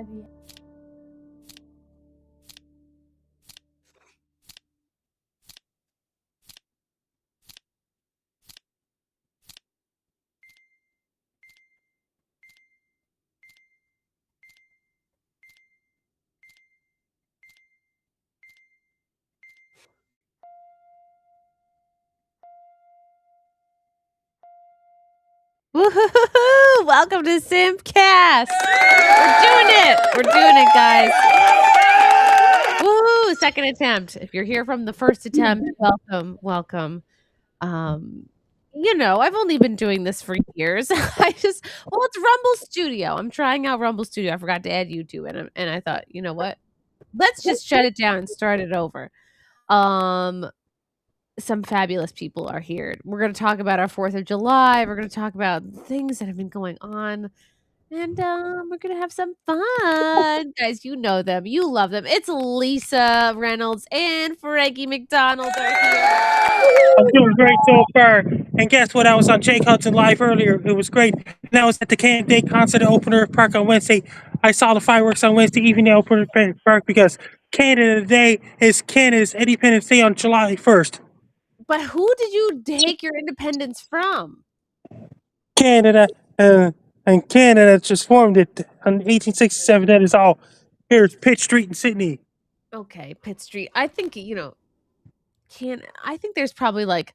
IBM. Woohoo! Welcome to SimpCast. We're doing it, guys. Woohoo! Second attempt. If you're here from the first attempt, welcome. I've only been doing this for years. It's Rumble Studio. I'm trying out Rumble Studio. I forgot to add YouTube, and I thought, you know what? Let's just shut it down and start it over. Some fabulous people are here. We're going to talk about our 4th of July. We're going to talk about things that have been going on. And we're going to have some fun. Guys, you know them. You love them. It's Lisa Reynolds and Frankie McDonald are here. I'm doing great so far. And guess what? I was on Jake Hudson Live earlier. It was great. And I was at the Canada Day concert at Opener Park on Wednesday. I saw the fireworks on Wednesday evening at Opener Park because Canada Day is Canada's Independence Day on July 1st. But who did you take your independence from? Canada. And Canada just formed it in 1867. That is all. Here's Pitt Street in Sydney. Okay, Pitt Street. I think, I think there's probably like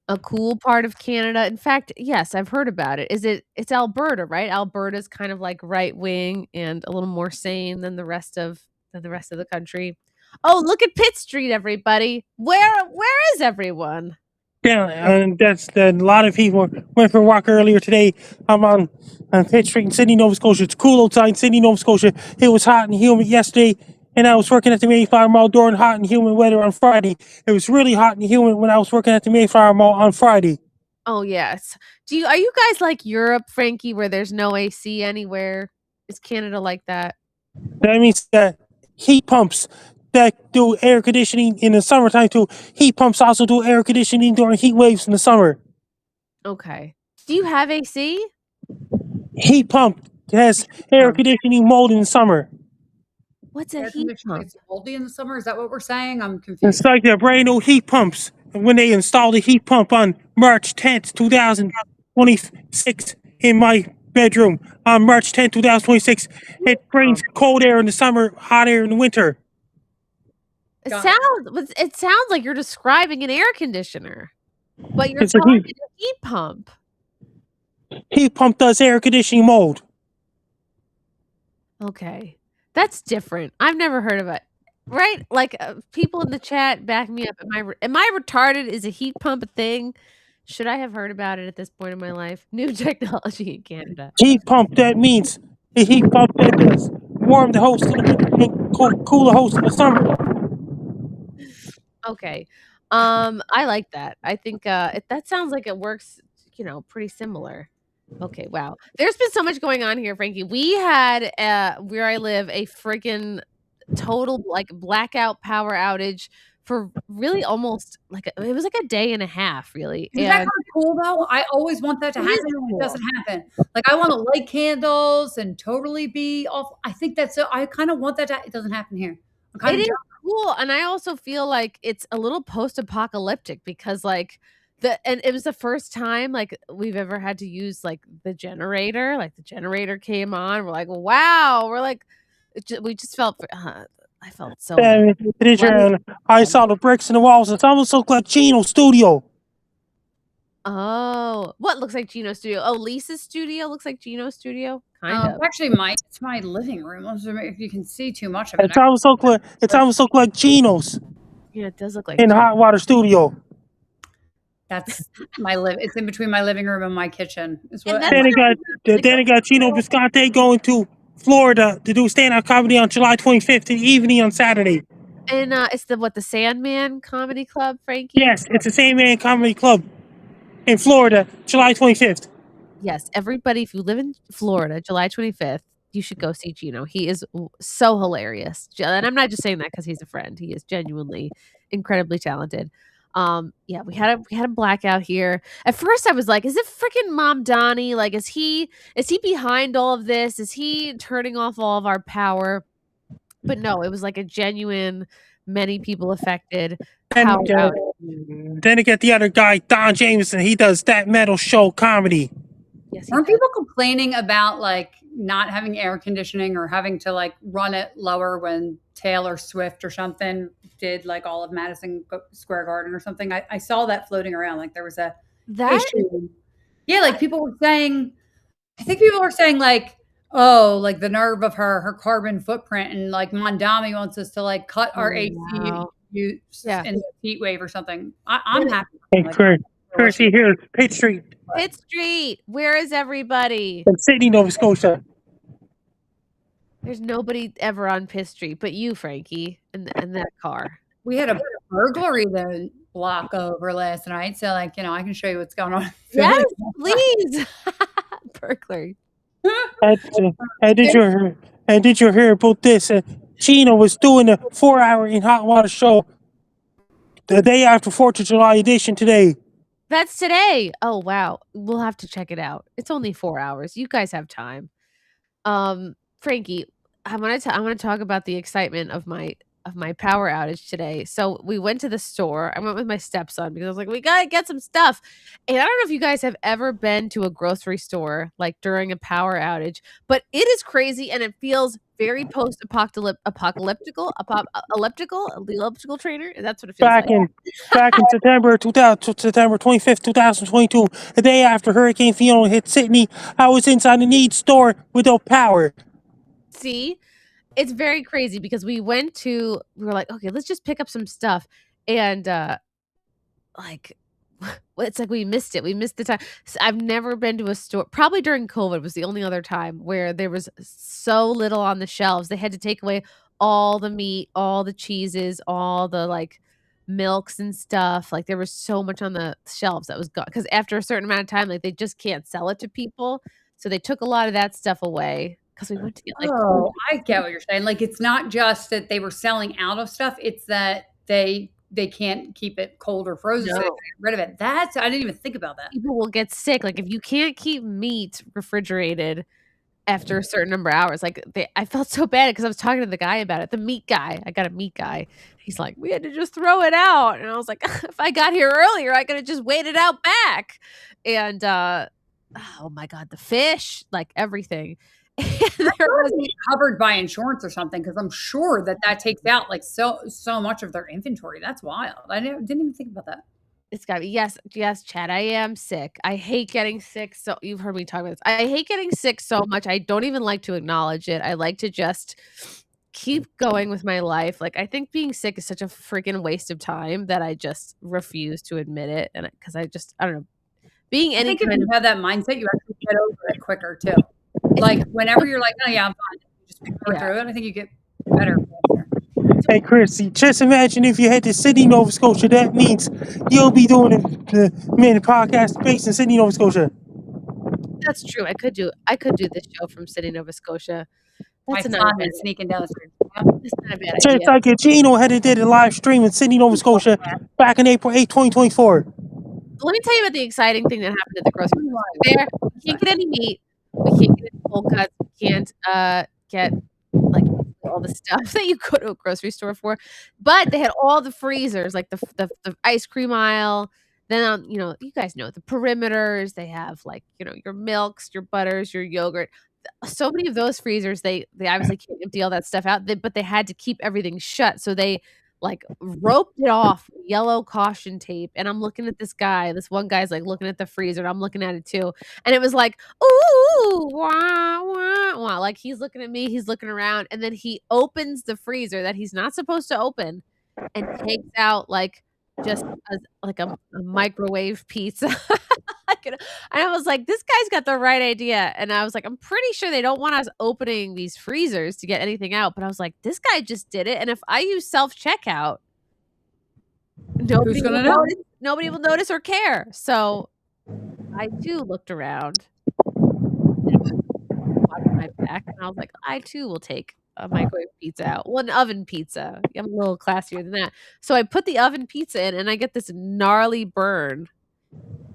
a cool part of Canada. In fact, yes, I've heard about it. It's Alberta, right? Alberta's kind of like right wing and a little more sane than the rest of the country. Oh, look at Pitt Street, everybody. Where is everyone? Yeah, and that's a lot of people went for a walk earlier today. I'm on Pitt Street in Sydney, Nova Scotia. It's cool outside in Sydney, Nova Scotia. It was hot and humid yesterday, and I was working at the Mayflower Mall during hot and humid weather on Friday. It was really hot and humid when I was working at the Mayflower Mall on Friday. Oh, yes. Are you guys like Europe, Frankie, where there's no AC anywhere? Is Canada like that? That means that heat pumps that do air conditioning in the summertime too. Heat pumps also do air conditioning during heat waves in the summer. Okay. Do you have AC? Heat pump has air conditioning mode in the summer. What's a heat pump? It's moldy in the summer. Is that what we're saying? I'm confused. It's like the brand new heat pumps. And when they installed the heat pump on March 10th, 2026 in my bedroom on March 10th, 2026, it brings cold air in the summer, hot air in the winter. It sounds like you're describing an air conditioner, but you're It's a calling it a heat pump. Heat pump does air conditioning mode. Okay, that's different. I've never heard of it. Right? Like people in the chat back me up. Am I retarded? Is a heat pump a thing? Should I have heard about it at this point in my life? New technology in Canada. Heat pump, that means a heat pump that does warm the host in the winter and cool the host in the summer. Okay. I like that. I think that sounds like it works, pretty similar. Okay, wow. There's been so much going on here, Frankie. We had where I live a freaking total like blackout power outage for really almost it was like a day and a half, really. Is that kind of cool though? I always want that to happen when it doesn't happen. Like I want to light candles and totally be off. I think I kind of want that it doesn't happen here. It is cool, and I also feel like it's a little post-apocalyptic because and it was the first time like we've ever had to use like the generator. Like the generator came on, we're like, wow, we just felt. I felt so. I saw the bricks in the walls. It almost looked like Gino's studio. Oh, what looks like Gino's studio? Oh, Lisa's studio looks like Gino's studio. Kind of. Actually, it's my living room. If you can see too much of it, It's almost look like Gino's. Yeah, it does look like in the hot water studio. That's It's in between my living room and my kitchen. Then they got Gino Bisconte going to Florida to do stand-up comedy on July 25th in the evening on Saturday. And it's the Sandman Comedy Club, Frankie? Yes, it's the Sandman Comedy Club in Florida, July 25th. Yes, everybody, if you live in Florida, July 25th, you should go see Gino. He is so hilarious. And I'm not just saying that because he's a friend. He is genuinely incredibly talented. Yeah, we had a blackout here. At first I was like, "Is it freaking Mom Donnie? Like, is he behind all of this? Is he turning off all of our power?" But no, it was like a genuine, many people affected And power outage. then you get the other guy, Don Jameson. He does that metal show comedy. Yes, he Aren't does. people complaining about like not having air conditioning or having to like run it lower when Taylor Swift or something did like all of Madison Square Garden or something? I saw that floating around. Like there was a That issue. Yeah, like people were saying, I think people were saying like, oh, like the nerve of her carbon footprint, and like Mondami wants us to like cut our Oh, AC wow. use Yeah. in the heat wave or something. I'm What happy. Hey, Like, Chrissy here, Pitt Street Pitt Street, where is everybody? in Sydney, Nova Scotia. There's nobody ever on Pitt Street but you, Frankie, and that car. we had a burglary the block over last night, so like I can show you what's going on in Yes, Philly. please. Burglary. And did you hear about this? Gina was doing a 4-hour in hot water show the day after 4th of July edition today. That's today. Oh, wow. We'll have to check it out. It's only 4 hours. You guys have time. Frankie, I wanna talk about the excitement of my power outage today. So, we went to the store. I went with my stepson because I was like, "We gotta get some stuff." And I don't know if you guys have ever been to a grocery store, like, during a power outage, but it is crazy, and it feels very apocalyptical, the elliptical trainer, that's what it feels Back like. in September 25th, 2022, the day after Hurricane Fiona hit Sydney, I was inside a Needs store without power. See? It's very crazy because we were like, "Okay, let's just pick up some stuff," and, like, well, it's like we missed it, we missed the time. I've never been to a store probably during COVID was the only other time where there was so little on the shelves. They had to take away all the meat, all the cheeses, all the, like, milks and stuff, like, there was so much on the shelves that was gone because after a certain amount of time, like, they just can't sell it to people, so they took a lot of that stuff away because we went to get, like, Oh, I get what you're saying. Like it's not just that they were selling out of stuff; it's that they can't keep it cold or frozen, so they no. get rid of it. That's I didn't even think about that. People will get sick, like, if you can't keep meat refrigerated after a certain number of hours, like, I felt so bad because I was talking to the guy about it, the meat guy, I got a meat guy. He's like, "We had to just throw it out," and I was like, "If I got here earlier, I coulda just waited out back," and, oh my god, the fish, like, everything. And I there thought was it'd be covered by insurance or something because I'm sure that that takes out like so much of their inventory. That's wild. Didn't even think about that. It's gotta be yes, yes, Chad, I am sick. I hate getting sick, so you've heard me talk about this. I hate getting sick so much, I don't even like to acknowledge it. I like to just keep going with my life. Like, I think being sick is such a freaking waste of time that I just refuse to admit it, and because I don't know, being I any think if kind you of have that mindset, you actually get over it quicker too. Like whenever you're like, "Oh yeah, I'm fine," you just power yeah. through it. I think you get better. Hey, Chrissy, just imagine if you head to Sydney, Nova Scotia. That means you'll be doing the podcast based in Sydney, Nova Scotia. That's true. I could do this show from Sydney, Nova Scotia. My That's not a son bad is sneaking down the street. that's not a bad Just idea. like if Gino had did a live stream in Sydney, Nova Scotia back in April 8th, 2024. Let me tell you about the exciting thing that happened at the grocery store. There, we can't get any meat, we can't get any cold cuts, we can't, get, like, all the stuff that you go to a grocery store for, but they had all the freezers, like, the ice cream aisle, then, you guys know, the perimeters, they have, like, your milks, your butters, your yogurt. So many of those freezers, they obviously can't empty all that stuff out, but they had to keep everything shut, so they, like, roped it off with yellow caution tape, and I'm looking at this one guy's, like, looking at the freezer, and I'm looking at it too, and it was like, "Ooh, wah, wah, wah," like, he's looking at me, he's looking around, and then he opens the freezer that he's not supposed to open and takes out, like, just a microwave pizza. Like, and I was like, "This guy's got the right idea," and I was like, "I'm pretty sure they don't want us opening these freezers to get anything out," but I was like, "This guy just did it, and if I use self-checkout, Who's gonna know? nobody will notice or care." So, I too looked around, watched my back, and I was like, "I too will take microwave pizza out. Well, an oven pizza. I'm a little classier than that. So I put the oven pizza in, and I get this gnarly burn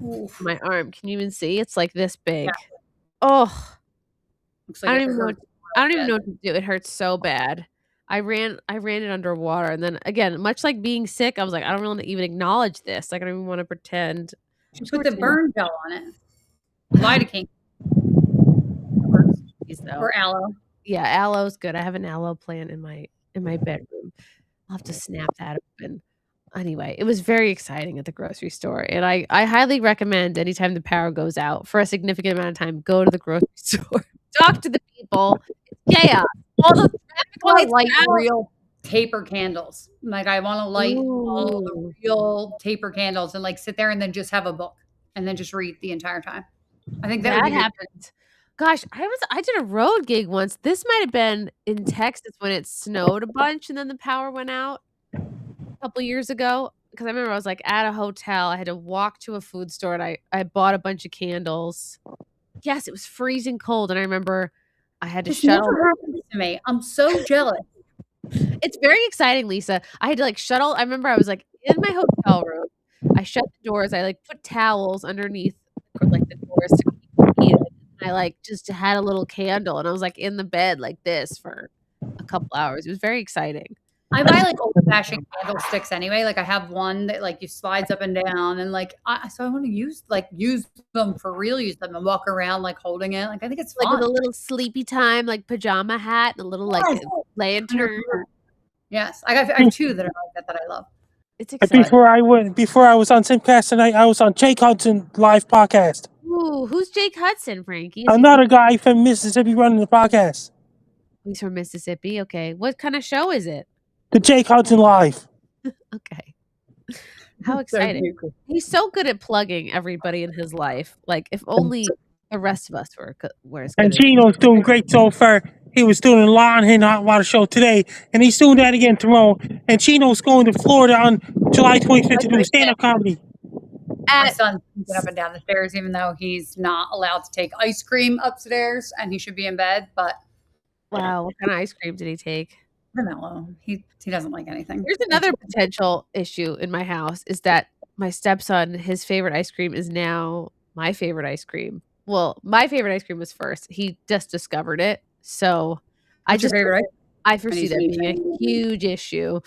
Oof. on my arm. Can you even see? It's like this Yeah. big. Oh, Looks I like don't it even know what hurts. I don't even know what to do. It hurts so bad. I ran it underwater, and then again, much like being sick, I was like, I don't really even acknowledge this. Like, I don't even wanna pretend. You should So put the pretend burn gel on it. Lidocaine Please, though. or aloe. Yeah, aloe's good. I have an aloe plant in my bedroom. I'll have to snap that open. Anyway, it was very exciting at the grocery store, and I highly recommend anytime the power goes out for a significant amount of time, go to the grocery store, talk to the people. It's chaos. All the traffic I wanna lights light are out. real taper candles. Like, I wanna light all the Ooh, real taper candles and, like, sit there and then just have a book and then just read the entire time. I think that would that be good. happened. Gosh, I did a road gig once. This might have been in Texas when it snowed a bunch and then the power went out a couple years ago, because I remember I was, like, at a hotel. I had to walk to a food store, and I bought a bunch of candles. Yes, it was freezing cold, and I remember I had to This never shuttle. happens to me. I'm so jealous. It's very exciting, Lisa. I had to, like, shuttle. I remember I was, like, in my hotel room. I shut the doors. I, like, put towels underneath, like, the doors to keep it heated. And I, like, just had a little candle, and I was, like, in the bed like this for a couple hours. It was very exciting. I buy, like, old-fashioned candlesticks anyway. Like, I have one that, like, you slides up and down and, like, so I wanna use them for real, use them and walk around, like, holding it. Like, I think it's Like, with fun. a little sleepy time, like, pajama hat and a little, like, Yes, lantern. 100%. Yes. I have 2 that are like that I love. It's And exciting. before I was on SimpCast tonight, I was on Jake Hudson live podcast. Ooh, who's Jake Hudson, Frankie? Is he Another guy from Mississippi running the podcast. He's from Mississippi? Okay. What kinda show is it? The Jake Hudson Live. Okay. How So exciting. cute. He's so good at plugging everybody in his life. Like, if only the rest of us were as good And as he. Gino's doing great so far. He was doing a lawn and hot water show today, and he's doing that again tomorrow. And Gino's going to Florida on July 25th to do stand-up comedy. My At son's jumping up and down the stairs, even though he's not allowed to take ice cream upstairs and he should be in bed, but Wow, what kinda ice cream did he take? vanilla. He doesn't like anything. Here's another potential issue in my house is that my stepson, his favorite ice cream is now my favorite ice cream. Well, my favorite ice cream was first. He just discovered it. So What's your favorite ice I foresee that being a cream? huge issue.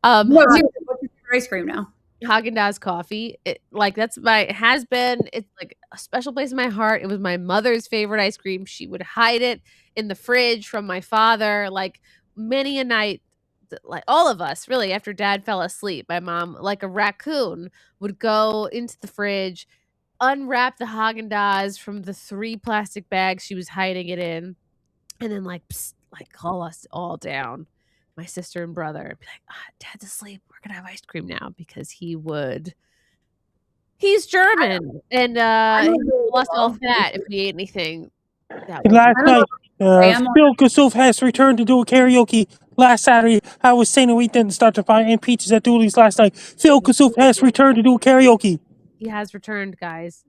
No, seriously, what's your favorite ice cream now? Haagen-Dazs coffee. It has been. It's like a special place in my heart. It was my mother's favorite ice cream. She would hide it in the fridge from my father. Like many a night, like all of us, really, after dad fell asleep, my mom, like a raccoon, would go into the fridge, unwrap the Haagen-Dazs from the 3 plastic bags she was hiding it in, and then like psst, like call us all down, my sister and brother, and be like, Dad's asleep. We're gonna have ice cream now because he's German and he lost all fat if we ate anything that Last I don't night, Graham- Phil Kasuf has returned to do a karaoke. Last Saturday, I was saying we didn't start to find peaches at Dooley's last night. Phil Kasuf has returned to do a karaoke. He has returned, guys.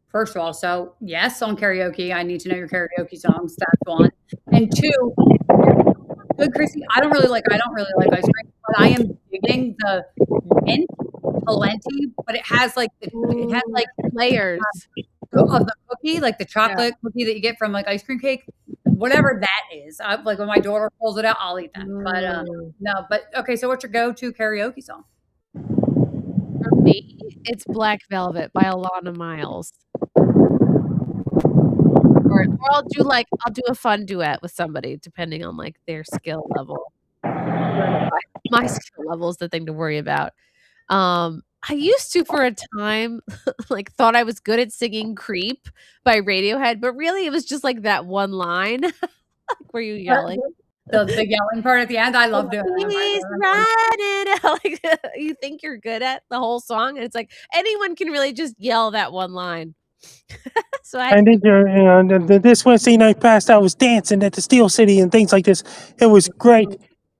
First of all, so yes, on karaoke, I need to know your karaoke songs. That's one. And 2, good, Chrissy. I don't really like ice cream, but I am digging the mint plenty. But it has like Layers. of the cookie, like the chocolate cookie that you get from like ice cream cake, whatever that is. Like when my daughter pulls it out, I'll eat that. But no, but okay. So what's your go-to karaoke song? For me, it's Black Velvet by Alana Miles. Or I'll do a fun duet with somebody depending on like their skill level. My skill level is the thing to worry about. I used to for a time like thought I was good at singing Creep by Radiohead, but really it was just like that one line. Like, were you yelling? The yelling part at the end, I love doing Please that. run it out. Like, you think you're good at the whole song, and it's like anyone can really just yell that one line. So I And then this Wednesday night past, I was dancing at the Steel City and things like this. It was great.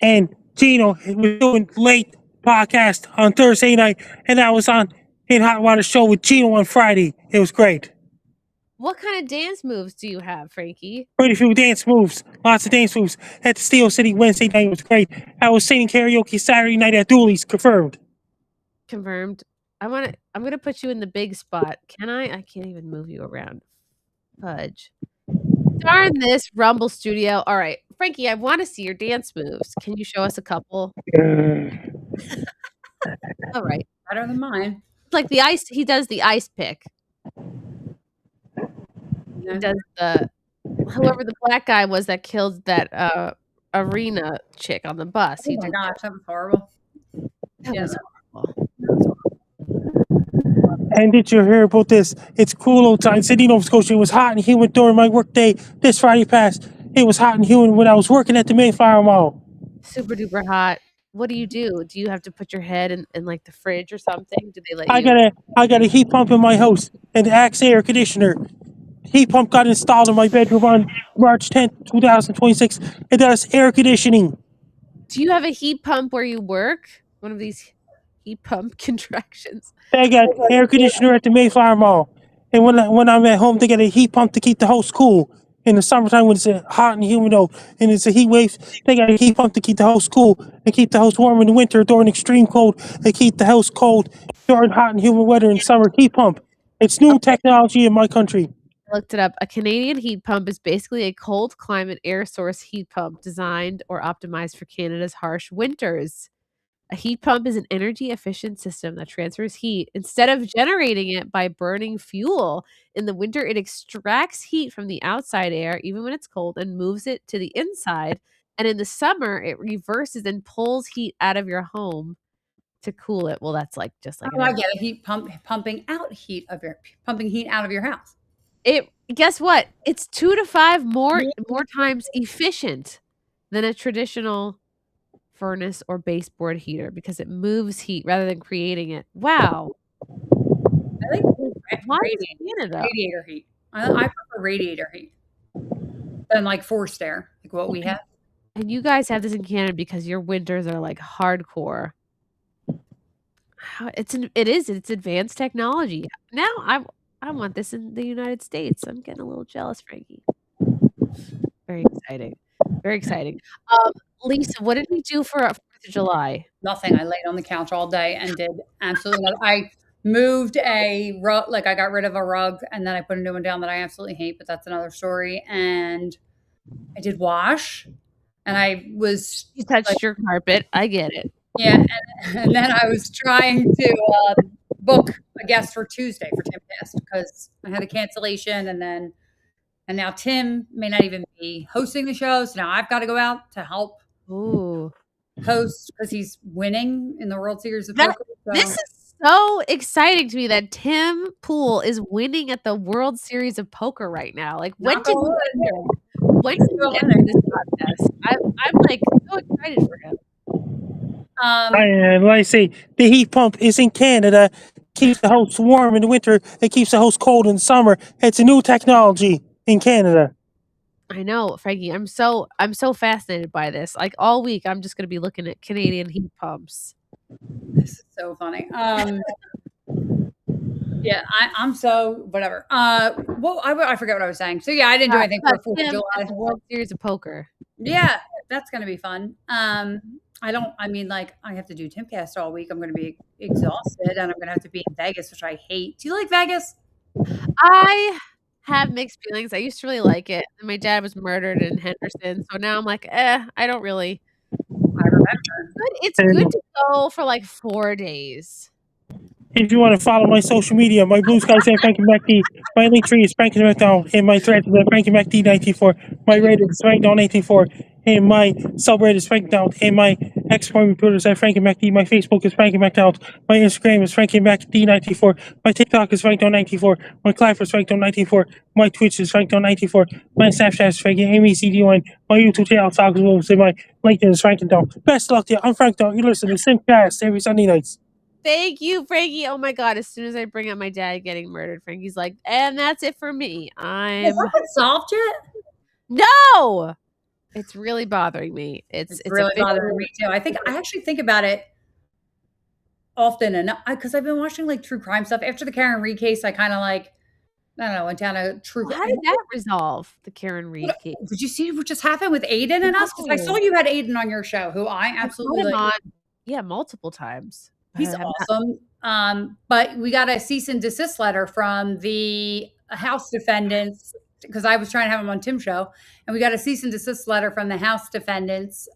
And Gino was doing late podcast on Thursday night, and I was on in Hot Water Show with Gino on Friday. It was great. What kind of dance moves do you have, Frankie? Pretty few dance moves. Lots of dance moves. At the Steel City Wednesday night, it was great. I was singing karaoke Saturday night at Dooley's. Confirmed. Confirmed. I'm gonna put you in the big spot. Can I? I can't even move you around. Fudge. Darn this Rumble Studio. All right, Frankie, I want to see your dance moves. Can you show us a couple? All right. Better than mine. It's like the ice. He does the ice pick. He does the whoever the black guy was that killed that arena chick on the bus. Oh He my did gosh, that was horrible. that Yeah, was horrible. And did you hear about this? It's cool outside Sydney, Nova Scotia. It was hot and humid during my work day this Friday past. It was hot and humid when I was working at the Mayflower Mall. Super duper hot. What do? Do you have to put your head in like the fridge or something? Do they let I you? got a heat pump in my house and the Axe air conditioner. Heat pump got installed in my bedroom on March 10th, 2026. It does air conditioning. Do you have a heat pump where you work? One of these heat pump contractions. They got air conditioner at the Mayflower Mall. And when I'm at home, they got a heat pump to keep the house cool. In the summertime, when it's hot and humid out, and it's a heat wave, they got a heat pump to keep the house cool and keep the house warm in the winter during extreme cold. They keep the house cold during hot and humid weather in summer. Heat pump. It's new technology in my country. I looked it up. A Canadian heat pump is basically a cold climate air source heat pump designed or optimized for Canada's harsh winters. A heat pump is an energy efficient system that transfers heat instead of generating it by burning fuel. In the winter, it extracts heat from the outside air, even when it's cold, and moves it to the inside. And in the summer, it reverses and pulls heat out of your home to cool it. Well, that's like just like Oh, an I get a heat pump pumping heat out of your house. it guess what? It's 2 to 5 more times efficient than a traditional furnace or baseboard heater because it moves heat rather than creating it. Wow. I like Why radiator, Canada? radiator heat. I prefer radiator heat than like forced air, like what we have. And you guys have this in Canada because your winters are like hardcore. It's advanced technology. Now I want this in the United States. I'm getting a little jealous, Frankie. Very exciting. Very exciting. Lisa, what did we do for 4th of July? Nothing. I laid on the couch all day and did absolutely nothing. I moved a rug, like I got rid of a rug and then I put a new one down that I absolutely hate, but that's another story. And I did wash and I was You touched like, your carpet. I get it. yeah. And then I was trying to book a guest for Tuesday for SimpCast because I had a cancellation and now Tim may not even be hosting the show. So now I've got to go out to help Ooh. host because he's winning in the World Series of That Poker. this is so exciting to me that Tim Pool is winning at the World Series of Poker right now. Like, when Knock did on he wood. enter? When did he enter this contest? I'm like so excited for him. And like I say, the heat pump is in Canada. Keeps the house warm in the winter. It keeps the house cold in summer. It's a new technology in Canada. I know, Frankie. I'm so fascinated by this. Like all week, I'm just gonna be looking at Canadian heat pumps. This is so funny. Yeah, I'm so whatever. Well, I forget what I was saying. So yeah, I didn't do anything for 4th of Tim July. at the World Series of Poker. Yeah, that's gonna be fun. I mean, like, I have to do Timcast all week. I'm gonna be exhausted, and I'm gonna have to be in Vegas, which I hate. Do you like Vegas? I have mixed feelings. I used to really like it. And my dad was murdered in Henderson, so now I'm like, I don't really. I remember. It's good to go for like 4 days. If you want to follow my social media, my blue skies at Frankie MacD, my link tree is Frankie MacDonald, and my thread is at Frankie MacD 94, my Reddit is Frank Down 84, and my subreddit is Frank Down, and my ex-employment Twitter is at Frankie MacD, my Facebook is Frankie MacDonald, my Instagram is Frankie MacD 94, my TikTok is Frank Down 94, my Clapper is Frank Down 94, my Twitch is Frank Down 94, my Snapchat is Frankie MECD1, my YouTube channel is Talk Wolves, and my LinkedIn is Frank Down. Best of luck to you. I'm Frank Down. You listen to SimpCast every Sunday nights. Thank you, Frankie. Oh my God. As soon as I bring up my dad getting murdered, Frankie's like, and that's it for me. Is that been solved yet? No! It's really bothering me. It's really bothering me too. I actually think about it often enough because I've been watching like true crime stuff. After the Karen Reed case, I kind of like I don't know, went down a true. How did that resolve, the Karen Reed case? Did you see what just happened with Aiden and us? Because I saw No. you had Aiden on your show, who I I've absolutely had him like. on, yeah, multiple times, but I He's have not. awesome. But we got a cease and desist letter from the House defendants because I was trying to have him on Tim's show, and we got a cease and desist letter from the House defendants.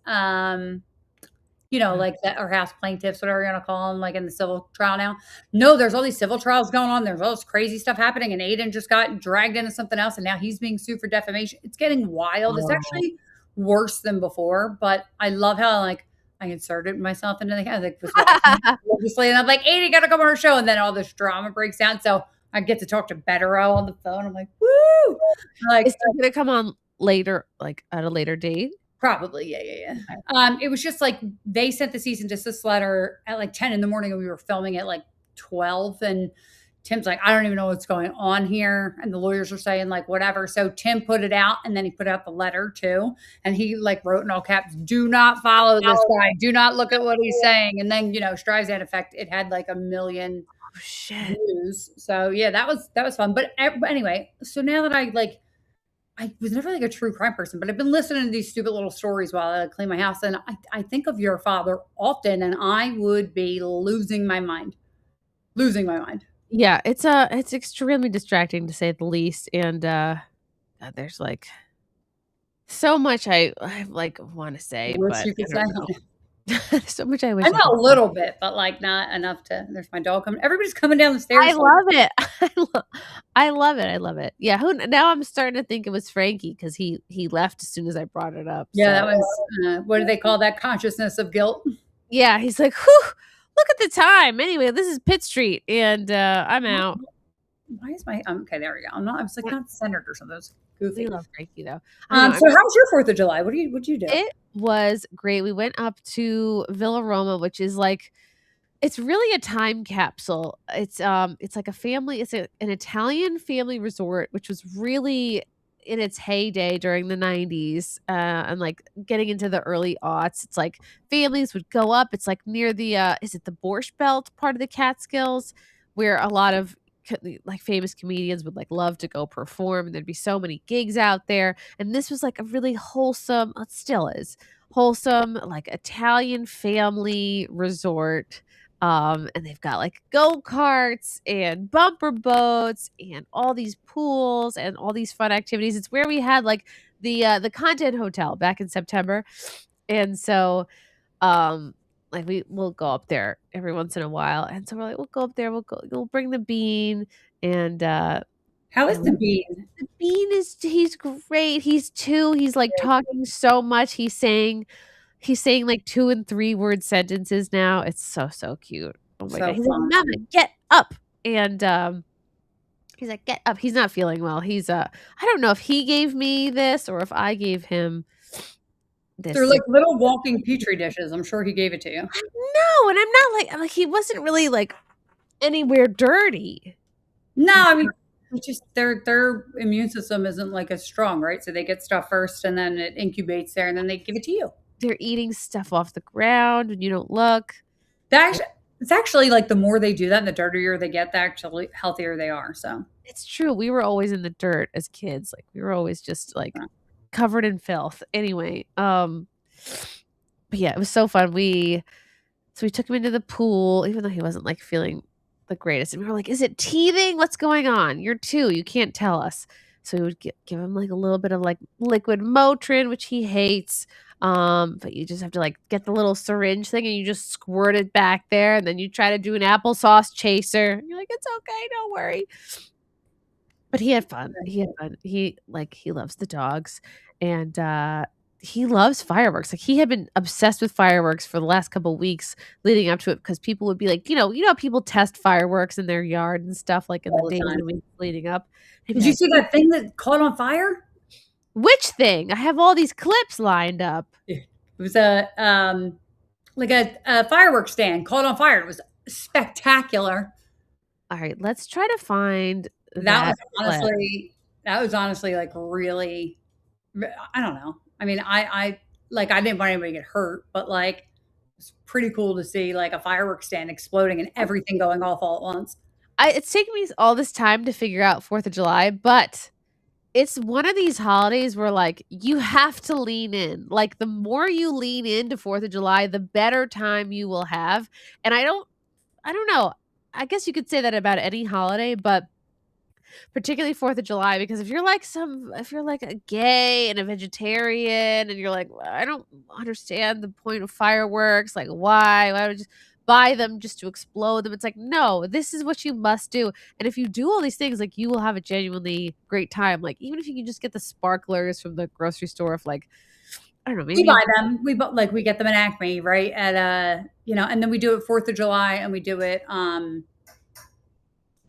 Like or House plaintiffs, whatever you want to call them, like in the civil trial now. No, there's all these civil trials going on. There's all this crazy stuff happening, and Aiden just got dragged into something else, and now he's being sued for defamation. It's getting wild. It's Oh. actually worse than before, but I love how I inserted myself into the was legislating. I'm like, Aiden, got to come on our show, and then all this drama breaks down. So I get to talk to Bettero on the phone. I'm like, woo! Like, Is he gonna come on later, like at a later date? probably, yeah. It was just like they sent the cease and desist letter at like 10 in the morning, and we were filming at like 12. And Tim's like, I don't even know what's going on here. And the lawyers are saying like whatever. So Tim put it out, and then he put out the letter too. And he like wrote in all caps, "Do not follow this guy. Do not look at what he's saying." And then Streisand effect. It had like 1 million views. So yeah, that was fun. But anyway, so now that I was never like a true crime person, but I've been listening to these stupid little stories while I clean my house. And I think of your father often, and I would be losing my mind. Yeah, it's extremely distracting to say the least. And God, there's like so much I like want to say, Wish but you could I don't say. know. So much I wish I I know could a little bit, but like not enough to. There's my dog coming. Everybody's coming down the stairs. I love it. I love it. I love it. Yeah. Now I'm starting to think it was Frankie because he left as soon as I brought it up. Yeah, so. that was what do they call that? Consciousness of guilt. Yeah, he's like, whew, look at the time. Anyway, this is Pitt Street, and I'm out. Why is my okay? There we go. I was like not centered or something. It was goofy. We love Frankie though. So how was your 4th of July? What'd you do? It was great. We went up to Villa Roma, which is like, it's really a time capsule. It's like a family. It's an Italian family resort, which was really in its heyday during the 90s, and like getting into the early aughts. It's like families would go up. It's like near the is it the Borscht Belt part of the Catskills, where a lot of like famous comedians would like love to go perform, and there'd be so many gigs out there. And this was like a really wholesome, it still is wholesome, like Italian family resort. And they've got like go-karts and bumper boats and all these pools and all these fun activities. It's where we had like the Content Hotel back in September. And so like we'll go up there every once in a while. And so we're like, we'll go up there, we'll bring the bean. And how is the bean? The bean he's great. He's 2. He's like talking so much. He's saying like 2 and 3 word sentences now. It's so cute. Oh my God. He's like, "Mama, get up." And he's like, "Get up." He's not feeling well. He's I don't know if he gave me this or if I gave him this. They're like little walking petri dishes. I'm sure he gave it to you. No, and I'm like he wasn't really like anywhere dirty. No, I mean just their immune system isn't like as strong, right? So they get stuff first and then it incubates there and then they give it to you. They're eating stuff off the ground and you don't look. It's actually like the more they do that and the dirtier they get, the actually healthier they are. So it's true. We were always in the dirt as kids. Like we were always just like covered in filth. Anyway, but yeah, it was so fun. So we took him into the pool, even though he wasn't like feeling the greatest. And we were like, "Is it teething? What's going on? You're 2. You can't tell us." So we would give him like a little bit of like liquid Motrin, which he hates. But you just have to like get the little syringe thing and you just squirt it back there, and then you try to do an applesauce chaser. You're like, "It's okay, don't worry." But he had fun. He loves the dogs, and he loves fireworks. Like he had been obsessed with fireworks for the last couple weeks leading up to it because people would be like, you know how people test fireworks in their yard and stuff like in the days and weeks leading up. Did you see that thing that caught on fire? Which thing? I have all these clips lined up. It was a fireworks stand caught on fire. It was spectacular. All right, let's try to find that was honestly like really, I don't know. I mean, I didn't want anybody to get hurt, but like it's pretty cool to see like a fireworks stand exploding and everything going off all at once. It's taken me all this time to figure out 4th of July, but it's one of these holidays where, like, you have to lean in. Like, the more you lean into 4th of July, the better time you will have, and I don't know. I guess you could say that about any holiday, but particularly 4th of July, because if you're like a gay and a vegetarian and you're like, "Well, I don't understand the point of fireworks, like, why? Why would I just buy them just to explode them?" It's like, "No, this is what you must do." And if you do all these things, like, you will have a genuinely great time. Like, even if you can just get the sparklers from the grocery store, if like, I don't know, We maybe buy them. We get them at Acme, right? At and then we do it 4th of July, and we do it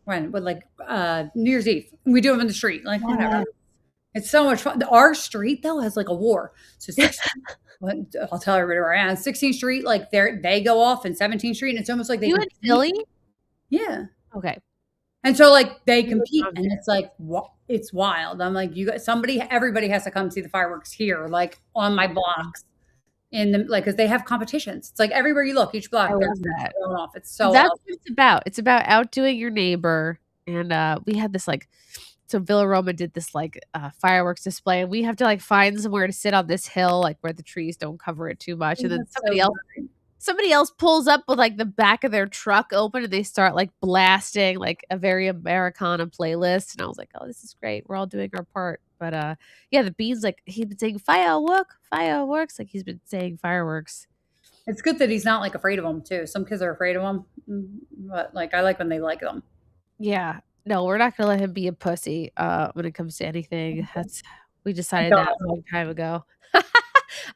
when with like New Year's Eve. We do them in the street, like whatever. It's so much fun. Our street though has like a war. So 16, I'll tell everybody where I am. 16th Street, like they go off, and 17th Street, and it's almost like they You in compete. Philly? Yeah. Okay. And so like they You live compete, down and there. it's like it's wild. I'm like, everybody has to come see the fireworks here, like on my blocks. In the like, because they have competitions. It's like everywhere you look, each block, I they're love that. going off. It's so That's awesome. what it's about. It's about outdoing your neighbor, and, we had this, like so Villa Roma did this, like, fireworks display, and we have to, like, find somewhere to sit on this hill, like, where the trees don't cover it too much, and then That's so great. somebody else pulls up with, like, the back of their truck open, and they start, like, blasting, like, a very Americana playlist, and I was like, "Oh, this is great. We're all doing our part." But, yeah, the beans, like, he's been saying, fireworks," like, he's been saying fireworks. It's good that he's not like afraid of them too. Some kids are afraid of them, but like I like when they like them. Yeah. No, we're not gonna let him be a pussy, when it comes to anything. We decided that Dog. a long time ago.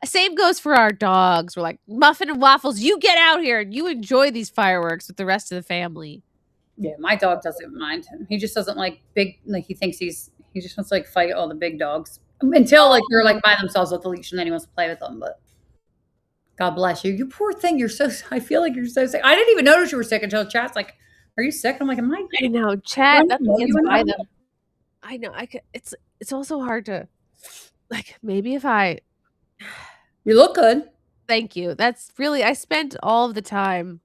Same goes for our dogs. We're like, "Muffin and Waffles, you get out here and you enjoy these fireworks with the rest of the family." Yeah, my dog doesn't mind. He just doesn't like big. Like he thinks he just wants to like fight all the big dogs until like they're like by themselves with the leash, and then he wants to play with them. But God bless you. You poor thing. You're so. I feel like you're so sick. I didn't even notice you were sick until chat's like, "Are you sick?" I'm like, "Am I?" I know, Do I chat, nothing know you gets by enough? them. I know, I could it's also hard to like, maybe if I You look good. thank you. That's really I spent all of the time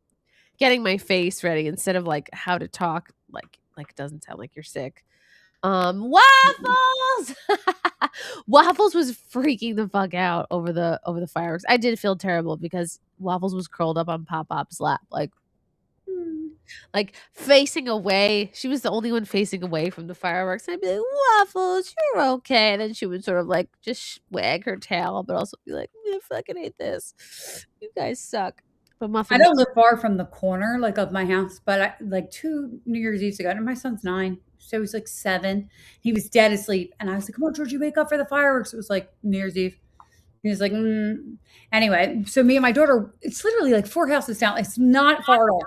getting my face ready instead of, like, how to talk, like, it doesn't sound like you're sick. Waffles! Waffles was freaking the fuck out over the fireworks. I did feel terrible because Waffles was curled up on Pop's lap, like, facing away. She was the only one facing away from the fireworks, and I'd be like, "Waffles, you're okay," and then she would sort of, like, just wag her tail, but also be like, "I fucking hate this. You guys suck." But I Muffins don't live far from the corner, like, of my house, but I like, 2 New Year's Eves ago and my son's 9, so he's, like, 7. He was dead asleep, and I was like, "Come on, Georgie, wake up for the fireworks." It was, like, New Year's Eve. He was like, "Mm." Anyway, so me and my daughter it's literally, like, 4 houses down. It's not far at all.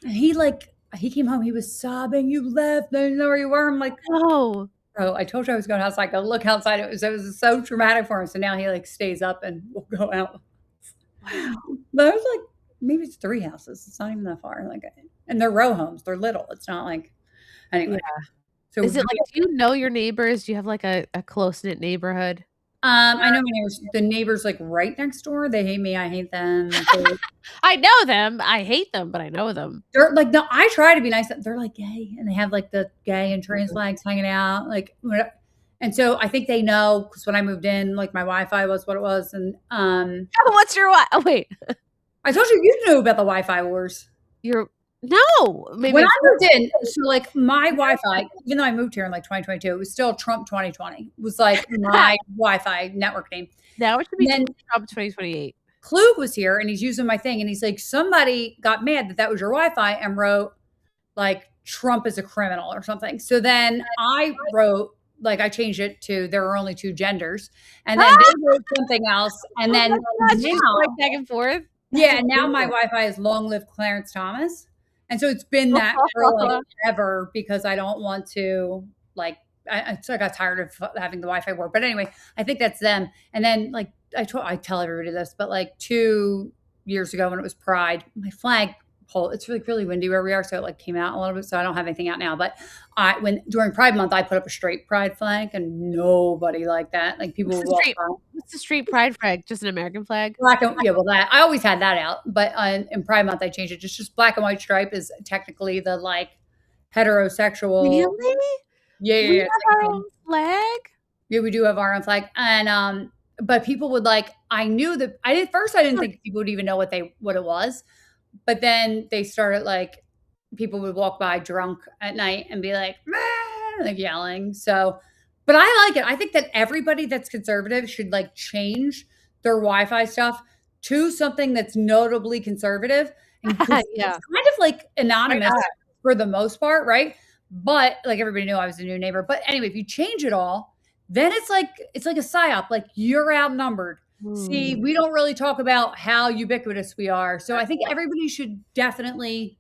And he came home, he was sobbing, "You left, I didn't know where you were." I'm like, Oh, "Bro, I told you I was going outside. Go look outside." It was so traumatic for him, so now he, like, stays up and will go out. wow. But I was like, maybe it's 3 houses. It's not even that far. Like, and they're row homes. They're little. It's not like Yeah. anyway. So Is it like do you know your neighbors? Do you have, like, a close-knit neighborhood? I know my neighbors. The neighbors like right next door. They hate me. I hate them. I know them. I hate them, but I know them. They're like no. I try to be nice. They're like gay, and they have like the gay and trans flags hanging out. Like, and so I think they know because when I moved in, like my Wi-Fi was what it was, and Oh, what's your oh, wait. I told you you knew about the Wi-Fi wars. Your no, maybe When I it's moved in, so, like, my Wi-Fi, even though I moved here in, like, 2022, it was still Trump 2020, was, like, my Wi-Fi network name. now it should And be then Trump 2028. Klug was here, and he's using my thing, and he's like, "Somebody got mad that that was your Wi-Fi and wrote, like, Trump is a criminal or something." So then I wrote like, I changed it to there are only 2 genders, and then they wrote something else, and Oh then my gosh, you just now going back and forth? yeah, and now my Wi-Fi is long live Clarence Thomas. And so it's been that for like ever because I don't want to like I got tired of having the Wi-Fi work. But anyway, I think that's them. And then like I tell everybody this, but like 2 years ago when it was Pride, my flag pole, it's really windy where we are, so it like came out a little bit. So I don't have anything out now. But when during Pride Month, I put up a straight Pride flag, and nobody liked that. Like people would walk by. What's the street pride flag? Just an American flag? Black and yeah, well, that I always had that out, but in Pride Month I changed it. Just black and white stripe is technically the like heterosexual. Really? Yeah, We it's have our like, own flag? yeah, we do have our own flag, and but people would like. I knew that. At first, I didn't think people would even know what it was, but then they started like people would walk by drunk at night and be like, "Meh," like yelling. So, but I like it. I think that everybody that's conservative should like change their Wi-Fi stuff to something that's notably conservative, and because Yeah. it's kind of like Why anonymous not? for the most part, right? But like everybody knew I was a new neighbor. But anyway, if you change it all, then it's like a psyop. Like you're outnumbered. See, we don't really talk about how ubiquitous we are. So I think everybody should definitely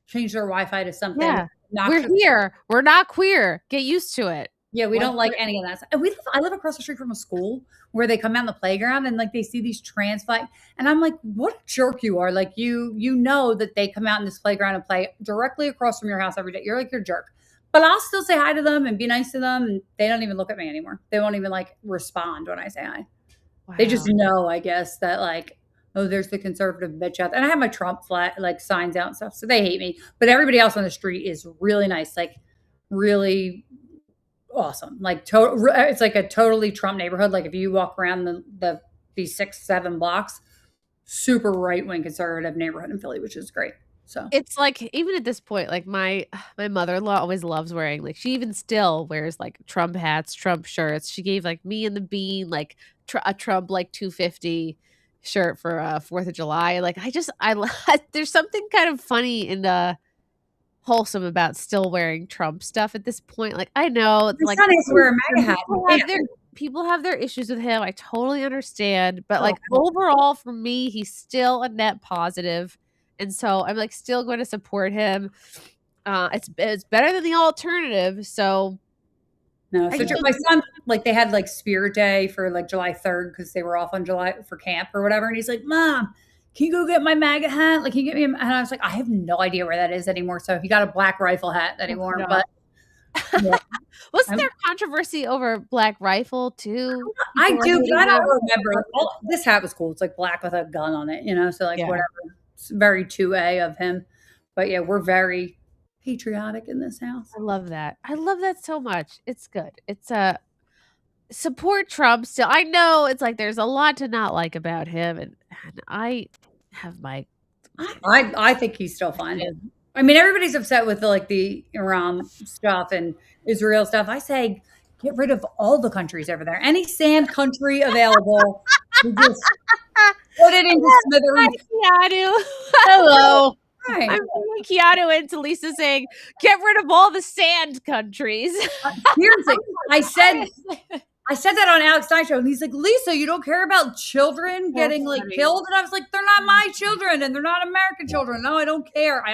change their Wi-Fi to something Yeah. We're noxious. here. We're not queer. Get used to it. Yeah, we Let's don't like any of that. And I live across the street from a school where they come out in the playground and like they see these trans flag, and I'm like, what a jerk you are! Like you know that they come out in this playground and play directly across from your house every day. You're like you're a jerk. But I'll still say hi to them and be nice to them, and they don't even look at me anymore. They won't even like respond when I say hi. They just Wow. know, I guess, that like, oh, there's the conservative bitch out there. And I have my Trump flag like signs out and stuff, so they hate me. But everybody else on the street is really nice, like really awesome. Like total, it's like a totally Trump neighborhood. Like if you walk around these 6-7 blocks, super right wing conservative neighborhood in Philly, which is great. So It's like even at this point, like my mother-in-law always loves wearing like she even still wears like Trump hats, Trump shirts. She gave like me and the Bean like a Trump like 250 shirt for 4th of July. Like there's something kind of funny and wholesome about still wearing Trump stuff at this point. Like I know it's my like son has to wear a MAGA hat. people have their issues with him. I totally understand, but Oh. like overall for me, he's still a net positive. And so I'm like still going to support him. It's better than the alternative. So No, so my son, like they had like Spirit Day for like July 3rd because they were off on July for camp or whatever. And he's like, Mom, can you go get my MAGA hat? Like, can you get me? And I was like, I have no idea where that is anymore. So he got a Black Rifle hat anymore. no. But yeah. Wasn't there controversy over Black Rifle too? I People do, were but I don't hating remember. This hat was cool. It's like black with a gun on it, So like Yeah. whatever. It's very 2A of him. But yeah, we're very patriotic in this house. I love that. I love that so much. It's good. It's support Trump still. I know it's like there's a lot to not like about him, and I have my I think he's still fine. I mean, everybody's upset with the Iran stuff and Israel stuff. I say get rid of all the countries over there. Any sand country available, we just put it into smithereens. Keanu. Hello. Hi. I'm bringing Keanu into Lisa saying, get rid of all the sand countries. Seriously, I said that on Alex Stein show, and he's like, Lisa, you don't care about children getting like killed? And I was like, they're not my children, and they're not American children. No, I don't care.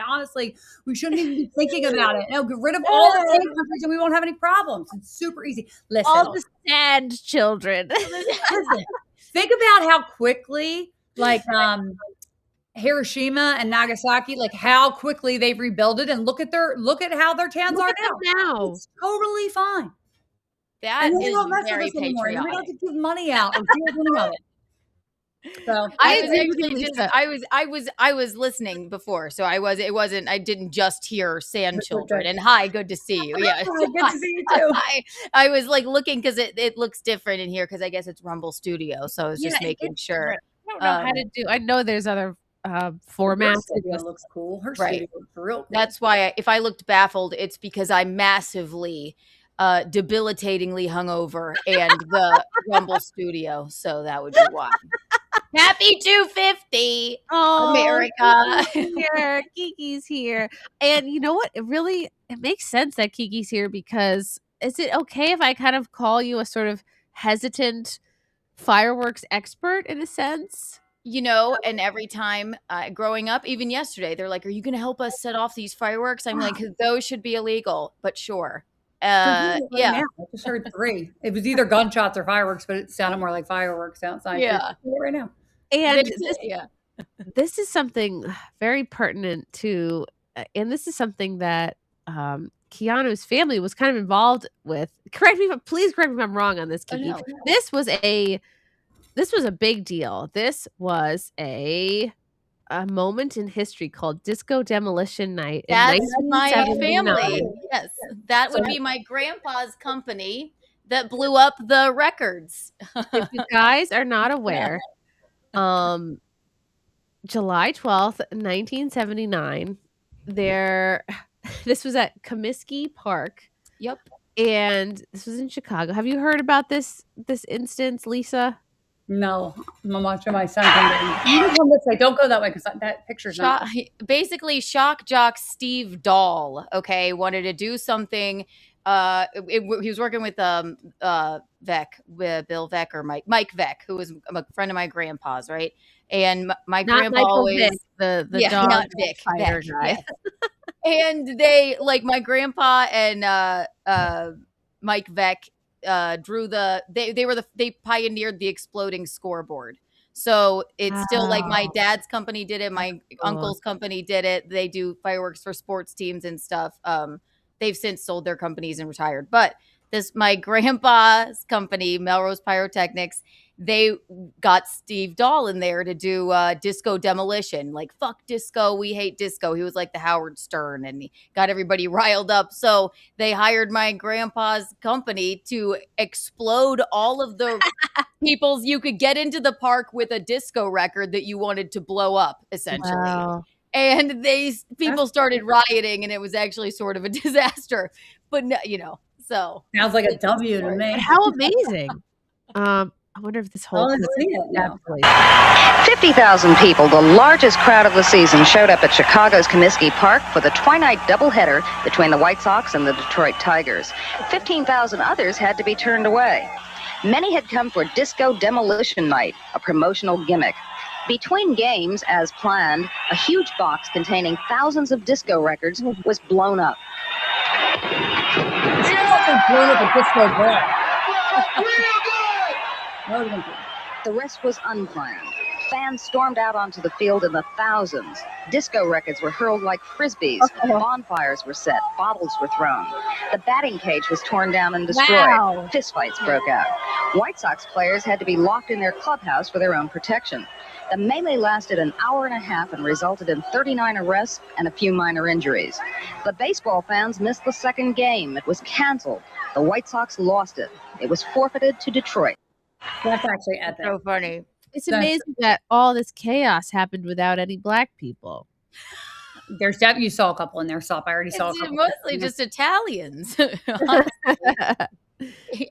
We shouldn't even be thinking about it. No, get rid of all the sand countries, and we won't have any problems. It's super easy. Listen, All the sand children. listen, think about how quickly, like, Hiroshima and Nagasaki, like how quickly they've rebuilt it, and look at how their towns are now. It's totally fine. That is very We don't patriotic. have to give money out or do anything of it. So I I was agree with actually you, just Lisa. I was listening before, so I didn't just hear sand children. And hi, good to see you. Yeah, good to see you too. I was like looking because it looks different in here because I guess it's Rumble Studio, so I was just making sure. I don't know how to do. I know there's other formats. Studio looks cool. Her Right. studio looks real cool. That's why if I looked baffled, it's because I'm massively debilitatingly hungover and the Rumble Studio, so that would be why. Happy 250, America. Here, Kiki's here. And you know what? It makes sense that Kiki's here because is it okay if I kind of call you a sort of hesitant fireworks expert in a sense? And every time growing up, even yesterday, they're like, are you going to help us set off these fireworks? I'm like, those should be illegal, but sure. Yeah. I just heard 3. It was either gunshots or fireworks, but it sounded more like fireworks outside. Yeah. Right now. And Yeah. this is something very pertinent to, and this is something that Keanu's family was kind of involved with. Please correct me if I'm wrong on this, Kiki. no. This was a big deal. This was a moment in history called Disco Demolition Night in That's my 1979. family. Yes, that would be my grandpa's company that blew up the records. If you guys are not aware, July 12th, 1979, this was at Comiskey Park, Yep. and this was in Chicago. Have you heard about this instance, Lisa? No, I'm watching my son come in. You can come this way. Don't go that way because that picture's not. Basically, shock jock Steve Dahl, okay, wanted to do something. He was working with Vec, with Bill Vec or Mike Vec, who was a friend of my grandpa's, right? And my Not grandpa Michael always Vick, the yeah, dog not Vic, fighter Vec, guy. yeah. And they my grandpa and Mike Vec they pioneered the exploding scoreboard. So it's still like my dad's company did it, my uncle's company did it. They do fireworks for sports teams and stuff. They've since sold their companies and retired. But my grandpa's company, Melrose Pyrotechnics, they got Steve Dahl in there to do disco demolition. Like, fuck disco, we hate disco. He was like the Howard Stern, and he got everybody riled up. So they hired my grandpa's company to explode all of the people's. You could get into the park with a disco record that you wanted to blow up, essentially. Wow. And people started rioting, and it was actually sort of a disaster. But so sounds like a W to me. How amazing! I wonder if this whole let's see it now. 50,000 people, the largest crowd of the season, showed up at Chicago's Comiskey Park for the twilight doubleheader between the White Sox and the Detroit Tigers. 15,000 others had to be turned away. Many had come for Disco Demolition Night, a promotional gimmick. Between games, as planned, a huge box containing thousands of disco records was blown up. Blown up a disco ball. The rest was unplanned. Fans stormed out onto the field in the thousands. Disco records were hurled like frisbees. Bonfires were set. Bottles were thrown. The batting cage was torn down and destroyed. Wow. Fistfights broke out. White Sox players had to be locked in their clubhouse for their own protection. The melee lasted an hour and a half and resulted in 39 arrests and a few minor injuries. The baseball fans missed the second game. It was canceled. The White Sox lost it. It was forfeited to Detroit. That's actually epic. so funny. It's amazing that all this chaos happened without any black people. There's you saw a couple in there. I already saw a couple. Mostly just Italians.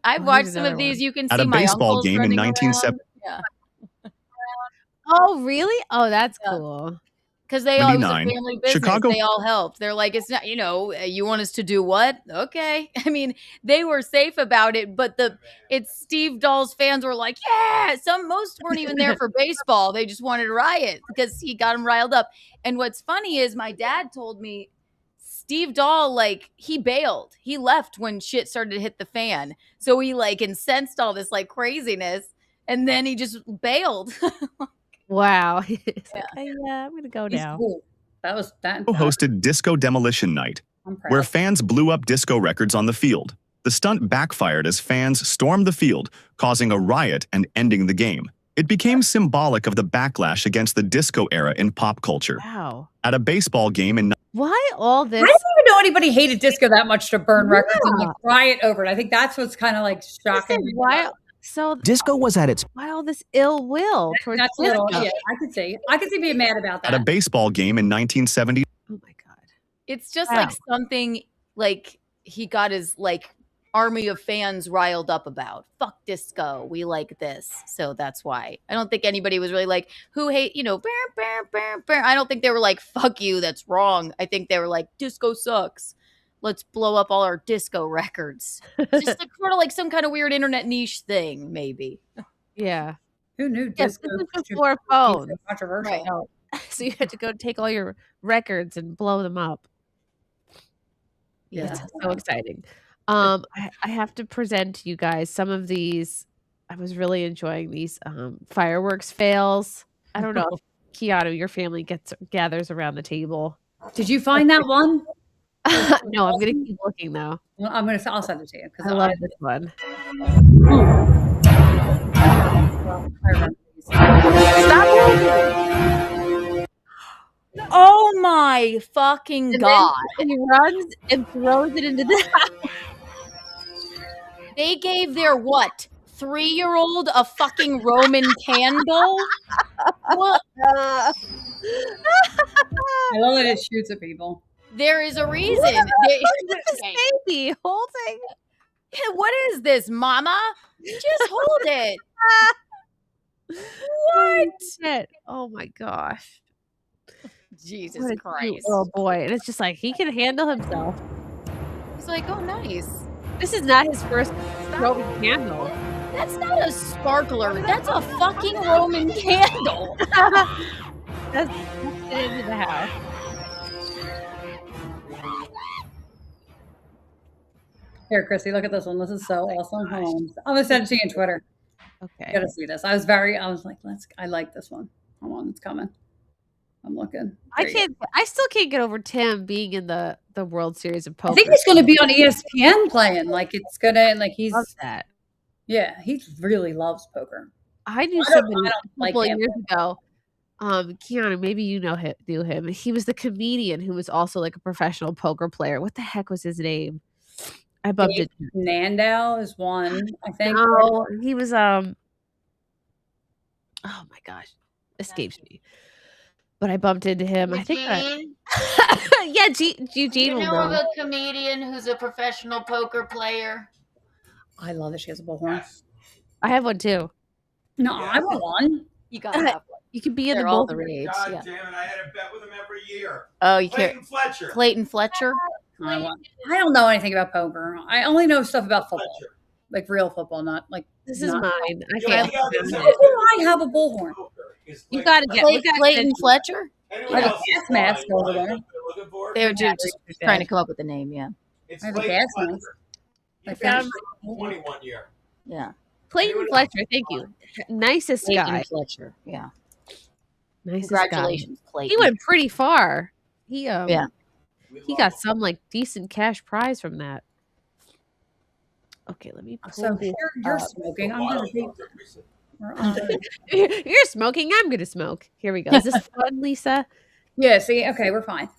I've watched some of these. You can see at a my baseball uncles game in running 1970. around. Yeah. Oh, really? Oh, that's Yeah. cool. Because it was a 79, family business. Chicago- They all helped. They're like, it's not, you want us to do what? Okay. I mean, they were safe about it, but it's Steve Dahl's fans were like, yeah. Most weren't even there for baseball. They just wanted to riot because he got them riled up. And what's funny is my dad told me Steve Dahl, he bailed. He left when shit started to hit the fan. So he incensed all this craziness, and then he just bailed. Wow. It's Yeah. I'm going to go He's now. cool. That was that. hosted Disco Demolition Night, I'm proud. where fans blew up disco records on the field. The stunt backfired as fans stormed the field, causing a riot and ending the game. It became symbolic of the backlash against the disco era in pop culture. Wow. At a baseball game in Why all this? I didn't even know anybody hated disco that much to burn records and riot over it. I think that's what's kind of shocking. Why? So Disco was at its why all this ill will towards That's a little, disco? yeah, I could see being mad about at a that. baseball game in 1970. Oh my god. It's just Wow. something he got his army of fans riled up about. Fuck disco. We like this. So that's why. I don't think anybody was really who hate, I don't think they were fuck you, that's wrong. I think they were disco sucks. Let's blow up all our disco records. Just sort of some kind of weird internet niche thing, maybe. Yeah. Who knew Yes, disco this was could before be phones. so controversial? Right. Oh, so you had to go take all your records and blow them up. Yeah. That's so exciting. I have to present to you guys some of these. I was really enjoying these fireworks fails. I don't know if Keanu, your family gathers around the table. Did you find that one? No, I'm gonna keep looking though. Well, I'll send it to you I love this one. I remember these. my fucking God. He runs and throws it into the house. They gave their 3-year-old a fucking Roman candle? What? I love that it shoots at people. There is a reason. Look at this baby holding. What is this, mama? Just hold it. What? Shit. Oh my gosh. Jesus What a Christ. cute little boy. And it's just like he can handle himself. He's like, oh, nice. This is not his first Roman candle. That's not a sparkler. That's a fucking Roman candle. That's it into the house. Here, Chrissy, look at this one. This is so awesome. Hold on. I'm gonna send it to you on Twitter. Okay. You gotta see this. I was like, I like this one. Hold on, it's coming. I'm looking. I still can't get over Tim being in the World Series of Poker. I think he's gonna be on ESPN playing. Like it's gonna he's Love that. yeah, he really loves poker. I knew I don't somebody a like couple of him. years ago. Keanu, maybe you knew him. He was the comedian who was also like a professional poker player. What the heck was his name? I bumped Dave it. Nandow is one, I think. No, he was oh my gosh, escapes me. But I bumped into him. I think yeah, Eugene will know. a comedian who's a professional poker player? I love that she has a bullhorn. I have one too. No, I want one. You gotta have one. You can be in They're the all both. the rage. God Yeah. damn it! I had a bet with him every year. Oh, you Clayton can't. Fletcher. Clayton Fletcher? I don't know anything about poker. I only know stuff about football, Fletcher. like real football, not like This is not- mine. I The can't. only guy that's How ever do I have a bullhorn? poker is You Clayton gotta get. Fletcher. We gotta Clayton get- Fletcher? Anyone I have a else is gas mask fine. over there. What they're looking for? They were just trying to come up with a name, yeah. It's I have a Clayton gas mask. Fletcher. You I finished found- 21 year. Yeah. Clayton Fletcher. Thank you. Nicest Clayton guy. Fletcher. Yeah. Nicest guy. Congratulations, Clayton. He went pretty far. He Yeah. he got some like decent cash prize from that. Okay, let me pull So this you're up. smoking. I'm Wild gonna be. poker recently. You're smoking. I'm gonna smoke. Here we go. Is this fun, Lisa? Yeah. See. Okay, we're fine.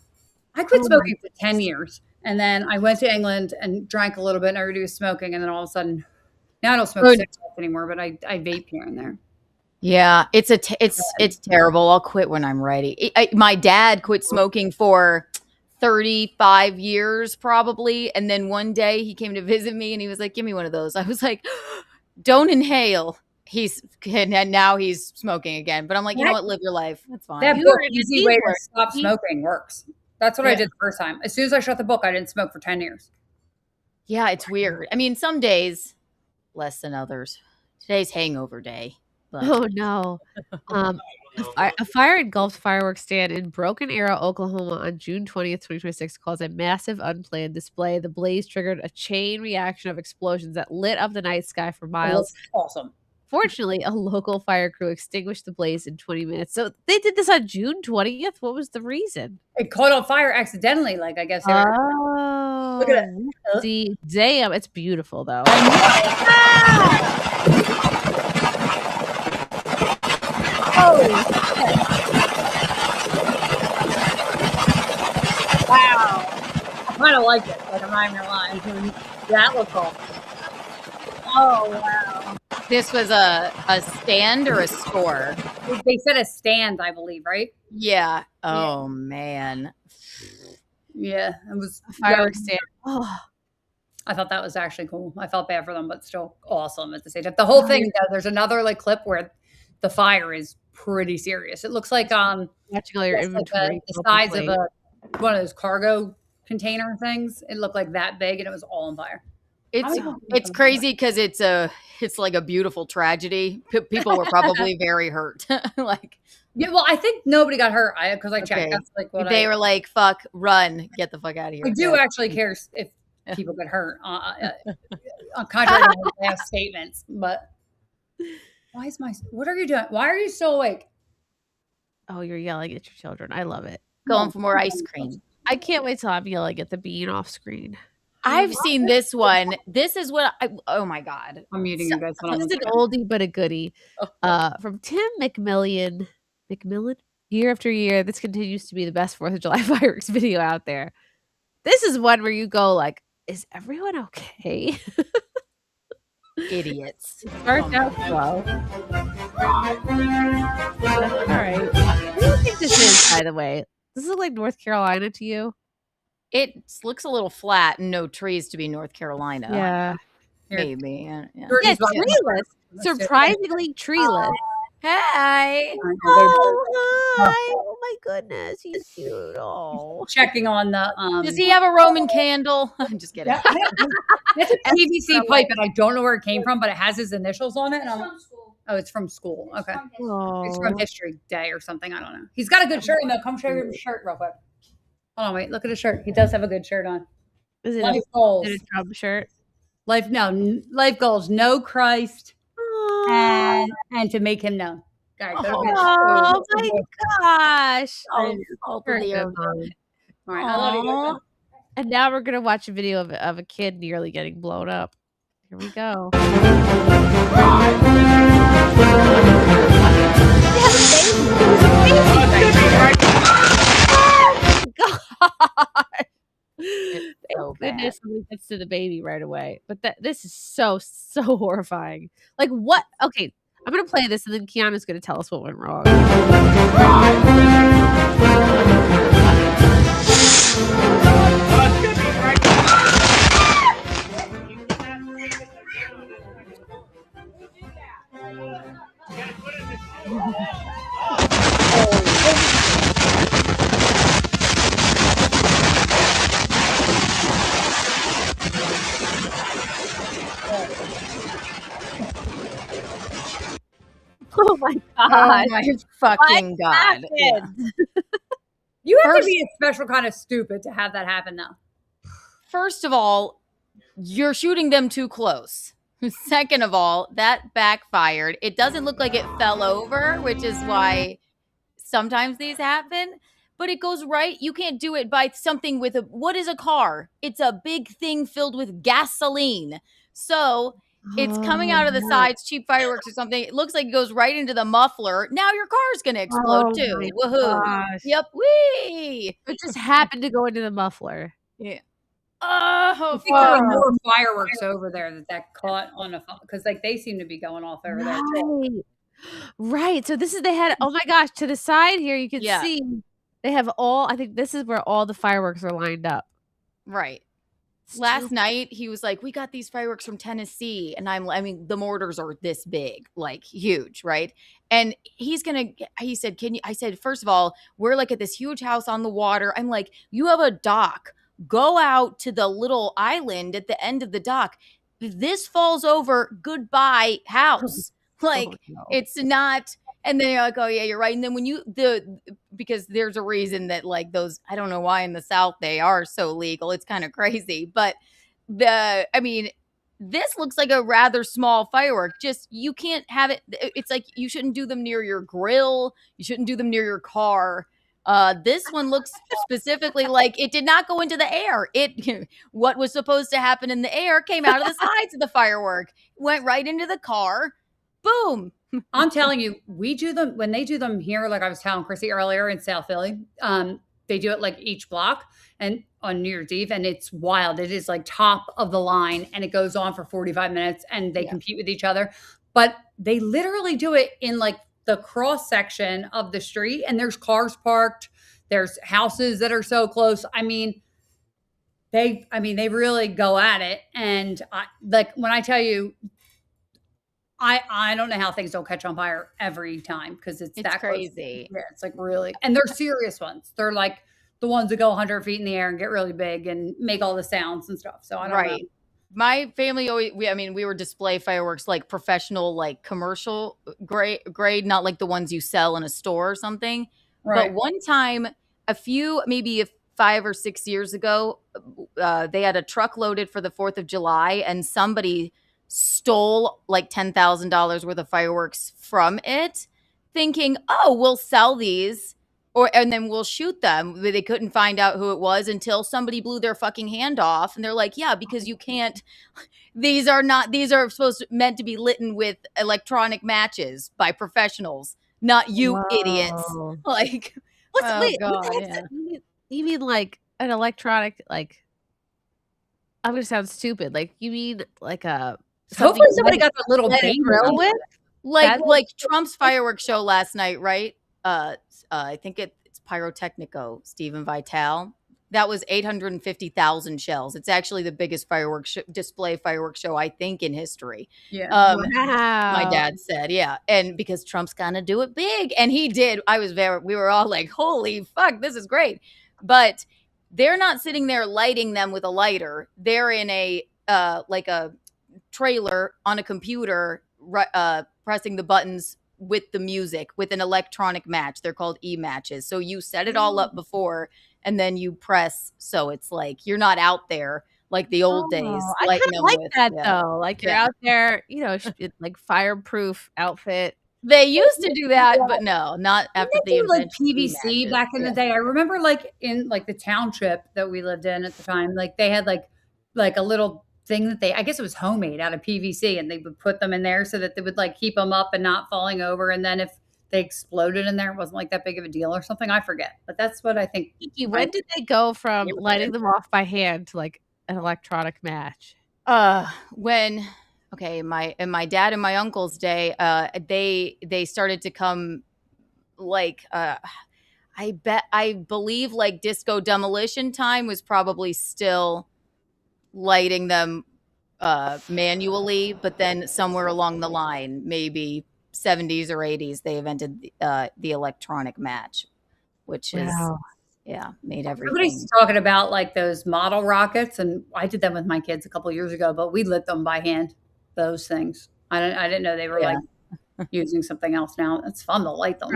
I quit Oh my smoking for 10 years, and then I went to England and drank a little bit, and everybody was smoking, and then all of a sudden, now I don't smoke Good. cigarettes anymore, but I vape here and there. Yeah, it's terrible. I'll quit when I'm ready. My dad quit smoking for 35 years probably, and then one day he came to visit me and he was like, "Give me one of those." I was like, "Don't inhale." And now he's smoking again. But I'm like, you know what? Live your life. That's fine. That You book, were in the Easy Way to teamwork. Stop Smoking, works. That's what I Yeah. did the first time. As soon as I shut the book, I didn't smoke for 10 years. Yeah, it's weird. I mean, some days less than others. Today's hangover day. But Oh no. A fire engulfed fireworks stand in Broken Arrow, Oklahoma on June 20th, 2026 caused a massive unplanned display. The blaze triggered a chain reaction of explosions that lit up the night sky for It miles. was awesome. Fortunately, a local fire crew extinguished the blaze in 20 minutes. So they did this on June 20th? What was the reason? It caught on fire accidentally. Like, I guess. They were, Oh. Look at it. See, damn, it's beautiful though. wow. I kind of like it. Like, I'm not even gonna lie. That looked cool. Oh, wow. this was a stand or a score? They said a stand, I believe, right? Yeah. Oh man. Yeah. It was. Fireworks stand. Oh, I thought that was actually cool. I felt bad for them, but still awesome at the same time. The whole thing, though, there's another like clip where the fire is pretty serious. It looks like watching all your it's like inventory. the size of one of those cargo container things. It looked like that big, and it was all on fire. It's crazy because it's like a beautiful tragedy. People were probably very hurt. Like Yeah, well, I think nobody got hurt. Because I checked. Okay. That's like what they were like, "Fuck, run, get the fuck out of here." I do Yeah. actually care if people get hurt. Contrary to my last statements, but why is what are you doing? Why are you still awake? Oh, you're yelling at your children. I love it. Going for more ice cream. I can't wait till I'm yelling at the bean off screen. I've seen this one. This is what oh my God. I'm muting you guys. Hold on It's one an second. oldie but a goodie. From Tim McMillan. McMillan? Year after year, this continues to be the best 4th of July fireworks video out there. This is one where you go like, "Is everyone okay?" Idiots. Starts out slow. Alright. What do you think this is, by the way? Does this look like North Carolina to you? It looks a little flat and no trees to be North Carolina. Yeah. Maybe. Yeah. Yeah, Georgie's like- treeless. Surprisingly treeless. Hey. Oh, hi. Oh my goodness. He's cute. Oh. Checking on the Does he have a Roman candle? I'm just kidding. That's a PVC pipe, and I don't know where it came from, but it has his initials on it. And I'm, oh, it's from school. Okay, it's from History Day or something. I don't know. He's got a good shirt. Though, come show your shirt real quick. Hold on, wait. Look at his shirt. He does have a good shirt on. Is it Life goals. a Trump shirt? Life goals. Know Christ and to make him known. All right, go to bed. Oh my gosh. Oh, All right, I love you. Go to bed. And now we're gonna watch a video of a kid nearly getting blown up. Here we go. So Thank goodness somebody gets to the baby right away. But this is so horrifying. Like what? Okay, I'm gonna play this and then Keanu's gonna tell us what went wrong. Oh my Oh gosh. my fucking God. Yeah. Happened? You have to First- be a special kind of stupid to have that happen, though. First of all, you're shooting them too close. Second of all, that backfired. It doesn't look like it fell over, which is why sometimes these happen. But it goes right. You can't do it by something with what is a car? It's a big thing filled with gasoline. So it's coming out of the sides, cheap fireworks or something. It looks like it goes right into the muffler. Now your car's going to explode too. my Woohoo. gosh. Yep. Whee. It just happened to go into the muffler. Yeah. I Oh, think there are fuck. more fireworks over there that caught on a because like they seem to be going off over there. Too. Right. So this is they had oh my gosh, to the side here you can Yeah. see they have I think this is where all the fireworks are lined up. Right. Last night he was like, "We got these fireworks from Tennessee," and I mean, the mortars are this big, like huge, right? And he said, "Can you?" I said, "First of all, we're like at this huge house on the water." I'm like, "You have a dock. Go out to the little island at the end of the dock. If this falls over, goodbye house." Like no. it's not. And then you're like, "Oh yeah, you're right." And then when because there's a reason that like those, I don't know why in the South they are so legal. It's kind of crazy. But this looks like a rather small firework. Just, you can't have it. It's like you shouldn't do them near your grill. You shouldn't do them near your car. This one looks specifically like it did not go into the air. What was supposed to happen in the air came out of the sides of the firework, went right into the car. Boom. I'm telling you, we do them when they do them here. Like I was telling Chrissy earlier in South Philly, they do it like each block and on New Year's Eve, and it's wild. It is like top of the line, and it goes on for 45 minutes, and they compete with each other. But they literally do it in like the cross section of the street, and there's cars parked, there's houses that are so close. I mean, they really go at it, and like when I tell you. I don't know how things don't catch on fire every time because it's that crazy. Close. Yeah, it's like really, and they're serious ones. They're like the ones that go 100 feet in the air and get really big and make all the sounds and stuff. So I don't know. My family always, we were display fireworks like professional, like commercial grade, not like the ones you sell in a store or something. Right. But one time, maybe 5 or 6 years ago, they had a truck loaded for the 4th of July, and somebody stole like $10,000 worth of fireworks from it, thinking, "Oh, we'll sell these, and then we'll shoot them." They couldn't find out who it was until somebody blew their fucking hand off, and they're like, "Yeah, because you can't. These are meant to be lit with electronic matches by professionals, not you idiots. Whoa. Like, What's oh wait, god, what the yeah. heck's that? You mean like an electronic, like I'm gonna sound stupid. Like you mean like a something Hopefully you somebody got their little let it banger grill on. with? Like That's Trump's fireworks show last night, right? I think it's Pyrotechnico, Stephen Vitale. That was 850,000 shells. It's actually the biggest display fireworks show, I think, in history. Yeah. My wow. dad said, yeah. And because Trump's gonna do it big. And he did. We were all like, holy fuck, this is great. But they're not sitting there lighting them with a lighter. They're in a like a trailer on a computer, pressing the buttons with the music with an electronic match. They're called e-matches. So you set it all up before and then you press. So it's like you're not out there like the old days. Oh, I lighting kind them of like with, that yeah. though. Like you're Yeah. out there, you know, like fireproof outfit. They used to do that, but no, not after Didn't the they do like invention of PVC e-matches. back in the day? I remember like in like the township that we lived in at the time, like they had like a little thing that I guess it was homemade out of PVC, and they would put them in there so that they would like keep them up and not falling over. And then if they exploded in there, it wasn't like that big of a deal or something. I forget, but that's what I think. Kiki, when did they go from Neighborhood. lighting them off by hand to like an electronic match? When my dad and my uncle's day, they started to come like I believe like Disco Demolition Time was probably still lighting them manually, but then somewhere along the line, maybe 70s or 80s, they invented the electronic match, which is made everything. Everybody's talking about like those model rockets, and I did them with my kids a couple years ago, but we lit them by hand. Those things. I didn't know they were like using something else now. It's fun to light them.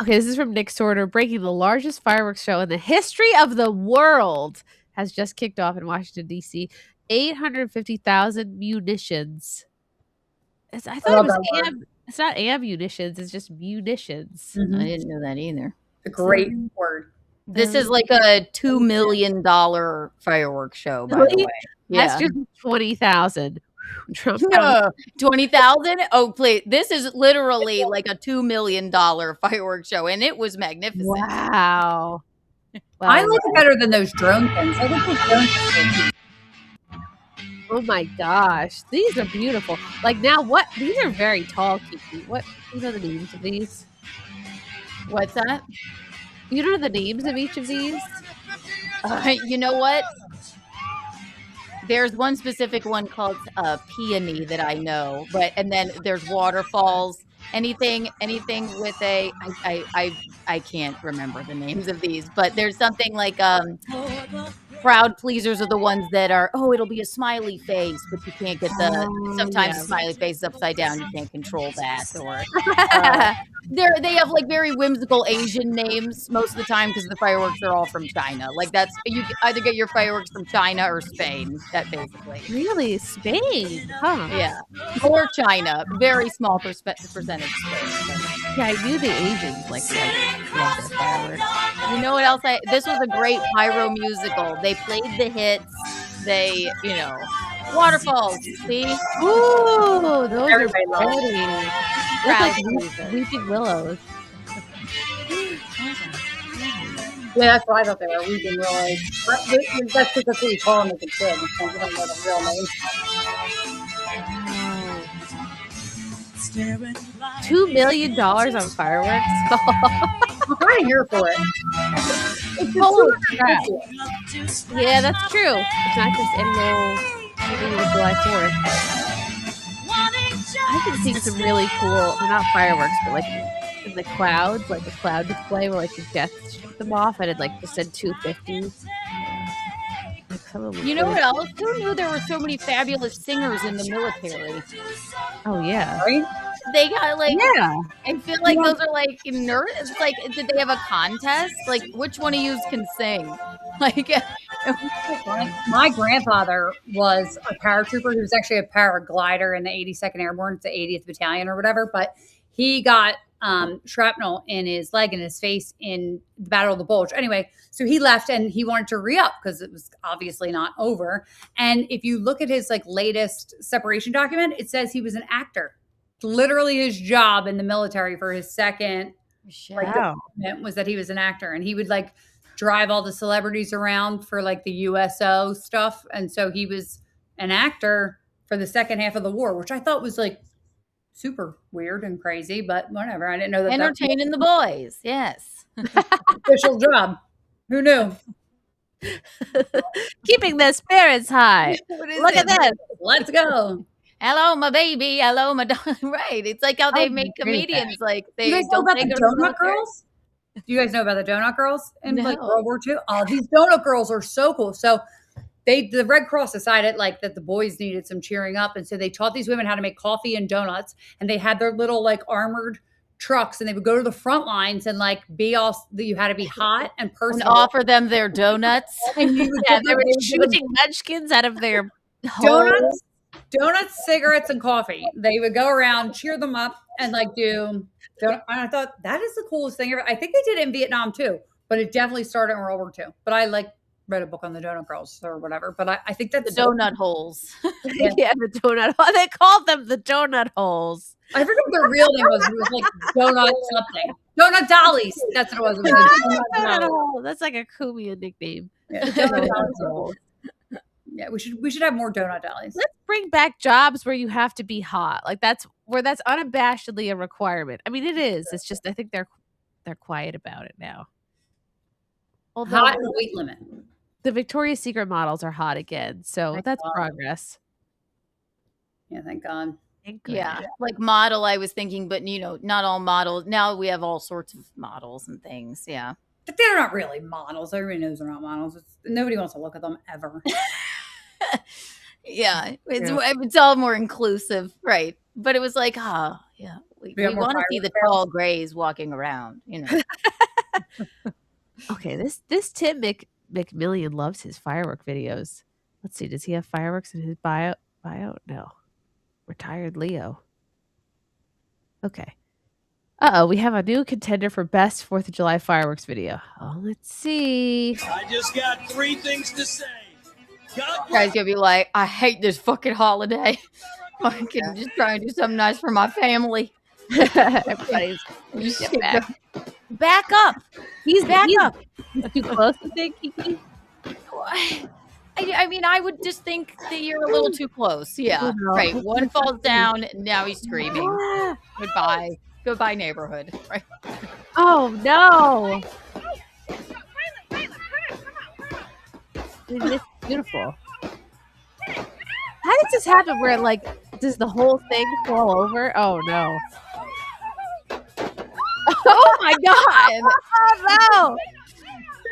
Okay, this is from Nick Sorter. Breaking: the largest fireworks show in the history of the world has just kicked off in Washington, D.C. 850,000 munitions. I thought it was it's not ammunitions, it's just munitions. Mhm. I didn't know that either. A great word. This is like a $2 million fireworks show, by the way. That's just 20,000. Trump 20,000? Oh, please. This is literally like a $2 million fireworks show, and it was magnificent. Wow. I like it better than those drone things. I think those drone things. Oh my gosh, these are beautiful. Like now, what? These are very tall, Kiki. What? You know the names of these? What's that? You know the names of each of these? You know what? There's one specific one called Peony that I know, and then there's waterfalls. Anything with a I can't remember the names of these, but there's something like crowd pleasers are the ones that are it'll be a smiley face, but you can't get sometimes the smiley face is upside down, you can't control that, or they have like very whimsical Asian names most of the time because the fireworks are all from China. Like you either get your fireworks from China or Spain. That basically. Really, Spain? Huh? Yeah, or China. Very small percentage Spain. Yeah, I knew the Asians love their fireworks. You know what else? This was a great pyro musical. They played the hits. They, waterfalls. See? Ooh, those Everybody are loves pretty. Crowd Like weeping willows. Yeah, that's what I thought they were. Weeping willows. That's what we call them as a kid. We don't know the real name. $2 million on fireworks. I'm kind of here for it. It's Holy a crap. Yeah, that's true. It's not just any old July 4th. I've been seeing some really cool, not fireworks, but like in the clouds, like a cloud display where like the jets shoot them off and it like just said 250. You know what else? Who knew there were so many fabulous singers in the military? Oh yeah. Right? They got like I feel like those are like nerds. It's like, did they have a contest? Like, which one of you can sing? Like, my grandfather was a paratrooper. He was actually a paraglider in the 82nd Airborne, it's the 80th Battalion or whatever. But he got shrapnel in his leg and his face in the Battle of the Bulge. Anyway, so he left and he wanted to re-up because it was obviously not over. And if you look at his like latest separation document, it says he was an actor. literally his job in the military for his second like Wow. deployment was that he was an actor, and he would like drive all the celebrities around for like the USO stuff. And so he was an actor for the second half of the war, which I thought was like super weird and crazy, but whatever. I didn't know that Entertaining the boys. Yes. official job. Who knew? Keeping their spirits high. Look at this. Let's go. Hello, my baby. Hello, my right. It's like how they Oh, make agree with that. comedians like Do you they guys know don't about they the go to the Donut military? Girls? Do you guys know about the Donut Girls in like No. World War II? Oh, these Donut Girls are so cool. So the Red Cross decided like that the boys needed some cheering up, and so they taught these women how to make coffee and donuts, and they had their little like armored trucks, and they would go to the front lines and like be all you had to be hot and And personal. offer them their donuts. And you would Yeah, give they them- were they would give them shooting munchkins out of their holes. donuts, cigarettes, and coffee. They would go around, cheer them up, and like do. And I thought that is the coolest thing ever. I think they did it in Vietnam too, but it definitely started in World War II. But I like read a book on the Donut Girls or whatever. But I think The that's donut holes. Yeah, the donut. Oh, they called them the donut holes. I forget what their real name was. It was like Donut something. Donut Dollies. That's what it was. It was a Donut Donut Dolly. hole. That's like a Kumia nickname. Yeah, Donut Donut Dollies. hole. Yeah, we should have more Donut Dollies. Let's bring back jobs where you have to be hot. Like that's unabashedly a requirement. I mean, it is. It's just I think they're quiet about it now. Although Hot and weight limit. the Victoria's Secret models are hot again, so Thank that's God. progress. Yeah, thank God. Thank Yeah. goodness. Like model, I was thinking, but not all models. Now we have all sorts of models and things. Yeah. But they're not really models. Everybody knows they're not models. Nobody wants to look at them ever. Yeah. Yeah. It's all more inclusive. Right. But it was like, yeah. We have more want to see the fireworks. tall grays walking around, Okay, this Tim McMillian loves his firework videos. Let's see, does he have fireworks in his bio? No. Retired Leo. Okay. We have a new contender for best 4th of July fireworks video. Oh, let's see. I just got 3 things to say. God Guys gonna be like, I hate this fucking holiday. I can just try and do something nice for my family. Everybody's Just get get back. back up. He's Back up. He's too close to think, Kiki. I mean, I would just think that you're a little too close. Yeah, Oh, no. right. One falls down, now he's screaming. Goodbye. Goodbye, neighborhood. Right. Oh no! Dude, this is beautiful. How does this happen? Where like, does the whole thing fall over? Oh no! Oh my god! Oh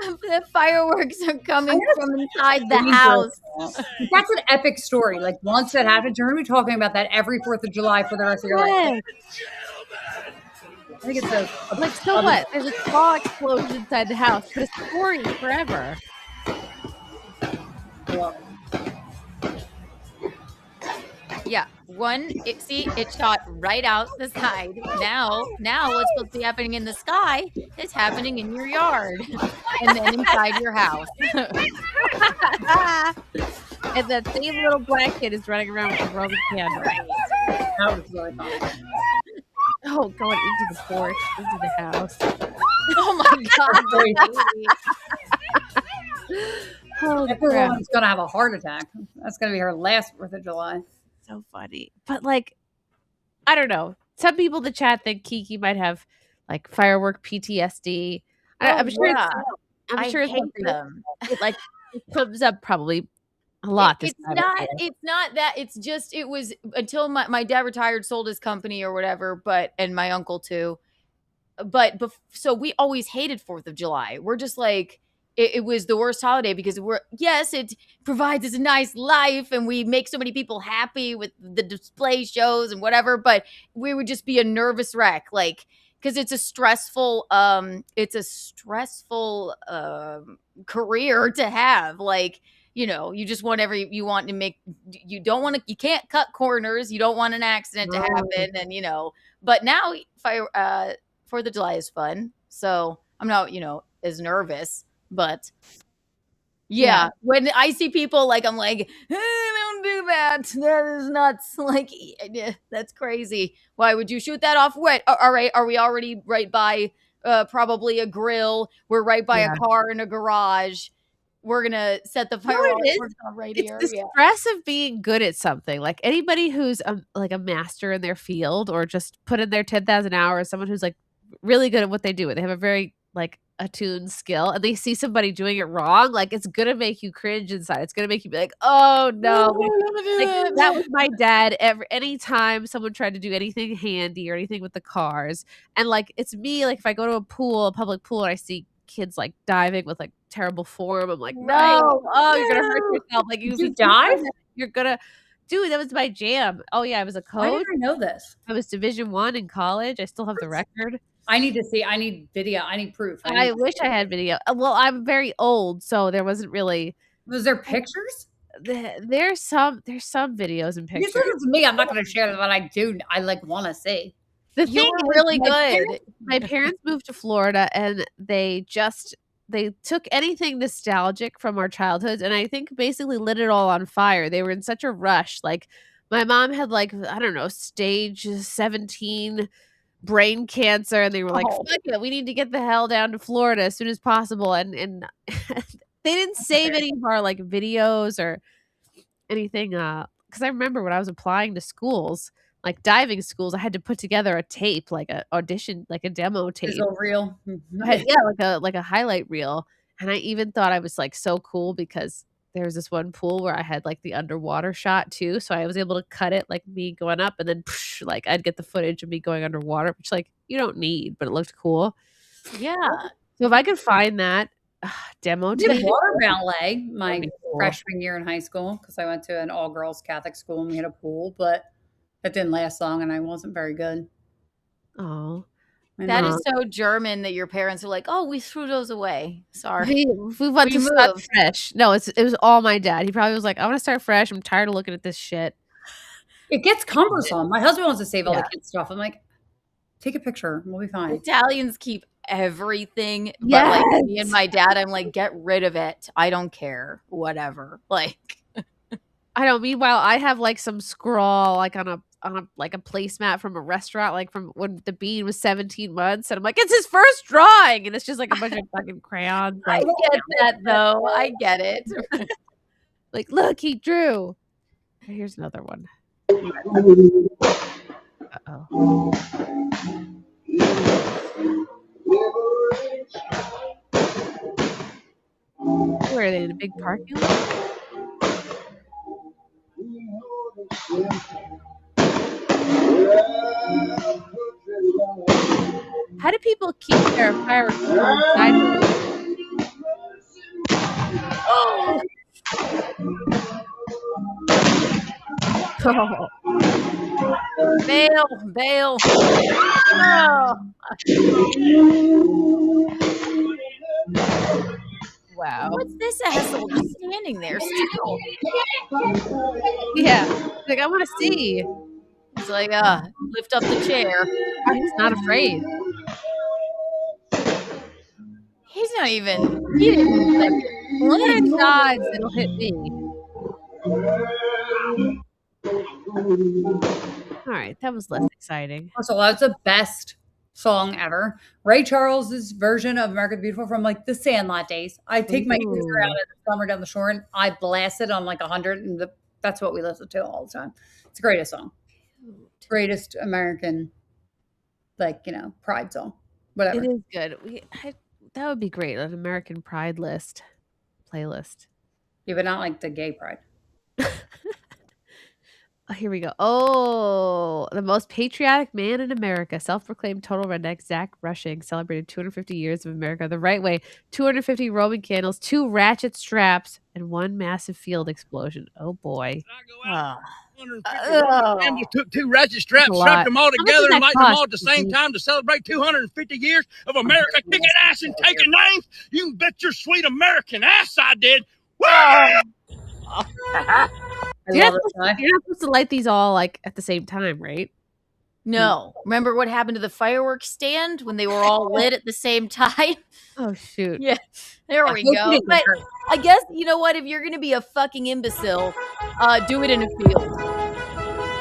The fireworks are coming from inside the Please house. don't. That's an epic story. Like once that happens, you're going to be talking about that every 4th of July for the rest of your no! life. Yes. I think it's a Like so what? There's a small explosion inside the house, but it's pouring forever. Yeah, it shot right out the side. Now what's supposed to be happening in the sky is happening in your yard and then inside your house. And that same little black kid is running around with a Roman candle. That was really fun. Oh, going into the porch, into the house. Oh my god. Oh, crap. Everyone's going to have a heart attack. That's going to be her last 4th of July. So funny. But like, I don't know. Some people in the chat think Kiki might have like firework PTSD. I'm sure. yeah. I'm sure it's hate something them. it, like it comes up probably a lot. this It's time of not. year. It's not that. It's just. It was until my dad retired, sold his company or whatever. And my uncle too. So we always hated 4th of July. We're just like it was the worst holiday because it provides us a nice life and we make so many people happy with the display shows and whatever. But we would just be a nervous wreck, like because it's a stressful career to have, like. You just want you want to make, you can't cut corners. You don't want an accident to happen. And, but now 4th of July is fun. So I'm not, as nervous, but yeah, when I see people like, I'm like, I don't do that. That is nuts. Like, that's crazy. Why would you shoot that off? Wait, all right. Are we already right by probably a grill? We're right by a car in a garage. We're gonna set the fireworks off right it's here. the stress of being good at something. Like anybody who's like a master in their field or just put in their 10,000 hours, someone who's like really good at what they do. They have a very like attuned skill and they see somebody doing it wrong. Like it's gonna make you cringe inside. It's gonna make you be like, oh no. Like that was my dad. Anytime someone tried to do anything handy or anything with the cars, and like it's me. Like if I go to a public pool, and I see kids like diving with like terrible form, I'm like, no, you're gonna hurt yourself. Like you dive, you're gonna, dude. That was my jam. Oh yeah, I was a coach. Why did I know this? I was Division I in college. I still have the record. I need to see. I need video. I need proof. I wish I had video. Well, I'm very old, so there wasn't really. Was there pictures? There's some videos and pictures. You said it to me. I'm not going to share what I do. I like want to see. The thing is really good. My parents moved to Florida, and they took anything nostalgic from our childhoods, and I think basically lit it all on fire. They were in such a rush. Like my mom had like I don't know stage 17 brain cancer, and they were like, "Fuck it, we need to get the hell down to Florida as soon as possible." And they didn't save any of our like videos or anything. Because I remember when I was applying to schools, like diving schools, I had to put together a tape, like a audition, like a demo tape. Is it real? Like a highlight reel. And I even thought I was like so cool because there was this one pool where I had like the underwater shot too. So I was able to cut it like me going up and then like I'd get the footage of me going underwater, which like you don't need, but it looked cool. Yeah. So if I could find that demo did tape. water ballet my freshman year in high school because I went to an all-girls Catholic school and we had a pool, but it didn't last long and I wasn't very good. Oh. That is so German that your parents are like, oh, we threw those away. Sorry. We want to start fresh. No, it was all my dad. He probably was like, I want to start fresh. I'm tired of looking at this shit. It gets cumbersome. My husband wants to save all the kids' stuff. I'm like, take a picture. We'll be fine. Italians keep everything. But like me and my dad, I'm like, get rid of it. I don't care. Whatever. Like I know. Meanwhile, I have like some scrawl like on a like a placemat from a restaurant, like from when the bean was 17 months, and I'm like, it's his first drawing, and it's just like a bunch of fucking crayons. Like, I get that though. I get it. Like, look, he drew. Here's another one. Uh-oh. Where are they, in a big parking lot? How do people keep their fireworks inside? Oh. Bail. Oh. Wow. What's this asshole just standing there still? Yeah. Like, I want to see. It's like, lift up the chair. He's not afraid. He's not even. He didn't like it nods, it'll hit me. All right, that was less exciting. So that's the best song ever. Ray Charles's version of America the Beautiful from like the Sandlot days. I take my kids out in the summer down the shore and I blast it on like 100, and that's what we listen to all the time. It's the greatest song. Greatest American, like, pride song. Whatever. It is good. That would be great. An American Pride playlist. Yeah, but not like the gay pride. Oh, here we go. Oh, the most patriotic man in America, self-proclaimed total redneck, Zach Rushing, celebrated 250 years of America the right way. 250 Roman candles, 2 ratchet straps, and 1 massive field explosion. Oh boy. Took 2 ratchet straps, strapped them all together, and lighted them all at the same time to celebrate 250 years of America kicking ass and taking names. You can bet your sweet American ass I did. You're not supposed to light these all like at the same time, right? No. Remember what happened to the fireworks stand when they were all lit at the same time? Oh shoot. Yeah. There we hope he go. didn't get But hurt. I guess, you know what? If you're going to be a fucking imbecile, do it in a field.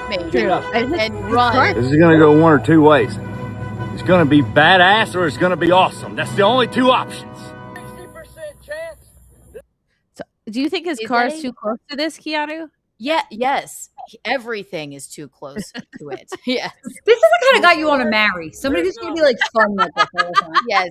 Maybe. True. And run. This is going to go one or two ways. It's going to be badass or it's going to be awesome. That's the only two options. 60% chance. So, do you think his car is too close to this, Keanu? Yeah, yes. Everything is too close to it. Yes. This is the kind of guy you want to marry. Somebody who's going to be like fun with the whole time. Yes.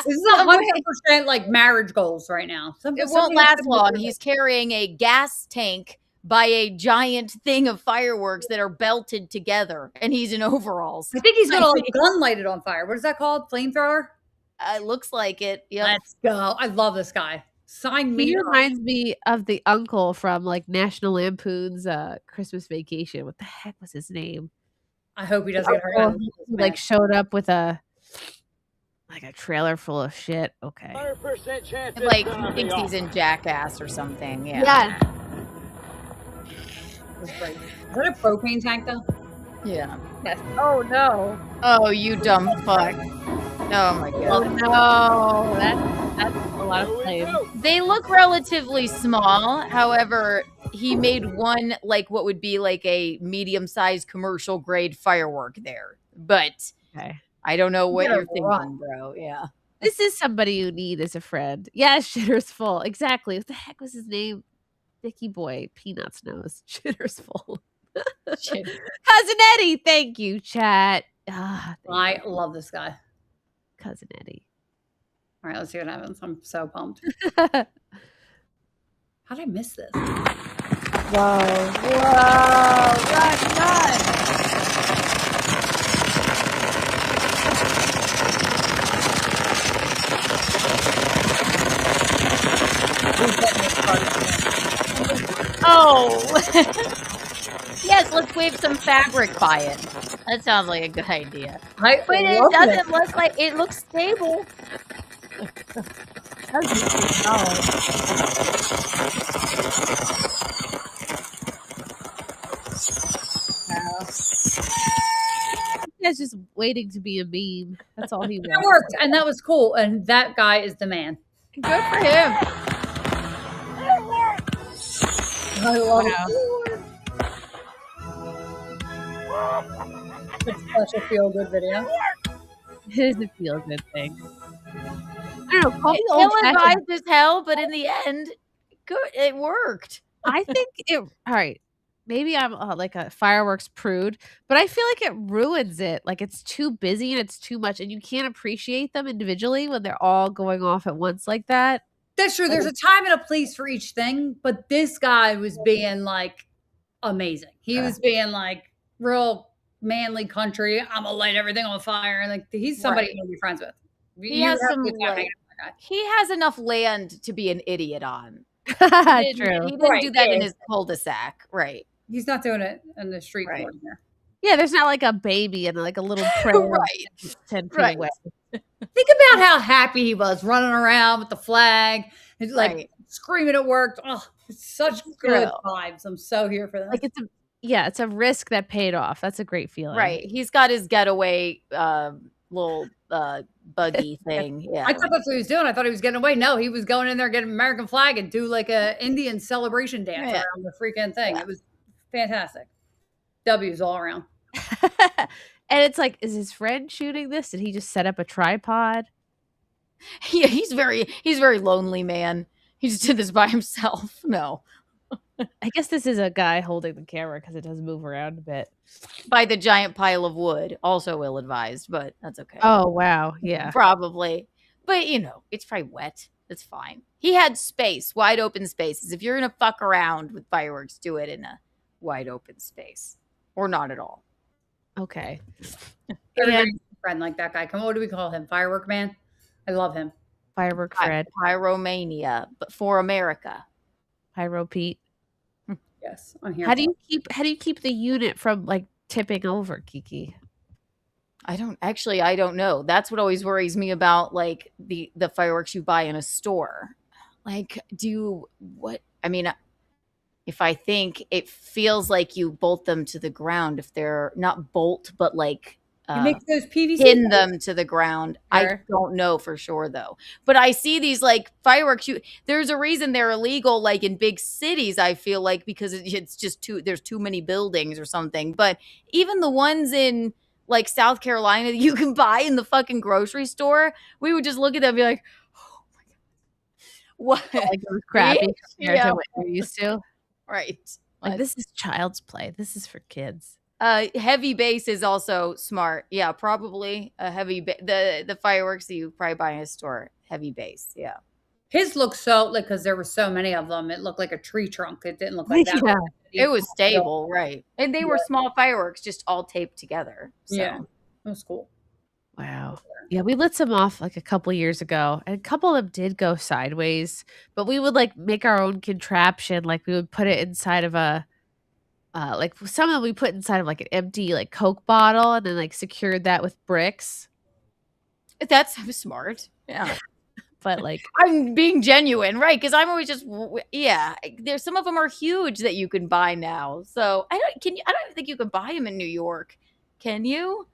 This is 100% like marriage goals right now. It won't last long. He's carrying a gas tank by a giant thing of fireworks that are belted together, and he's in overalls. I think he's got a gun lighted on fire. What is that called? Flamethrower? It looks like it. Yep. Let's go. I love this guy. Sign me. He reminds me of the uncle from like National Lampoon's Christmas Vacation. What the heck was his name? I hope he doesn't get hurt. He like showed up with a trailer full of shit. Okay. 100% chance. Like he thinks he's in Jackass or something. Yeah. Yeah. That's great. Is that a propane tank though? Yeah. Yes. Oh no. Oh, you dumb fuck. Oh my Oh god. no. That's a lot of flame. They look relatively small. However, he made one like what would be like a medium-sized commercial grade firework there. But Okay. I don't know what Better you're thinking, run. bro. Yeah. This is somebody you need as a friend. Yeah, Shitter's Full. Exactly. What the heck was his name? Dicky Boy. Peanuts knows. Shitter's Full. Cousin Eddie. Thank you, chat. I love this guy. Cousin Eddie. All right, let's see what happens. I'm so pumped. How did I miss this? Whoa. Run. Oh. Yes, let's wave some fabric by it. That sounds like a good idea. But it doesn't look like it looks stable. He's just waiting to be a meme. That's all he That wants. worked, and that was cool. And that guy is the man. Good for him. I love Wow. it. It's such a feel good video. It is a feel good thing. I don't know. Call me It old-fashioned. ill-advised as hell, but in the end, good. It worked. I think it. All right. Maybe I'm like a fireworks prude, but I feel like it ruins it. Like it's too busy and it's too much, and you can't appreciate them individually when they're all going off at once like that. That's true. There's a time and a place for each thing, but this guy was being like amazing. He was being like real manly country. I'm gonna light everything on fire. Like he's somebody you want to be friends with. He You has have some to be hanging like, with that guy. he has enough land to be an idiot on. He True. didn't Right, do that in yeah. his cul-de-sac. Right. He's not doing it in the street Right. corner here. Yeah, there's not like a baby and like a little prayer Right. 10 feet Right. away. Think about how happy he was running around with the flag. He's like Right. screaming at work. Oh, it's such good True. vibes. I'm so here for that. Like it's a risk that paid off. That's a great feeling. Right. He's got his getaway little buggy thing. Yeah. I thought that's what he was doing. I thought he was getting away. No, he was going in there, get an American flag, and do like a Indian celebration dance Yeah. around the freaking thing. Yeah. It was fantastic. W's all around. And it's like, is his friend shooting this? Did he just set up a tripod? Yeah, he's very lonely, man. He just did this by himself. No. I guess this is a guy holding the camera because it does move around a bit. By the giant pile of wood. Also ill advised, but that's okay. Oh wow, yeah. Probably. But it's probably wet. It's fine. He had space, wide open spaces. If you're gonna fuck around with fireworks, do it in a wide open space. Or not at all. Okay. Everybody's a friend like that guy. Come on, what do we call him? Firework man? I love him. Firework Fred, Pyromania, but for America. Pyro Pete. Yes, on here. How do you keep the unit from like tipping over, Kiki? I don't know. That's what always worries me about like the fireworks you buy in a store. Like, if I think it feels like you bolt them to the ground, if they're not bolt, but like You make those PVC pin them to the ground. I Sure. don't know for sure though. But I see these like fireworks. There's a reason they're illegal, like in big cities. I feel like because it's just there's too many buildings or something. But even the ones in like South Carolina that you can buy in the fucking grocery store, we would just look at them and be like, oh my god, what? Like it was crappy compared Yeah. to what you're used to. Right. Like this is child's play. This is for kids. Heavy base is also smart. Yeah, probably a heavy the fireworks that you probably buy in a store. Heavy base. Yeah. His looked so like because there were so many of them. It looked like a tree trunk. It didn't look like that. Yeah. It was stable, right? And they were small fireworks, just all taped together. So. Yeah, it was cool. Wow. Yeah, we lit some off like a couple years ago, and a couple of them did go sideways. But we would like make our own contraption. Like we would put it inside of a. Like some of them we put inside of like an empty like Coke bottle and then like secured that with bricks. That's smart. Yeah. But like I'm being genuine, right? Because I'm always just there's some of them are huge that you can buy now. So I don't think you can buy them in New York. Can you?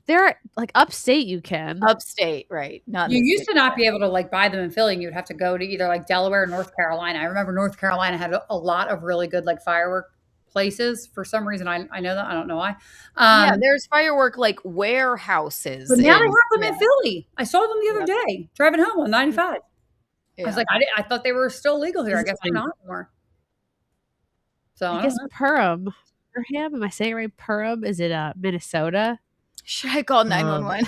there are like upstate you can. Upstate, right. Not You used to not be able to like buy them in Philly, and you'd have to go to either like Delaware or North Carolina. I remember North Carolina had a lot of really good like firework places for some reason. I know that. I don't know why. Yeah, there's firework like warehouses. But now they have them in Philly. I saw them the other day driving home on 95. Yeah. I was like, I thought they were still legal here. I guess they're not anymore. So I guess Perham. Am I saying it right? Perham? Is it Minnesota? Should I call 911?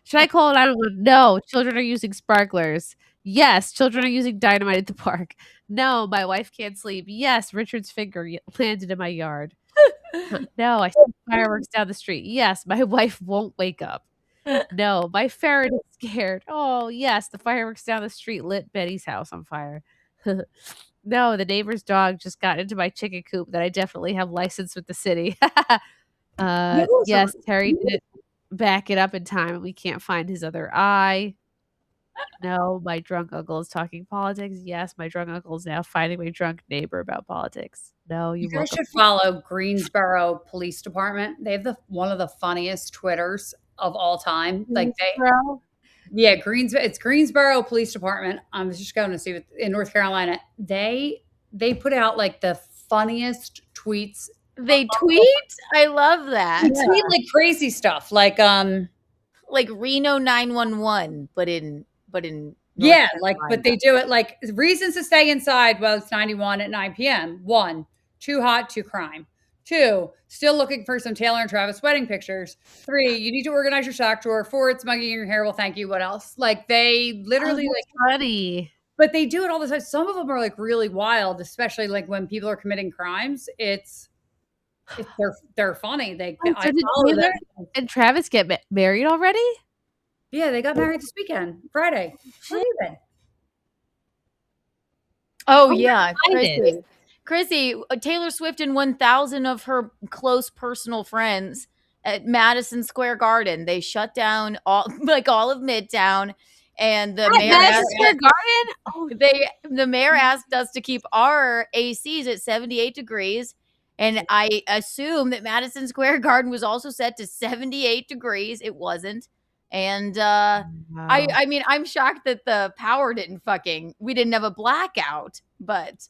Should I call 911? No, children are using sparklers. Yes, children are using dynamite at the park. No, my wife can't sleep. Yes, Richard's finger landed in my yard. No, I see fireworks down the street. Yes, my wife won't wake up. No, my ferret is scared. Oh, yes, the fireworks down the street lit Betty's house on fire. No, the neighbor's dog just got into my chicken coop that I definitely have licensed with the city. Yes, Terry didn't back it up in time and we can't find his other eye. No, my drunk uncle is talking politics. Yes, my drunk uncle is now fighting my drunk neighbor about politics. No, you guys should follow Greensboro Police Department. They have one of the funniest Twitters of all time. Like it's Greensboro Police Department. I was just going to see in North Carolina. They put out like the funniest tweets. They tweet? I love that. They tweet like crazy stuff, like Reno 911, but in but they do it like reasons to stay inside. Well, it's 91 at 9 p.m. 1, too hot to crime. 2, still looking for some Taylor and Travis wedding pictures. 3, you need to organize your sock drawer. 4, it's mugging your hair. Well, thank you. What else? Like they literally funny. But they do it all the time. Some of them are like really wild, especially like when people are committing crimes. They're funny. I follow them. And Travis get married already? Yeah, they got married this weekend, Friday. Where have you been? Oh yeah, Chrissy, Taylor Swift and 1,000 of her close personal friends at Madison Square Garden. They shut down all of Midtown, and the mayor asked us to keep our ACs at 78 degrees. And I assume that Madison Square Garden was also set to 78 degrees. It wasn't. And wow. I mean, I'm shocked that the power we didn't have a blackout, but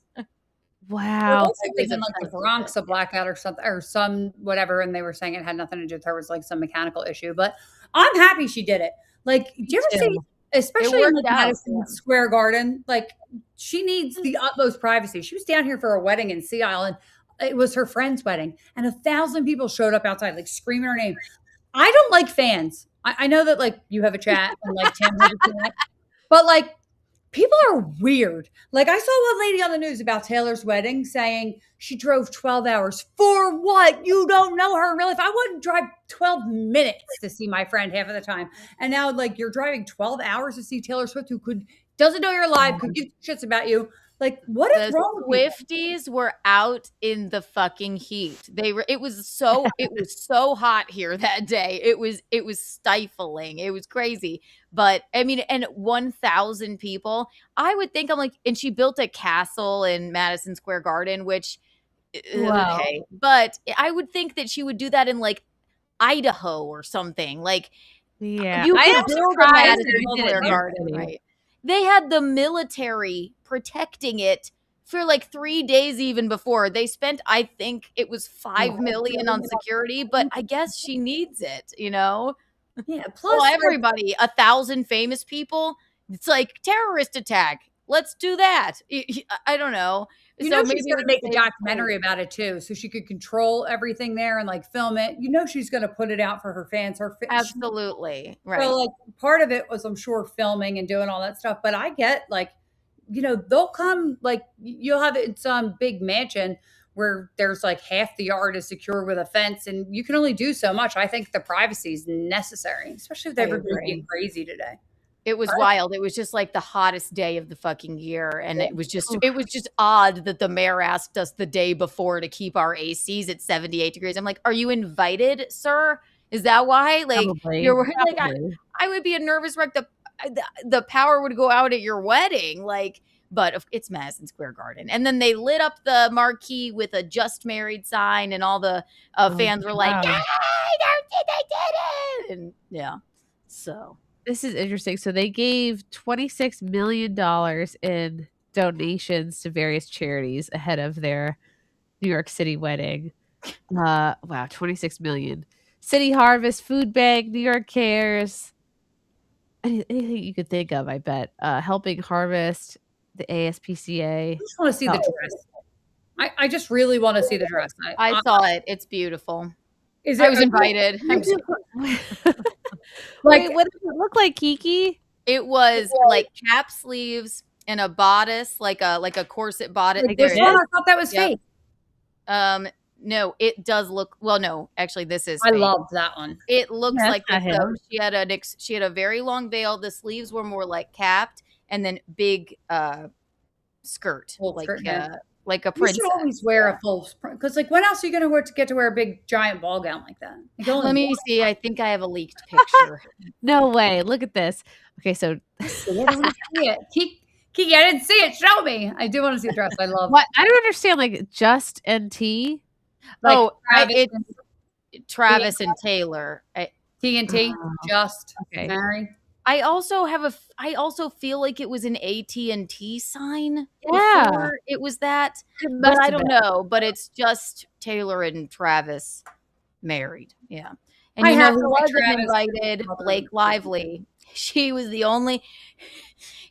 wow. In like the Bronx, a blackout or something, or some whatever. And they were saying it had nothing to do with her. It was like some mechanical issue, but I'm happy she did it. Like, do you ever see, especially in Madison Square Garden, like she needs the utmost privacy. She was down here for a wedding in Sea Island. It was her friend's wedding, and 1,000 people showed up outside, like screaming her name. I don't like fans. I know that like you have a chat and like Tim has a chat, but like people are weird. Like I saw one lady on the news about Taylor's wedding saying she drove 12 hours for what? You don't know her in real life. I wouldn't drive 12 minutes to see my friend half of the time. And now like you're driving 12 hours to see Taylor Swift, who doesn't know you're alive, could give shits about you. Like, what is wrong with people? Swifties were out in the fucking heat. It was so hot here that day. It was stifling. It was crazy. But I mean, and 1,000 people. I would think, I'm like, and she built a castle in Madison Square Garden, which Wow. okay. But I would think that she would do that in like Idaho or something. Like, Yeah. you I could am build a surprised Madison that it did it Square in New York Garden, City. right? They had the military protecting it for like 3 days even before. They spent, I think it was $5 million on security, but I guess she needs it, you know? Yeah. Well, Plus, like, everybody, 1,000 famous people. It's like terrorist attack. Let's do that. I don't know. you So know, maybe she's it going to would make a save documentary about it too, so she could control everything there and like film it. You know, she's going to put it out for her fans. absolutely right. So like part of it was, I'm sure, filming and doing all that stuff. But I get like, you know, they'll come, like you'll have it in some big mansion where there's like half the yard is secure with a fence, and you can only do so much. I think the privacy is necessary, especially with I everybody agree. being crazy today. It was wild. It was just like the hottest day of the fucking year. And it was just odd that the mayor asked us the day before to keep our ACs at 78 degrees. I'm like, are you invited, sir? Is that why? Like, Probably. you're like, Probably. I would be a nervous wreck. The power would go out at your wedding. Like, but it's Madison Square Garden. And then they lit up the marquee with a just married sign, and all the fans were like, wow. "Yay, they did it!" And yeah, so. This is interesting. So they gave $26 million in donations to various charities ahead of their New York City wedding. Wow, $26 million. City Harvest, Food Bank, New York Cares, anything you could think of, I bet. Helping Harvest, the ASPCA. I just want to see the dress. I just really want to see the dress. I saw it. It's beautiful. I was invited. Wait, what does it look like, Kiki? It was like cap sleeves and a bodice, like a corset bodice. Like this one, I thought that was fake. No, it does look. Well, no, actually, this is. I fake. loved that one. It looks like not this, though. him. She had a very long veil. The sleeves were more like capped, and then big skirt, Full like skirt, yeah. like a You princess. should always wear a full, because like when else are you going to get to wear a big giant ball gown like that? Like, Let me see. I think I have a leaked picture. No way. Look at this. Okay, so I want to see it. Kiki, I didn't see it. Show me. I do want to see the dress. I love. what? I don't understand. Like just NT. Like, Travis it's Travis and Taylor. TNT, just Okay. married. I also feel like it was an AT&T sign. Yeah. before it was that, It but must I have don't been. know. But it's just Taylor and Travis married. Yeah, and I you know have who to like wasn't Travis. invited? Blake Lively. She was the only.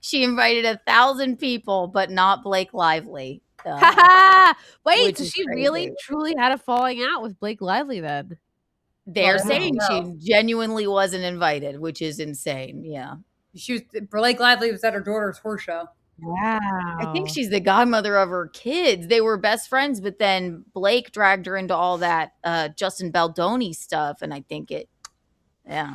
She invited 1,000 people, but not Blake Lively. Wait, Which so is she crazy. really truly had a falling out with Blake Lively then? They're Well, saying no. she genuinely wasn't invited, which is insane. Yeah. Blake Lively was at her daughter's horse show. Wow. I think she's the godmother of her kids. They were best friends, but then Blake dragged her into all that Justin Baldoni stuff, and I think yeah.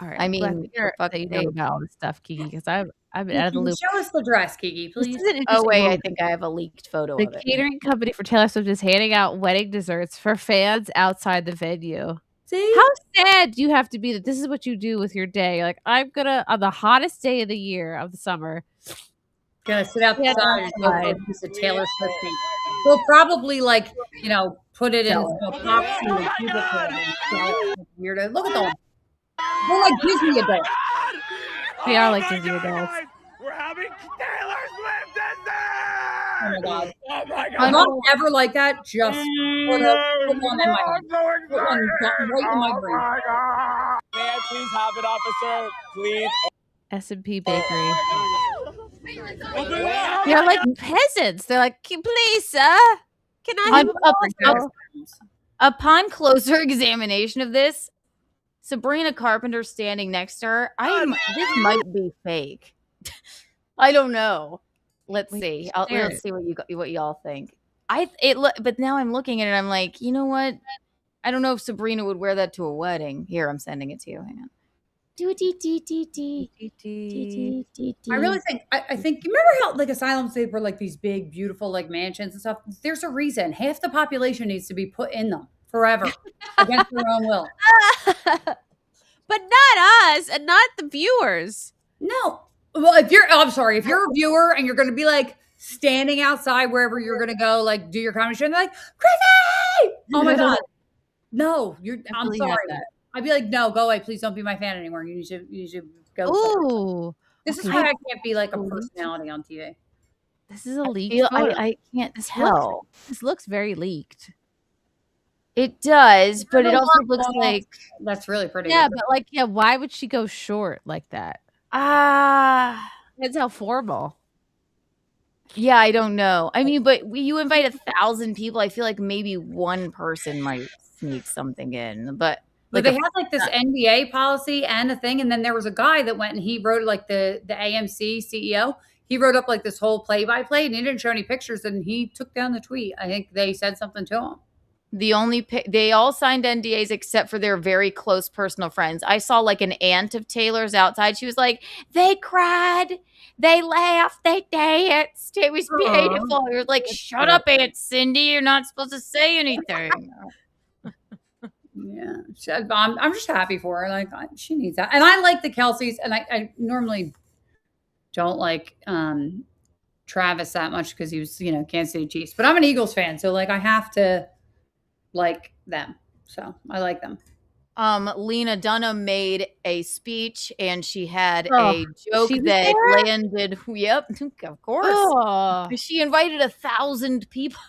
All right. I I'm glad mean, to hear for that you fuck's know sake. about all this stuff, Kiki, because I've been out of the Kiki, loop. show us the dress, Kiki, This please. is an Oh interesting wait, I moment. think I have a leaked photo The of it. catering company for Taylor Swift is handing out wedding desserts for fans outside the venue. See? How sad do you have to be that this is what you do with your day? You're like, I'm gonna on the hottest day of the year of the summer. Gonna sit outside Yeah, and go for a piece of Taylor Swift cake. We'll probably put it in a box and a cubicle and sell it. Weirdo. Look at them. They're like Disney adults. They are like Disney adults. We're having Taylor Swift Oh my god. Oh my I'm not ever like that. Just put one in my head. Put one right in my brain. May I please have it, officer? Please. S&P Bakery. They're like peasants. They're like, please, sir, can I have a waffle?" Upon closer examination of this, Sabrina Carpenter standing next to her, this might be fake. I don't know. Let's see. Let's see what y'all think. But now I'm looking at it. I'm like, you know what? I don't know if Sabrina would wear that to a wedding. Here, I'm sending it to you. Hang on. I really think I think you remember how like asylums they were like these big, beautiful like mansions and stuff. There's a reason. Half the population needs to be put in them forever against their own will. But not us and not the viewers. No. Well, I'm sorry, if you're a viewer and you're going to be like standing outside wherever you're going to go, like do your comedy show, and they're like, Chrissy! Oh my God. No, I'm sorry. I'd be like, no, go away. Please don't be my fan anymore. You need to go. Ooh. This is why I can't be like a personality on TV. This is a leaked photo. I can't tell. This looks very leaked. It does, but it also looks like that's really pretty. Yeah, but like, why would she go short like that? That's how formal. Yeah, I don't know. I mean, but you invite 1,000 people. I feel like maybe one person might sneak something in, but like they had like this NBA policy and a thing, and then there was a guy that went and he wrote like the AMC CEO. He wrote up like this whole play-by-play, and he didn't show any pictures, and he took down the tweet. I think they said something to him. They all signed NDAs except for their very close personal friends. I saw like an aunt of Taylor's outside. She was like, they cried, they laughed, they danced. It was beautiful. It was like, shut up, Aunt Cindy. You're not supposed to say anything. Yeah, I'm just happy for her. Like she needs that, and I like the Kelseys, and I normally don't like Travis that much because he was Kansas City Chiefs, but I'm an Eagles fan, so like I have to like them, so I like them. Lena Dunham made a speech, and she had a joke that landed. Yep, of course. She invited 1,000 people.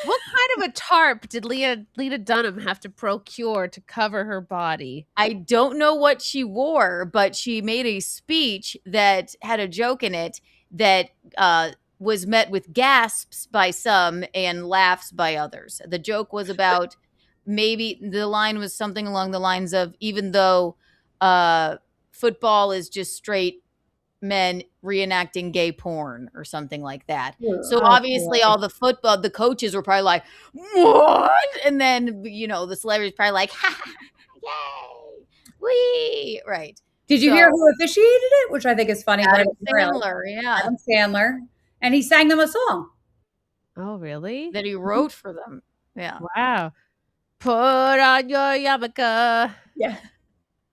What kind of a tarp did Lena Dunham have to procure to cover her body? I don't know what she wore, but she made a speech that had a joke in it that was met with gasps by some and laughs by others. The joke was about maybe the line was something along the lines of, even though football is just straight men reenacting gay porn or something like that. Yeah, so obviously all the coaches were probably like, what? And then, the celebrities probably like, ha, yay, wee, right. Did you hear who officiated it? Which I think is funny. Adam Sandler, yeah. Adam Sandler. And he sang them a song. Oh, really? That he wrote for them. Yeah. Wow. Put on your yarmulke. Yeah.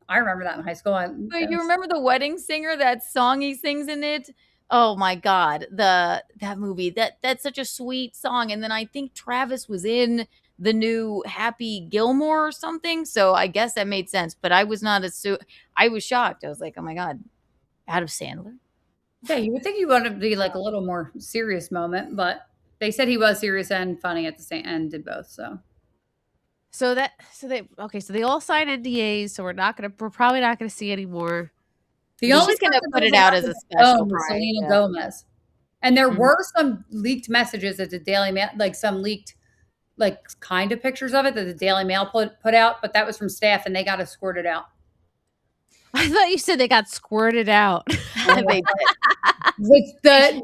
I remember that in high school. You remember The Wedding Singer, that song he sings in it? Oh my God. That movie. That's such a sweet song. And then I think Travis was in the new Happy Gilmore or something. So I guess that made sense. But I was not I was shocked. I was like, oh my God, Adam Sandler. Yeah, you would think you want to be like a little more serious moment, but they said he was serious and funny at the same and did both. So they all signed NDAs, so we're probably not gonna see any more. She's gonna put it out as a special prize. Selena Gomez. And there were some leaked messages at the Daily Mail, like some leaked like kind of pictures of it that the Daily Mail put out, but that was from staff and they got squirted out. I thought you said they got squirted out. They did.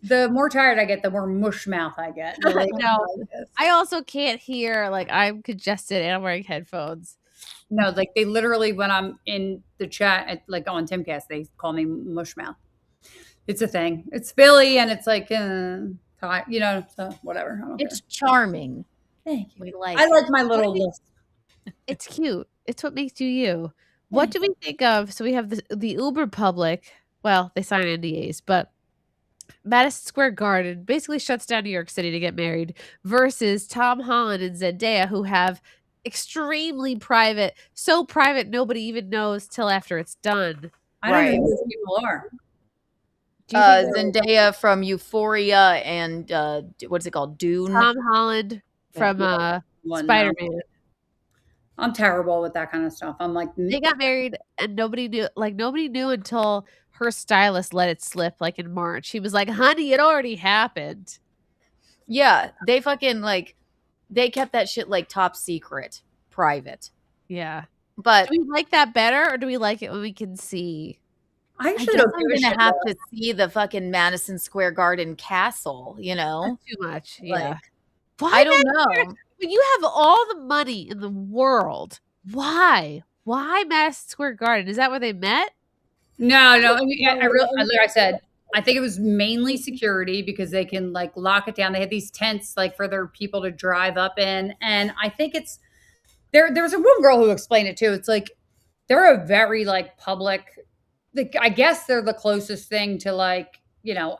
The more tired I get, the more mush mouth I get. No, I also can't hear. Like I'm congested and I'm wearing headphones. No, like they literally, when I'm in the chat, like on SimpCast, they call me mush mouth. It's a thing. It's Philly, and it's like, so whatever. It's charming. Thank you. I like my little list. It's cute. It's what makes you you. What do we think of? So we have the Uber public. Well, they sign NDAs, but Madison Square Garden basically shuts down New York City to get married versus Tom Holland and Zendaya, who have extremely private, so private nobody even knows till after it's done. I don't know who those people are. Zendaya from Euphoria and what's it called? Dune. Tom Holland from Spider-Man. I'm terrible with that kind of stuff. I'm like, they got married and nobody knew until her stylist let it slip like in March. He was like, honey, it already happened. Yeah, they fucking they kept that shit like top secret, private. Yeah. But do we like that better or do we like it when we can see? I guess I'm going to have to see the fucking Madison Square Garden castle, That's too much. Yeah. I don't know. When you have all the money in the world, why Why Madison Square Garden? Is that where they met? No. I mean, like I said, I think it was mainly security because they can like lock it down. They had these tents like for their people to drive up in, and I think it's there. There was a one girl who explained it too. It's like they're a very like public. Like, I guess they're the closest thing to like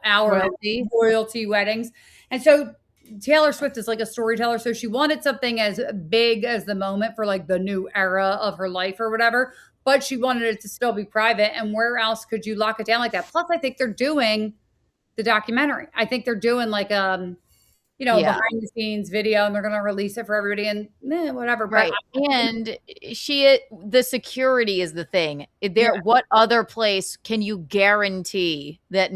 our royalty weddings, and so Taylor Swift is like a storyteller. So she wanted something as big as the moment for like the new era of her life or whatever, but she wanted it to still be private. And where else could you lock it down like that? Plus, I think they're doing the documentary. I think they're doing like behind the scenes video, and they're going to release it for everybody and whatever. Right. And the security is the thing. What other place can you guarantee that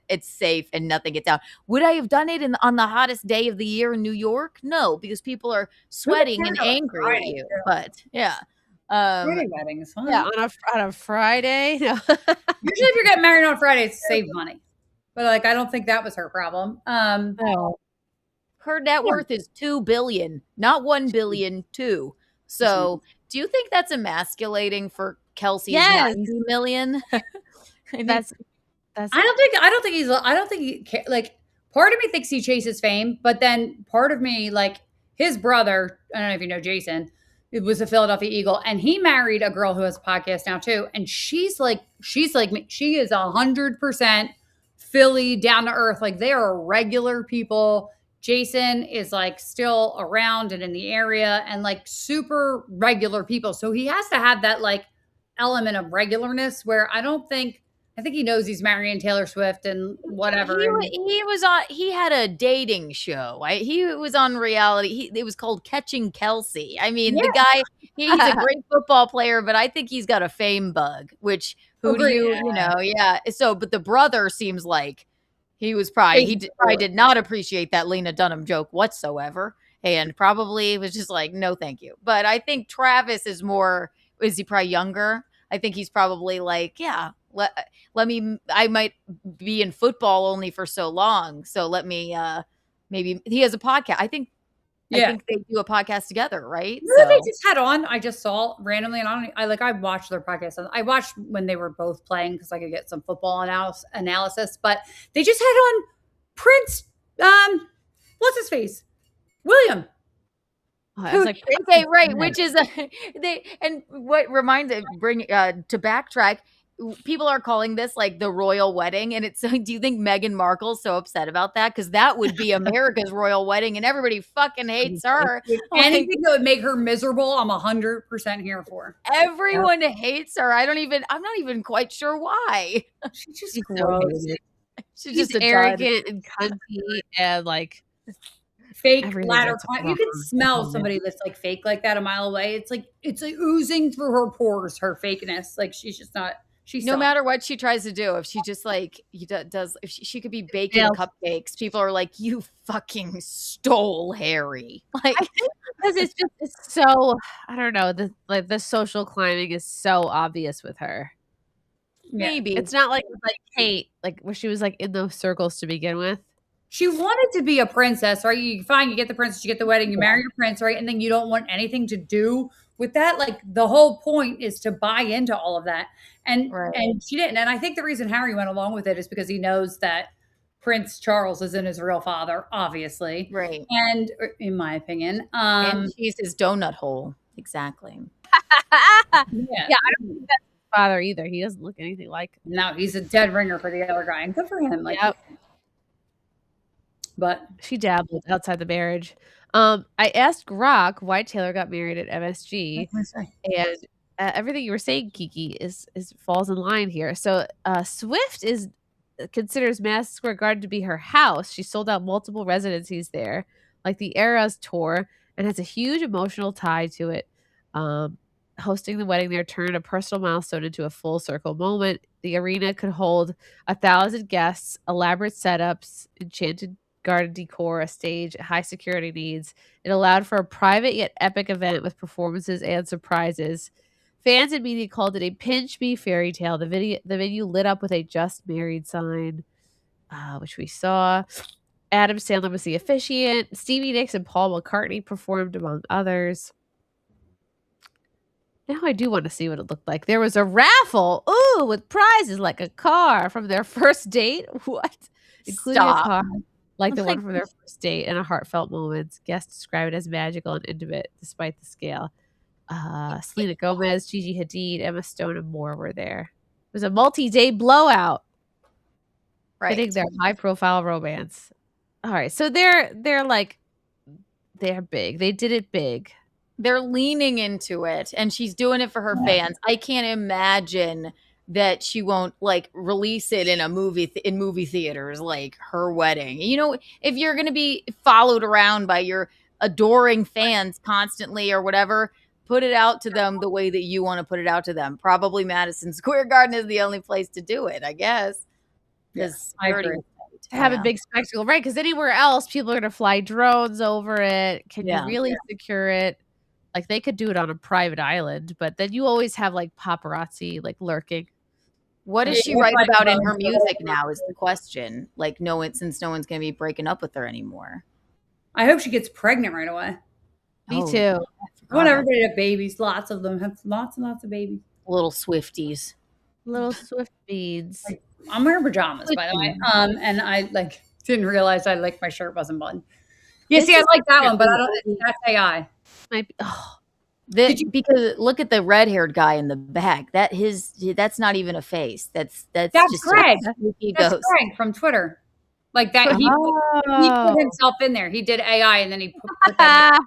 it's safe and nothing gets out? Would I have done it on the hottest day of the year in New York? No, because people are sweating and angry at you. But yeah. Friday weddings, huh? Yeah, on a Friday. No. Usually if you're getting married on Friday, it's to save money. But like, I don't think that was her problem. Her net worth is $2 billion, not $1 billion, 2. So, do you think that's emasculating for Kelsey's $90 million? That's. I don't think he like. Part of me thinks he chases fame, but then part of me, like his brother, I don't know if you know Jason, it was a Philadelphia Eagle, and he married a girl who has a podcast now too, and she's like me. She is 100% Philly, down to earth. Like they are regular people. Jason is like still around and in the area and like super regular people. So he has to have that like element of regularness where I think he knows he's marrying Taylor Swift and whatever. He had a dating show. He was on reality. It was called Catching Kelsey. I mean, the guy, he's a great football player, but I think he's got a fame bug, which So, but the brother seems like he probably did not appreciate that Lena Dunham joke whatsoever, and probably was just like, no, thank you. But I think Travis is he probably younger? I think he's probably like, I might be in football only for so long, so let me maybe he has a podcast. I think they do a podcast together, right? They just had on. I just saw randomly, and I watched their podcast. I watched when they were both playing because I could get some football analysis. But they just had on Prince. What's his face? William. Which is and what reminds it to backtrack. People are calling this like the royal wedding, and it's like, do you think Meghan Markle's so upset about that? Because that would be America's royal wedding, and everybody fucking hates her. Anything that would make her miserable, I'm 100% here for. Everyone hates her. I'm not even quite sure why. She's just gross. She's just arrogant and cunty and like fake ladder climb. You can smell somebody that's like fake like that a mile away. It's like oozing through her pores, her fakeness. Like she's just not. No matter what she tries to do, if she just like if she could be baking cupcakes, people are like, you fucking stole Harry. Like, I think because it's so, I don't know, the social climbing is so obvious with her. Maybe it's not like Kate, like where she was like in those circles to begin with. She wanted to be a princess, right? You get the princess, you get the wedding, you marry your prince, right? And then you don't want anything to do with that. Like the whole point is to buy into all of that. And she didn't. And I think the reason Harry went along with it is because he knows that Prince Charles isn't his real father, obviously. Right. And in my opinion. And he's his donut hole. Exactly. I don't think that's his father either. He doesn't look anything like him. No, he's a dead ringer for the other guy. And good for him. Like, but she dabbled outside the marriage. I asked Grok why Taylor got married at MSG, and everything you were saying, Kiki, is falls in line here. So Swift considers Madison Square Garden to be her house. She sold out multiple residencies there, like the Eras tour, and has a huge emotional tie to it. Hosting the wedding there turned a personal milestone into a full circle moment. The arena could hold 1,000 guests, elaborate setups, enchanted garden decor, a stage, high security needs. It allowed for a private yet epic event with performances and surprises. Fans and media called it a pinch me fairy tale. The venue lit up with a just married sign, which we saw. Adam Sandler was the officiant. Stevie Nicks and Paul McCartney performed, among others. Now I do want to see what it looked like. There was a raffle, with prizes like a car from their first date. What? Including a car like the one from their first date and a heartfelt moment. Guests describe it as magical and intimate despite the scale. Selena Gomez, Gigi Hadid, Emma Stone, and more were there. It was a multi-day blowout. Fitting their high-profile romance. All right, so they're big. They did it big. They're leaning into it, and she's doing it for her fans. I can't imagine that she won't like release it in a movie in movie theaters, like her wedding. You know, if you're going to be followed around by your adoring fans constantly or whatever, put it out to them the way that you want to put it out to them. Probably Madison Square Garden is the only place to do it, I guess. Yes, I agree. To have a big spectacle, right? Because anywhere else, people are going to fly drones over it. Can you really secure it? Like they could do it on a private island, but then you always have like paparazzi like lurking. What does she write about in her music now is the question. Like since no one's going to be breaking up with her anymore. I hope she gets pregnant right away. Me too. I want everybody to have babies. Lots of them have lots and lots of babies. Little Swifties. Little Swift beads. I'm wearing pajamas, by the way. And I didn't realize my shirt wasn't buttoned. Yeah, see, I like that one, but I don't. That's AI. Because look at the red-haired guy in the back. That's not even a face. That's just Greg. That's Greg from Twitter. Like that, he put himself in there. He did AI, and then he put that.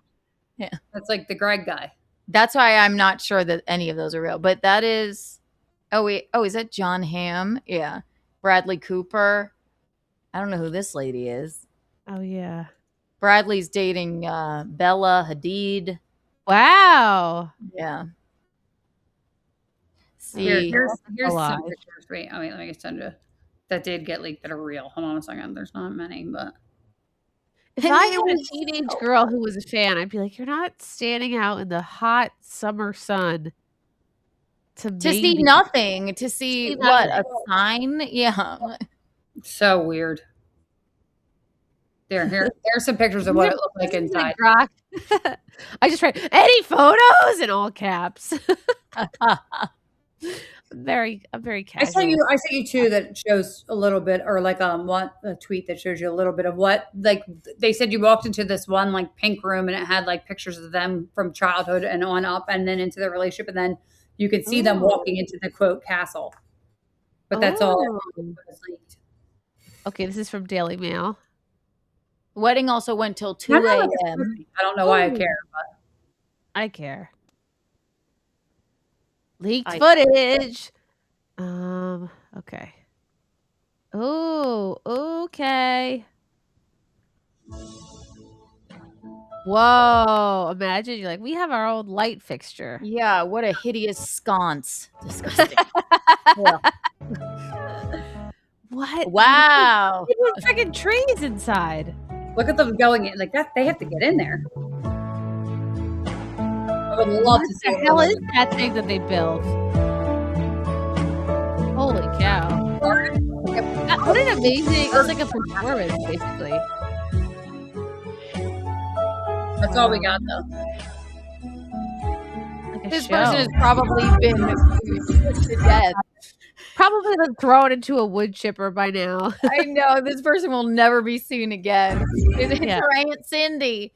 Yeah, that's like the Greg guy. That's why I'm not sure that any of those are real. But that is. Oh wait. Oh, is that John Hamm? Yeah, Bradley Cooper. I don't know who this lady is. Oh yeah. Bradley's dating Bella Hadid. Wow. Yeah. See, here's some pictures. Wait, let me send you. That did get leaked that are real. Hold on a second. There's not many, but if I had a teenage girl who was a fan, I'd be like, "You're not standing out in the hot summer sun to see nothing. To see what a sign? Yeah. So weird. Here's some pictures of what it looked like inside. I just read any photos in all caps. I'm very casual. I sent you two that shows a little bit, or a tweet that shows you a little bit of what they said. You walked into this one pink room and it had pictures of them from childhood and on up, and then into their relationship, and then you could see them walking into the quote castle. But that's all. Okay, this is from Daily Mail. Wedding also went till 2 a.m. I don't know why I care, but I care. Leaked footage. Okay. Oh, okay. Whoa. Imagine you're like, we have our own light fixture. Yeah, what a hideous sconce. Disgusting. What? Wow. There's freaking trees inside. Look at them going in like that. They have to get in there. I would love to see what the hell is that thing that they built. Holy cow. What an amazing, it was like a performance, basically. That's all we got, though. This person has probably been put to death. Probably been thrown into a wood chipper by now. I know. This person will never be seen again. It's her Aunt Cindy.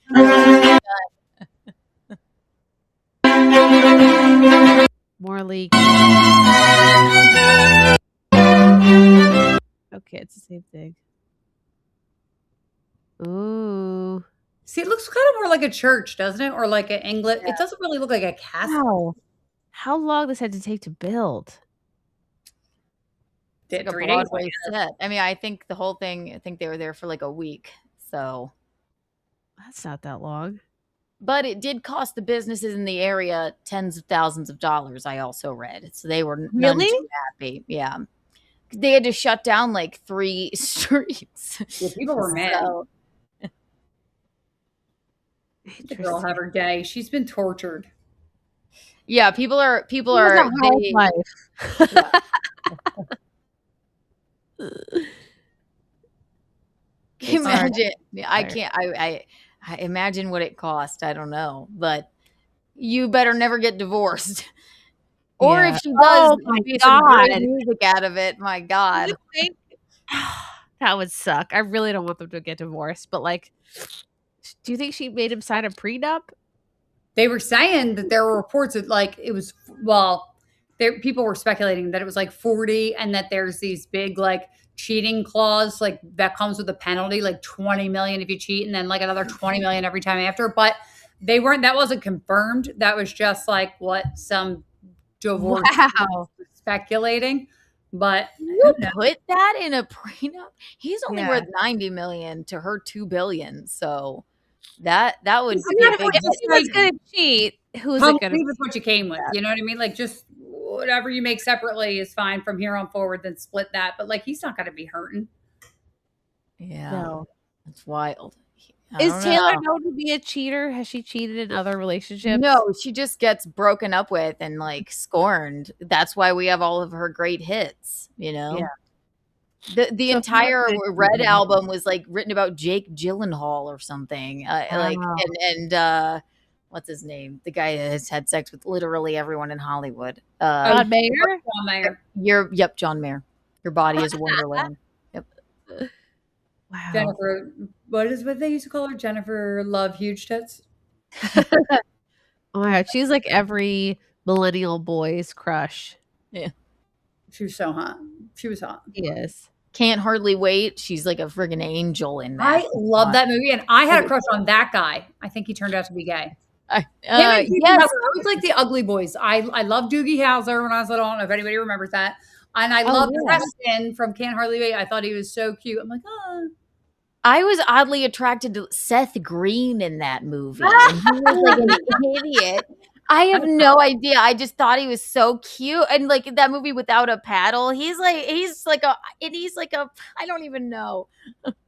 More leaks. Okay, it's the same thing. Ooh. See, it looks kind of more like a church, doesn't it? Or like an English. Yeah. It doesn't really look like a castle. Wow. How long this had to take to build? Like a Broadway set. I mean, I think the whole thing, I think they were there for like a week. So that's not that long. But it did cost the businesses in the area tens of thousands of dollars, I also read. So they were none too happy. Yeah. They had to shut down like 3 streets. Yeah, people were mad. The girl had her day. She's been tortured. Yeah, people are life. Yeah. Imagine. I can't. I imagine what it cost. I don't know, but you better never get divorced. Or Yeah. if she does, Oh my be some great God. music out of it. My God. That would suck. I really don't want them to get divorced, but like, do you think she made him sign a prenup? They were saying that there were reports that like it was people were speculating that it was like 40 and that there's these big like cheating clause like that comes with a penalty like 20 million if you cheat and then like another 20 million every time after. But that wasn't confirmed. That was just like what some divorce speculating. But you put that in a prenup? He's only Yeah. worth 90 million to her 2 billion. So that would I be mean, a big if he was gonna cheat, who's come it gonna leave with what you came with. You know what I mean? Like just whatever you make separately is fine from here on forward, then split that. But like he's not gonna be hurting. Yeah. No. That's wild. Is Taylor known to be a cheater? Has she cheated in other relationships? No, she just gets broken up with and like scorned. That's why we have all of her great hits, you know? Yeah. The So entire who is it? Red album was like written about Jake Gyllenhaal or something. Like Wow. and what's his name? The guy that has had sex with literally everyone in Hollywood. John Mayer? John Mayer. Yep, John Mayer. Your body is a wonderland. Yep. Wow. Jennifer, what they used to call her? Jennifer Love Huge Tits. Oh my God, she's like every millennial boy's crush. Yeah. She was so hot. She was hot. He is. Can't hardly wait. She's like a friggin' angel in that. I love that movie, and I had a crush on that guy. I think he turned out to be gay. Yes. I was like the ugly boys. I love Doogie Howser when I was little. I don't know if anybody remembers that. And I loved Preston from Can't Hardly Wait. I thought he was so cute. I'm like, oh. I was oddly attracted to Seth Green in that movie. And he was like an idiot. I have no idea. I just thought he was so cute. And like that movie Without a Paddle, he's like a I don't even know.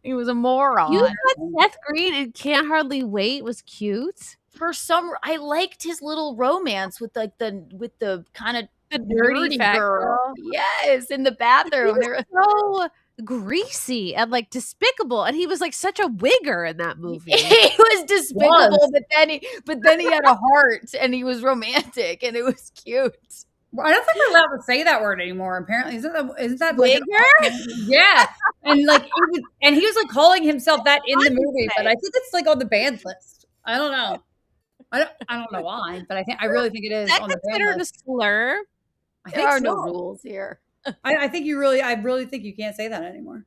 He was a moron. You thought Seth Green in Can't Hardly Wait was cute? For some, I liked his little romance with like the kind of The nerdy fat girl. Yes, in the bathroom. He was so greasy and like despicable, and he was like such a wigger in that movie. He was despicable, but then he had a heart and he was romantic and it was cute. I don't think we're allowed to say that word anymore. Apparently, isn't that Wigger? Like yeah, and like he was like calling himself that in the movie, but I think it's like on the banned list. I don't know. I don't know why, but I really think it is on the banned considered list. a slur. There are no rules here. I think I really think you can't say that anymore.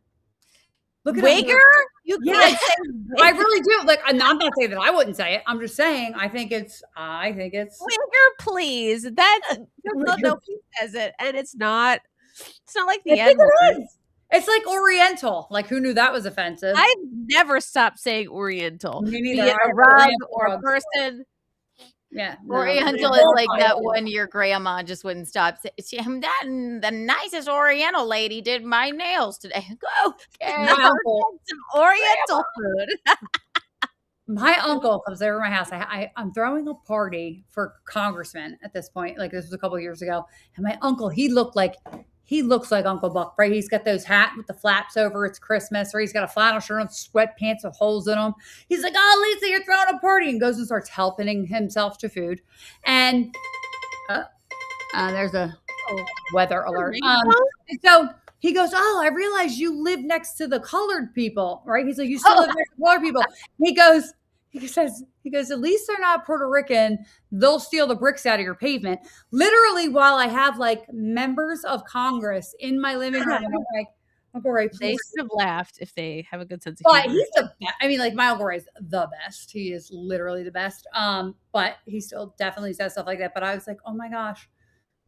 Look at Wigger? You can't say wigger. I really do. Like, I'm not saying that I wouldn't say it. I'm just saying I think it's Wigger, please. That's nobody says it, and it's not like the I think N word. it is. It's like Oriental. Like, who knew that was offensive? I've never stopped saying Oriental. Me Be neither. it I a was rug Oriental or a rugs. person. Yeah. Oriental is like that one your grandma just wouldn't stop saying, that the nicest Oriental lady did my nails today. Go. My uncle. Some Oriental food. My uncle comes over to my house. I'm throwing a party for congressmen at this point. Like, this was a couple of years ago. And my uncle, he looks like Uncle Buck, right? He's got those hat with the flaps over. It's Christmas, or he's got a flannel shirt on, sweatpants with holes in them. He's like, oh, Lisa, you're throwing a party, and goes and starts helping himself to food. And there's a weather alert. So he goes, oh, I realize you live next to the colored people, right? He's like, you still live next to colored people. He goes, at least they're not Puerto Rican. They'll steal the bricks out of your pavement. Literally, while I have like members of Congress in my living room, and I'm like, Uncle Ray, They please. should have laughed if they have a good sense of But humor. he's the best. I mean, like, my Uncle Ray's the best. He is literally the best. But he still definitely says stuff like that. But I was like, oh my gosh,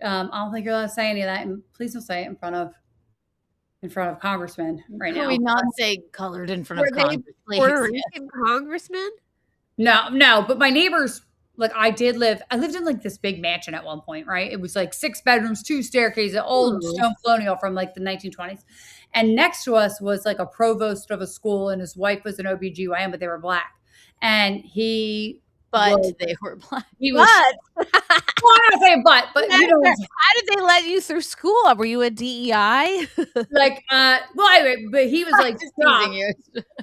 I don't think you're allowed to say any of that. And please don't say it in front of congressmen right now. Can we not say colored in front of Congress, please? Puerto Rican congressmen? No, but my neighbors, like I lived in like this big mansion at one point, right? It was like 6 bedrooms, 2 staircases, old stone colonial from like the 1920s. And next to us was like a provost of a school, and his wife was an OBGYN, but they were black. And they were black. He was, well, I'm not saying but you know, how did they let you through school? Were you a DEI? like anyway, but he was like shocked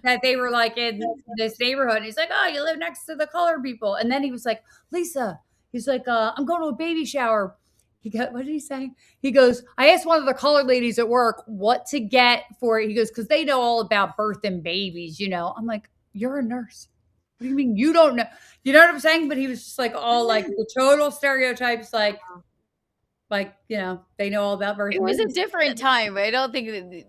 that they were like in this neighborhood. He's like, oh, you live next to the colored people. And then he was like, Lisa, he's like, I'm going to a baby shower. What did he say? He goes, I asked one of the colored ladies at work what to get for it. He goes, because they know all about birth and babies, I'm like, you're a nurse. What do you mean you don't know? You know what I'm saying? But he was just like all like the total stereotypes, like, they know all about birth. It was a different time. I don't think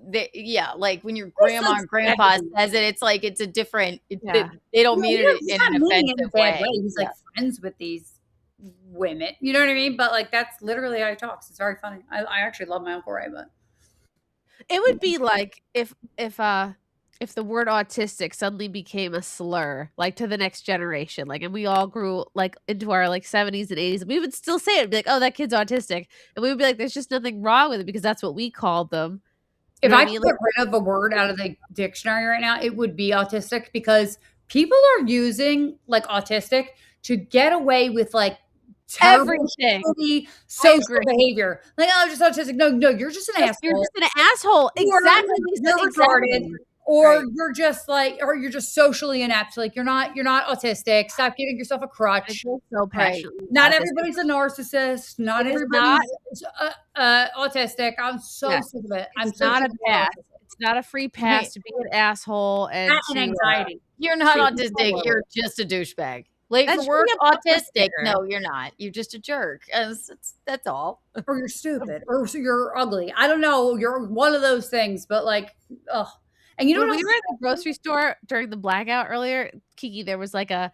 like when your grandma and grandpa says it, it's like it's a different. They don't mean it in an offensive way. He's like friends with these women, you know what I mean? But like that's literally how he talks. It's very funny. I actually love my Uncle Ray, but it would be like if the word autistic suddenly became a slur, like to the next generation, like, and we all grew like into our like 70s and 80s, and we would still say it, be like, oh, that kid's autistic, and we would be like, there's just nothing wrong with it because that's what we called them. If I could get rid of a word out of the dictionary right now, it would be autistic, because people are using like autistic to get away with like everything, social behavior. Like, oh, just autistic. No, you're just an asshole. You're just an asshole. Exactly. You're retarded. Or you're just like, or you're just socially inept. Like you're not autistic. Stop giving yourself a crutch. So passionate. Not everybody's a narcissist. Not everybody's autistic. I'm so sick of it. It's not a pass. It's not a free pass to be an asshole and anxiety. You're not autistic. You're just a douchebag. Like the word autistic, no, you're not. You're just a jerk. That's all. Or you're stupid. Or you're ugly. I don't know. You're one of those things. But like, ugh. And you know when we were at the grocery store during the blackout earlier, Kiki, there was like a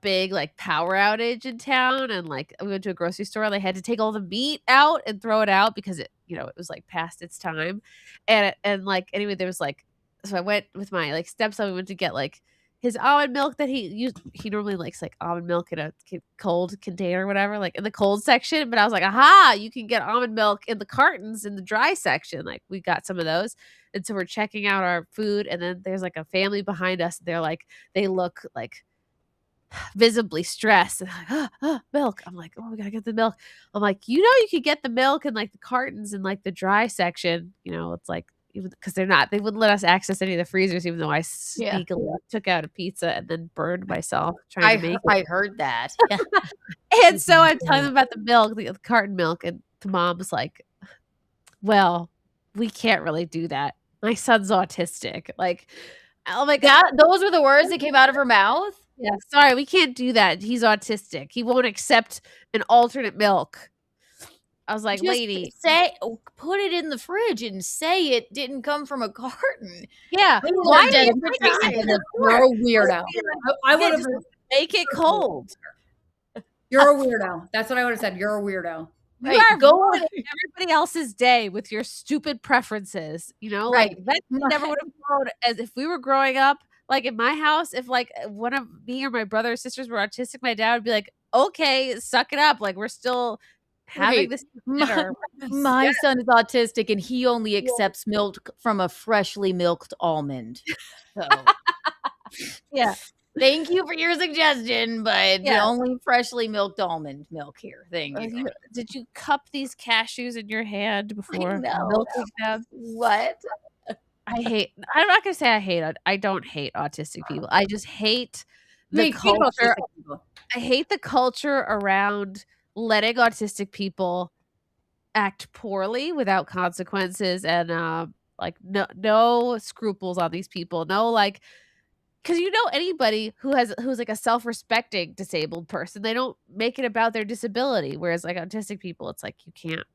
big like power outage in town, and like we went to a grocery store and they had to take all the meat out and throw it out because it was like past its time. And like anyway, there was like, so I went with my like stepson, we went to get like his almond milk that he normally likes like almond milk in a cold container or whatever, like in the cold section. But I was like, aha, you can get almond milk in the cartons in the dry section. Like we got some of those. And so we're checking out our food, and then there's like a family behind us. They're like, they look like visibly stressed. And like, milk. I'm like, oh, we gotta get the milk. I'm like, you could get the milk in like the cartons in like the dry section. It's like, even because they wouldn't let us access any of the freezers, even though I sneakily took out a pizza and then burned myself trying to make it. I heard that. And so I'm telling them about the milk, the carton milk, and the mom was like, well, we can't really do that. My son's autistic. Like, oh my God. Those were the words that came out of her mouth? Yeah, sorry, we can't do that. He's autistic. He won't accept an alternate milk. I was like, lady, put it in the fridge and say it didn't come from a carton. Yeah. Why are you You're a weirdo. I would have make it cold. You're a weirdo. That's what I would have said. You're a weirdo. You are going everybody else's day with your stupid preferences. Like that never would have known. As if we were growing up, like in my house, if like one of me or my brother or sisters were autistic, my dad would be like, okay, suck it up. Like we're still having this dinner. My son is autistic and he only accepts milk from a freshly milked almond. So yeah. Thank you for your suggestion, but only freshly milked almond milk here. Thank you. Did you cup these cashews in your hand before milking them? What? I'm not going to say I don't hate autistic people. I just hate the culture. I hate the culture around letting autistic people act poorly without consequences and like no scruples on these people. No, like, because anybody who's like a self-respecting disabled person, they don't make it about their disability. Whereas like autistic people, it's like you can't.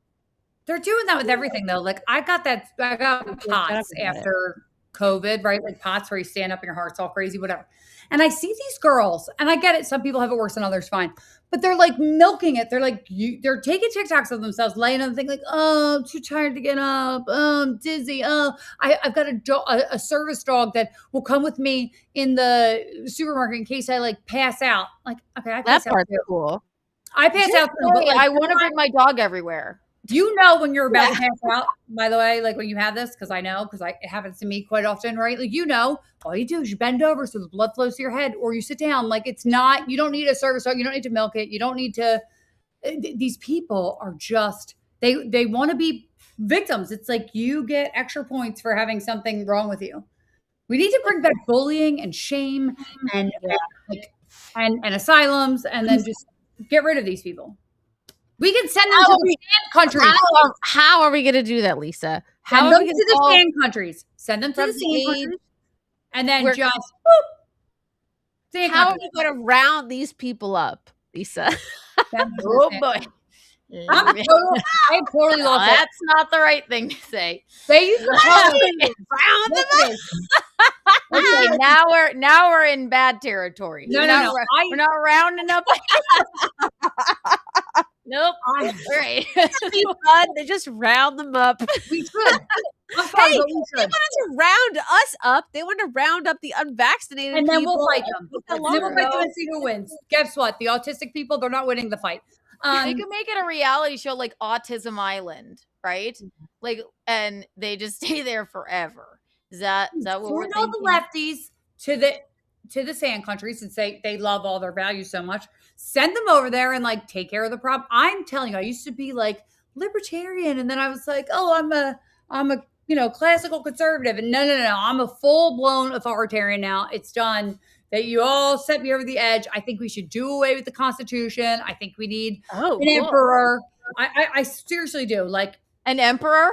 They're doing that with everything though. Like I got POTS after COVID, right? Like POTS where you stand up and your heart's all crazy, whatever. And I see these girls, and I get it. Some people have it worse than others, fine. But they're like milking it. They're like, they're taking TikToks of themselves, laying on the thing like, oh, I'm too tired to get up. Oh, I'm dizzy. Oh, I've got a service dog that will come with me in the supermarket in case I like pass out. Like, okay, I pass out. That part's cool. I pass out too, but like, I want to bring my dog everywhere. Do you know when you're about to pass out, by the way, like when you have this, because I know, because it happens to me quite often, right? Like, all you do is you bend over so the blood flows to your head, or you sit down. Like it's not, you don't need a service dog. You don't need to milk it. You don't need to, these people are just, they want to be victims. It's like you get extra points for having something wrong with you. We need to bring back bullying and shame and asylums, and then just get rid of these people. We can send them to the sand countries. How are we going to do that, Lisa? Send them to the sand countries. Send them to the sand countries. And then just boop. How are we going to round these people up, Lisa? Oh boy. I totally lost it. That's not the right thing to say. They used to round them up. Okay, now we're in bad territory. No. We're not rounding up. Nope. All right. They just round them up. We should. I'm sorry, hey, they wanted to round us up. They want to round up the unvaccinated and then people. We'll fight them. And then we'll fight them and see who wins. Guess what? The autistic people, they're not winning the fight. They could make it a reality show like Autism Island, right? Like, and they just stay there forever. Is that what we're thinking? The lefties to the sand countries and say they love all their values so much. Send them over there and like take care of the problem. I'm telling you, I used to be like libertarian, and then I was like, oh, I'm a classical conservative, and no, I'm a full blown authoritarian now. It's done. That you all set me over the edge. I think we should do away with the Constitution. I think we need an emperor. I seriously do. Like an emperor.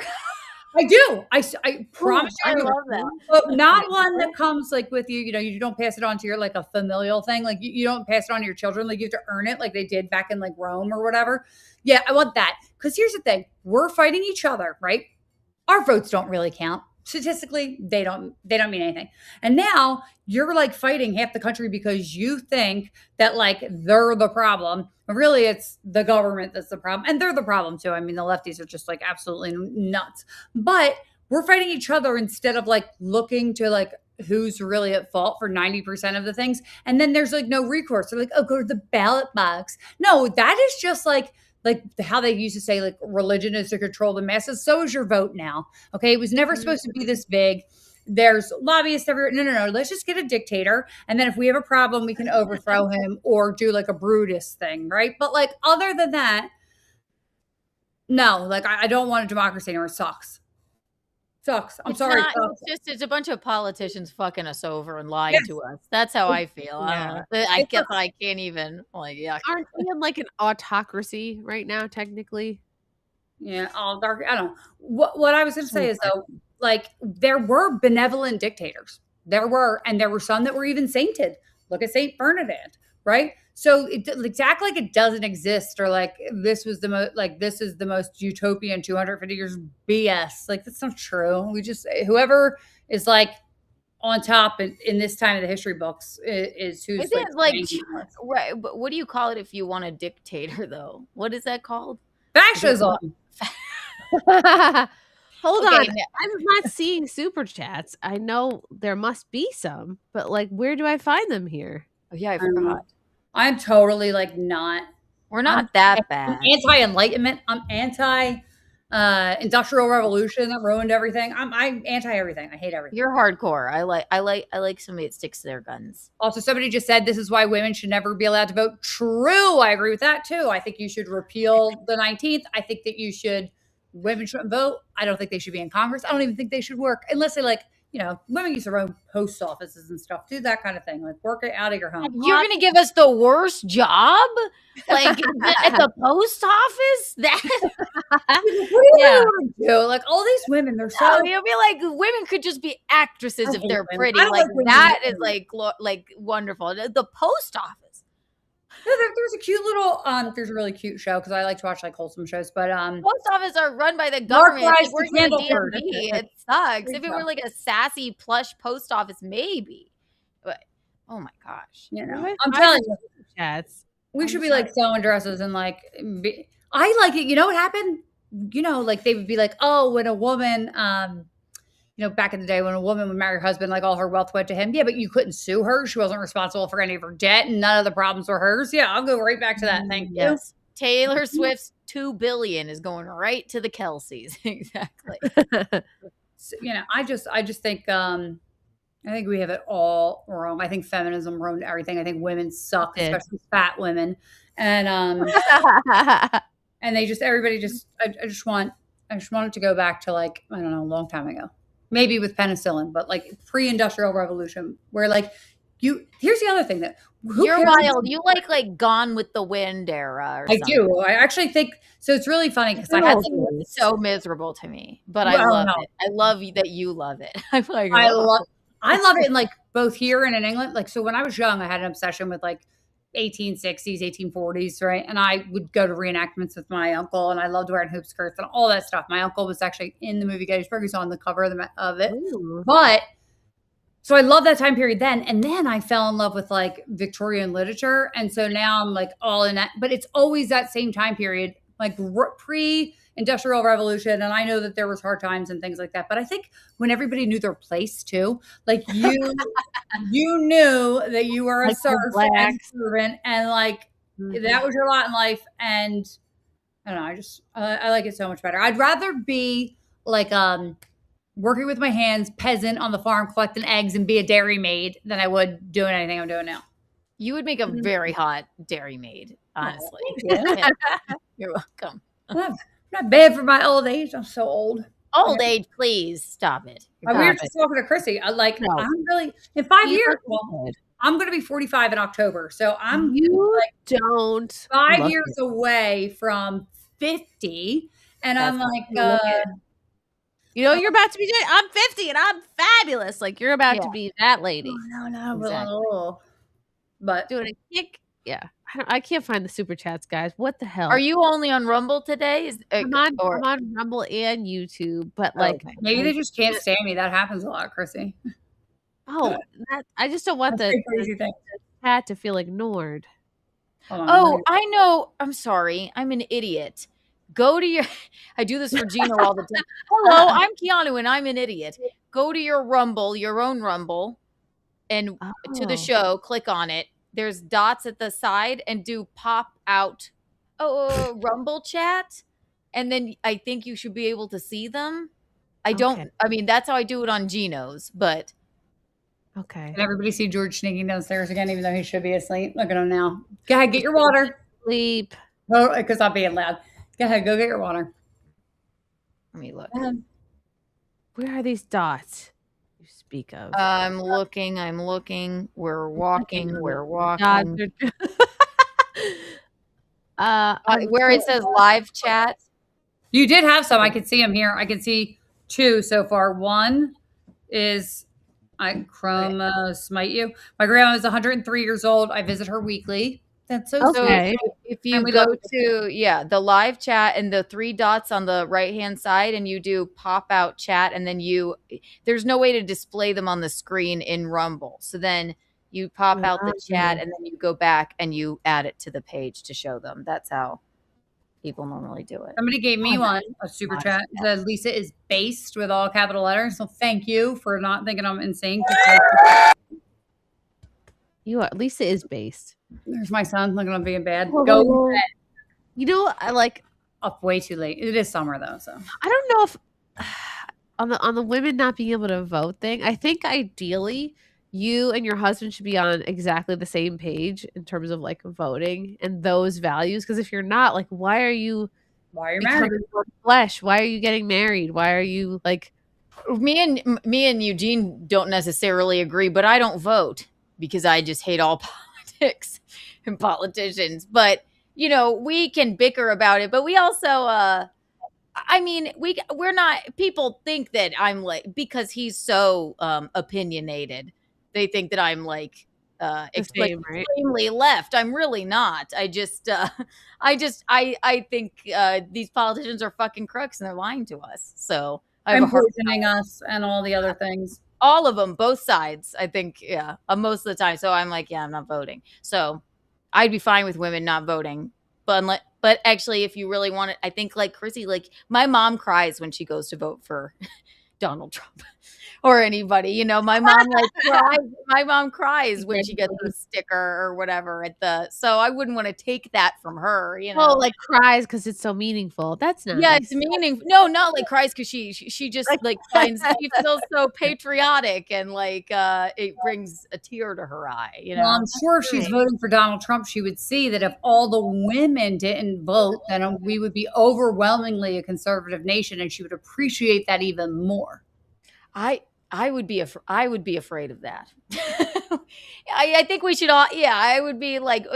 I do. I promise you. I love that. But not one that comes like with you. You don't pass it on to your like a familial thing. Like you don't pass it on to your children. Like you have to earn it, like they did back in like Rome or whatever. Yeah, I want that. Because here's the thing: we're fighting each other, right? Our votes don't really count. Statistically, they don't mean anything. And now you're like fighting half the country because you think that like they're the problem. But really, it's the government that's the problem. And they're the problem too. I mean, the lefties are just like absolutely nuts. But we're fighting each other instead of like looking to like who's really at fault for 90% of the things. And then there's like no recourse. They're like, oh, go to the ballot box. No, that is just like how they used to say, like, religion is to control the masses. So is your vote now. Okay. It was never supposed to be this big. There's lobbyists everywhere. No. Let's just get a dictator. And then if we have a problem, we can overthrow him or do like a Brutus thing. Right. But like, other than that, no, like I don't want a democracy anymore. It sucks. I'm sorry. It's a bunch of politicians fucking us over and lying to us. That's how I feel. Yeah. I guess I can't even yuck. Aren't we in like an autocracy right now, technically? Yeah, I don't know. What I was going to say is though, like there were benevolent dictators. There were some that were even sainted. Look at Saint Bernadette, right? So it's act like it doesn't exist, or like this is the most utopian 250 years BS. Like that's not true. We just whoever is like on top in this time of the history books is who's like right. But what do you call it if you want a dictator though? What is that called? Fascism. Hold on. I'm not seeing super chats. I know there must be some, but like where do I find them here? Oh yeah, I forgot. I'm totally like not. We're not that bad. I'm anti-enlightenment. I'm anti-industrial revolution that ruined everything. I'm anti everything. I hate everything. You're hardcore. I like somebody that sticks to their guns. Also, somebody just said this is why women should never be allowed to vote. True, I agree with that too. I think you should repeal the 19th. I think that women shouldn't vote. I don't think they should be in Congress. I don't even think they should work unless they women use their own post offices and stuff. Do that kind of thing. Like work it out of your home. You're going to give us the worst job? Like at the post office? What do you do? Like all these women, they're so. You'll be like, women could just be actresses if they're pretty. Like that is like wonderful. The post office. There's a cute little there's a really cute show because I like to watch like wholesome shows, but post office are run by the government. We're in the DMV. It sucks. If it were like a sassy plush post office, maybe. But oh my gosh, I'm telling you, chats. We should be like sewing dresses and like I like it. You know what happened? Like they would be like, oh, when a woman back in the day when a woman would marry her husband, like all her wealth went to him. Yeah, but you couldn't sue her. She wasn't responsible for any of her debt and none of the problems were hers. Yeah, I'll go right back to that. Thank you. Taylor Swift's $2 billion is going right to the Kelseys. Exactly. So, I just think I think we have it all wrong. I think feminism ruined everything. I think women suck, especially fat women. And and I just want it to go back to like, I don't know, a long time ago. Maybe with penicillin, but like pre-industrial revolution where like Here's the other thing that you're wild. You like Gone with the Wind era. I do. I actually think so. It's really funny because I had it's so miserable to me, but I love it. I love that you love it. I'm like, I love it in like both here and in England. Like, so when I was young, I had an obsession with like 1860s, 1840s, right? And I would go to reenactments with my uncle, and I loved wearing hoop skirts and all that stuff. My uncle was actually in the movie Gettysburg. He's on the cover of it. Ooh. But so I love that time period then. And then I fell in love with like Victorian literature. And so now I'm like all in that, but it's always that same time period, like pre-industrial revolution. And I know that there was hard times and things like that. But I think when everybody knew their place too, like you knew that you were a servant and like that was your lot in life. And I don't know, I like it so much better. I'd rather be like, working with my hands, peasant on the farm, collecting eggs and be a dairy maid than I would doing anything I'm doing now. You would make a very hot dairy maid, honestly. Yeah. You're welcome. I'm not bad for my old age. I'm so old. Old age, please stop it. We were just talking to Chrissy. I'm really in 5 years. I'm going to be 45 in October, so I'm don't 5 years away from 50, and I'm like. You're about to be doing, I'm 50 and I'm fabulous. Like, you're about to be that lady. Oh, no. Exactly. But doing a kick. Yeah. I can't find the super chats, guys. What the hell? Are you only on Rumble today? I'm on Rumble and YouTube, but like. Maybe they just can't stand me. That happens a lot, Chrissy. Oh, I just don't want the chat to feel ignored. I know. I'm sorry. I'm an idiot. Go to your, I do this for Gino all the time. Hello, I'm Keanu and I'm an idiot. Go to your Rumble, your own Rumble, and to the show, click on it. There's dots at the side and do pop out Rumble chat. And then I think you should be able to see them. I mean, that's how I do it on Gino's, but. Okay. And everybody see George sneaking downstairs again, even though he should be asleep. Look at him now. Go ahead, get your water. Sleep. Oh, because I'm being loud. Go ahead, go get your water. Let me look. Where are these dots you speak of? I'm looking. We're walking. Where it says live chat. You did have some. I could see them here. I can see two so far. One is Chroma smite you. My grandma is 103 years old. I visit her weekly. That's so okay. So if you go to the live chat and the three dots on the right hand side and you do pop out chat and then there's no way to display them on the screen in Rumble. So then you pop out the chat and then you go back and you add it to the page to show them. That's how people normally do it. Somebody gave me a super chat. Said Lisa is based with all capital letters. So thank you for not thinking I'm insane. Lisa is based. There's my son. Look at him being bad. Go to bed. I like up way too late. It is summer though, so I don't know if on the women not being able to vote thing. I think ideally you and your husband should be on exactly the same page in terms of like voting and those values. Because if you're not, like, why are you married? Flesh? Why are you getting married? Why are you like? Me and Eugene don't necessarily agree, but I don't vote because I just hate all politics and politicians. But we can bicker about it, but we also we're not, people think that I'm like, because he's so opinionated, they think that I'm like extremely left. I'm really not. I think these politicians are fucking crooks and they're lying to us. So I'm poisoning us and all the other things. All of them, both sides, I think, most of the time. So I'm like, I'm not voting. So I'd be fine with women not voting. But actually, if you really want it, I think like Chrissy, like my mom cries when she goes to vote for Donald Trump or anybody. My mom cries. My mom cries when she gets a sticker or whatever so I wouldn't want to take that from her. Oh, like cries because it's so meaningful. That's nice. Yeah, it's meaningful. No, not like cries because she just like finds she feels so patriotic and like it brings a tear to her eye. Well, I'm sure if she's voting for Donald Trump, she would see that if all the women didn't vote, then we would be overwhelmingly a conservative nation, and she would appreciate that even more. I would be afraid of that. I think we should all. Yeah, I would be like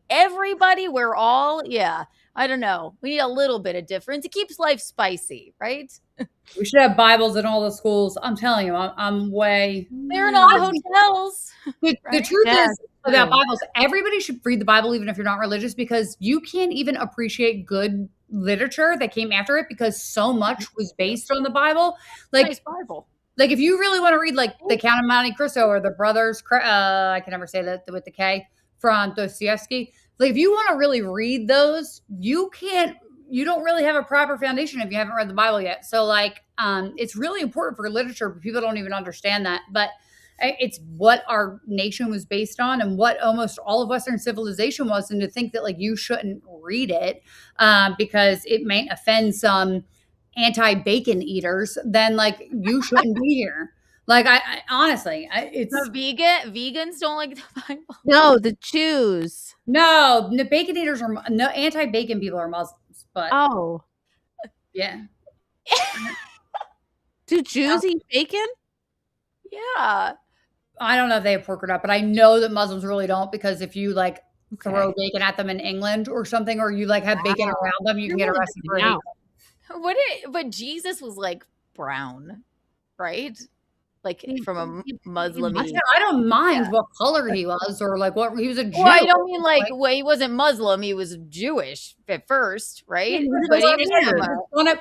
everybody. We're all. Yeah, I don't know. We need a little bit of difference. It keeps life spicy, right? We should have Bibles in all the schools. I'm telling you, I'm way. They're in all the hotels. The Right? truth Yeah, is about Bibles, everybody should read the Bible, even if you're not religious, because you can't even appreciate good literature that came after it because so much was based on the Bible. Like, Nice Bible. like if you really want to read like the Count of Monte Cristo or the Brothers, I can never say that with the K, from Dostoevsky. Like if you want to really read those, you don't really have a proper foundation if you haven't read the Bible yet. So like, it's really important for literature, but people don't even understand that. But it's what our nation was based on and what almost all of Western civilization was. And to think that like you shouldn't read it because it may offend some anti-bacon eaters, then like you shouldn't be here. Like I honestly, it's The vegans don't like the Bible. No, the Jews. no, the bacon eaters are no anti-bacon people are Muslims, but Oh, yeah. do Jews eat bacon? Yeah. I don't know if they have pork or not, but I know that Muslims really don't because if you like throw bacon at them in England or something, or you like have bacon around them, you can get arrested for hate. But Jesus was like brown, right? Like from a Muslim. I don't mind what color he was or like what he was a Jew. Well, I don't mean like well, he wasn't Muslim. He was Jewish at first, right? But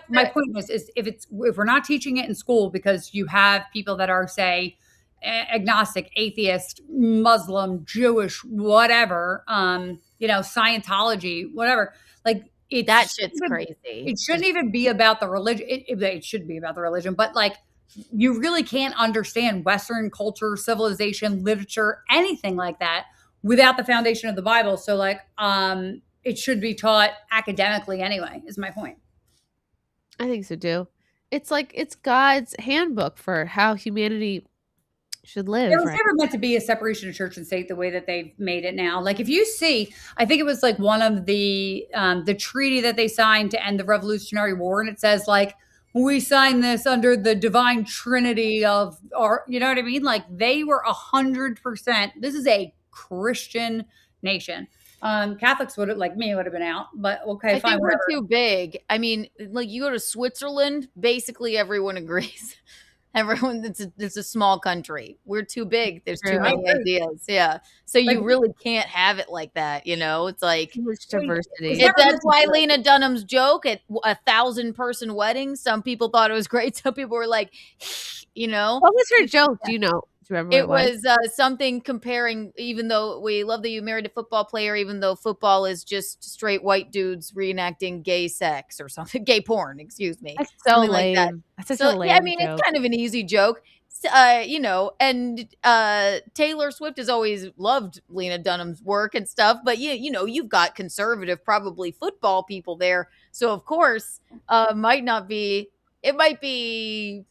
my point is if we're not teaching it in school because you have people that are say agnostic, atheist, Muslim, Jewish, whatever, Scientology, whatever, like that shit's crazy. It shouldn't even be about the religion. It should be about the religion, but like you really can't understand Western culture, civilization, literature, anything like that without the foundation of the Bible. So like, it should be taught academically anyway, is my point. I think so too. It's like, it's God's handbook for how humanity should live. It was never meant to be a separation of church and state the way that they've made it now. Like if you see, I think it was like one of the treaty that they signed to end the Revolutionary War. And it says like, we signed this under the divine trinity of our, you know what I mean? Like they were 100%. This is a Christian nation. Catholics would have, like me, would have been out, but okay, I think we're too big. I mean, like you go to Switzerland, basically everyone agrees. Everyone, it's a small country. We're too big. There's too many ideas. Yeah. So you really can't have it like that. It's like too much diversity. That's why Lena Dunham's joke at 1,000-person wedding. Some people thought it was great. Some people were like, What was her joke? Do you know? It was something comparing, even though we love that you married a football player, even though football is just straight white dudes reenacting gay sex or something, gay porn, excuse me. That's so lame. Like that. That's such a lame I mean, joke. It's kind of an easy joke. And Taylor Swift has always loved Lena Dunham's work and stuff, but you've got conservative, probably football people there. So of course, it might be,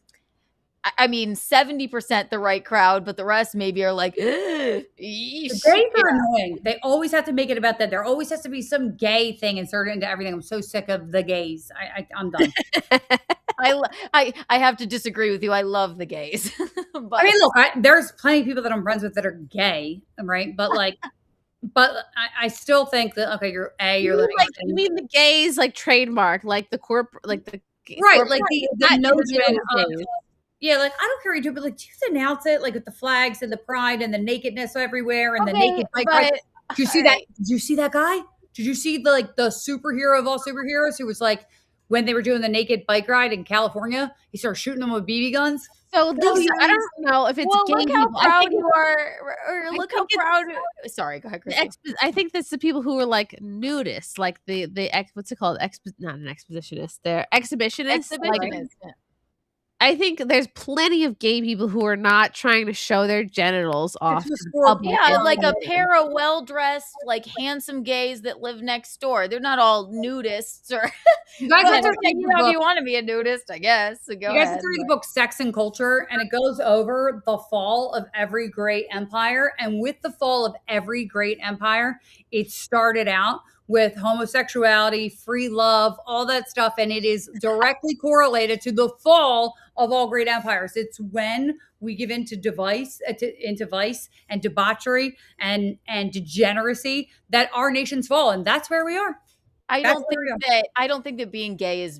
I mean, 70% the right crowd, but the rest maybe are like, the gays are annoying. They always have to make it about that. There always has to be some gay thing inserted into everything. I'm so sick of the gays. I'm done. I have to disagree with you. I love the gays. But, I mean, look, there's plenty of people that I'm friends with that are gay, right? But like, I still think that you're like, you mean the gays like trademark, like the corporate, like the right, like the notion of. Yeah, like I don't care what you do, but like, do you denounce it like with the flags and the pride and the nakedness everywhere and the naked bike ride? Did you see that? Did you see that guy? Did you see the superhero of all superheroes who was like when they were doing the naked bike ride in California, he started shooting them with BB guns? So Lisa, I don't know if it's gay look how proud you are, or look how proud. Sorry, go ahead, Chris. I think that's the people who are like nudists, like the what's it called? Not an expositionist. They're exhibitionists. I think there's plenty of gay people who are not trying to show their genitals off. Yeah, like a pair of well-dressed, like handsome gays that live next door. They're not all nudists, or you guys have to read if you want to be a nudist, I guess. So go ahead. You guys have to read the book Sex and Culture, and it goes over the fall of every great empire. And with the fall of every great empire, it started out with homosexuality, free love, all that stuff. And it is directly correlated to the fall of all great empires. It's when we give into vice and debauchery and degeneracy that our nations fall. And that's where we are. I don't think that being gay is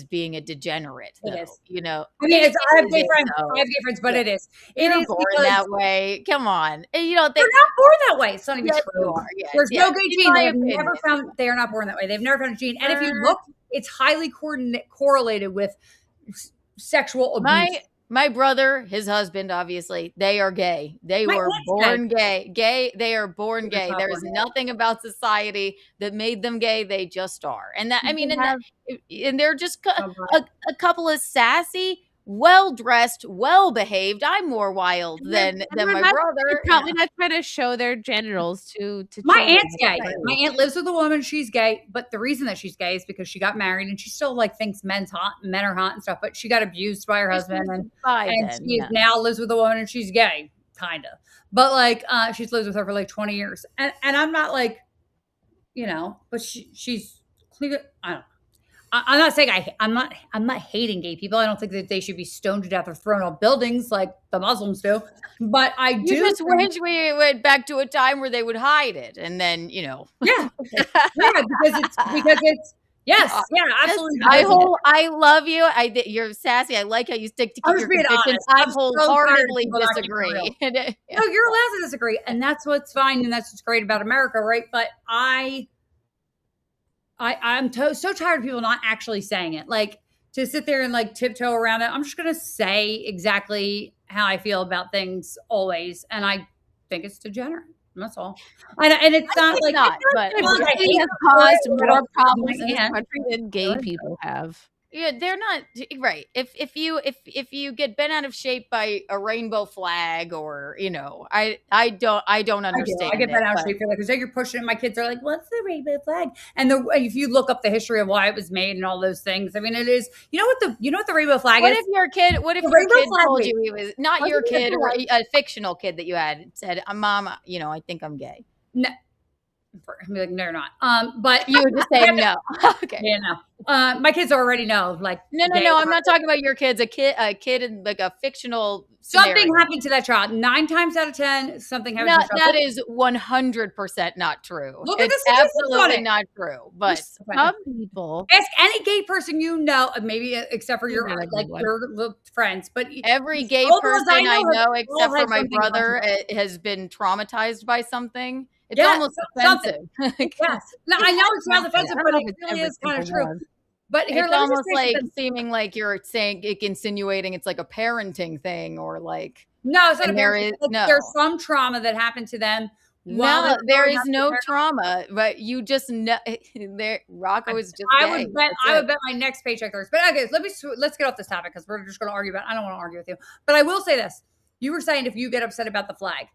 being a degenerate, though. It is. You know, I mean, I have gay friends. But it is. You're born that way. Come on. You don't think they're not born that way. It's not even true. Yes, There's no gay gene. They are not born that way. They've never found a gene. And if you look, it's highly correlated with sexual abuse. My brother, his husband, obviously, they are gay. They were born gay. They are born gay. There is nothing about society that made them gay. They just are. And that, I mean, and they're just a couple of sassy, well-dressed, well-behaved. I'm more wild than my brother. They're probably not trying to show their genitals to my aunt's gay. My aunt lives with a woman. She's gay, but the reason that she's gay is because she got married and she still like thinks men are hot and stuff. But she got abused by her husband, and she now lives with a woman and she's gay, kind of. But like, she's lived with her for like 20 years, and I'm not like, but she's. I don't know. I'm not saying I'm not hating gay people. I don't think that they should be stoned to death or thrown off buildings like the Muslims do. But I do. You just wish we went back to a time where they would hide it, and then Yeah, because it's yes, yeah, absolutely. I love you. You're sassy. I like how you stick to keep your convictions. I wholeheartedly disagree. No, you're allowed to disagree, and that's what's fine, and that's what's great about America, right? But I'm so tired of people not actually saying it. Like, to sit there and like tiptoe around it. I'm just going to say exactly how I feel about things always. And I think it's degenerate. That's all. And it's not like, but it has caused more problems in this country than gay people have. Yeah, they're not right. If you get bent out of shape by a rainbow flag, or I don't understand. I get bent out of shape for that because you're pushing it. My kids are like, "What's the rainbow flag?" And if you look up the history of why it was made and all those things, I mean, it is. You know what the rainbow flag is? What if your kid told you he was not your kid, or a fictional kid that you had said, "Mom, I think I'm gay." No. I'm like, no, you're not. But you would just say no. Okay. Yeah, no. My kids already know. Like, no. I'm not talking about your kids. A kid in like a fictional. Something scenario. happened to that child. 9 times out of 10, something happened. To that is 100% not true. Look at it's absolutely not true. But some people ask any gay person maybe except for your your friends. But every gay person I know except for my brother has been traumatized by something. It's almost offensive. Yes. No, I know it's not offensive, but it really is kind of true. But here, it's almost like seeming like you're insinuating it's like a parenting thing, or like no, it's not a parenting. There's some trauma that happened to them. No, there is no trauma, but you just know. Rocco is just. I would bet my next paycheck there. But okay, let's get off this topic because we're just going to argue about. I don't want to argue with you, but I will say this: you were saying if you get upset about the flag.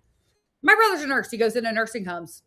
My brother's a nurse. He goes into nursing homes,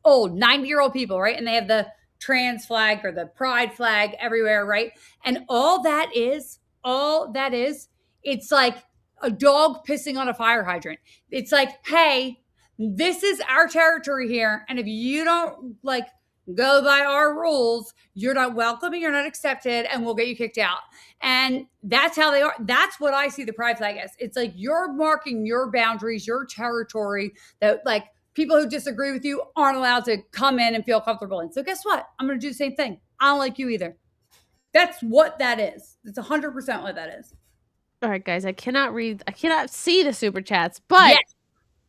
old 90-year-old people, right? And they have the trans flag or the pride flag everywhere, right? And all that is, it's like a dog pissing on a fire hydrant. It's like, hey, this is our territory here. And if you don't like go by our rules, you're not welcome and you're not accepted, and we'll get you kicked out. And that's how they are. That's what I see the pride flag as. It's like you're marking your boundaries, your territory, that like people who disagree with you aren't allowed to come in and feel comfortable in. So guess what? I'm going to do the same thing. I don't like you either. That's what that is. It's 100% what that is. All right, guys, I cannot see the super chats, but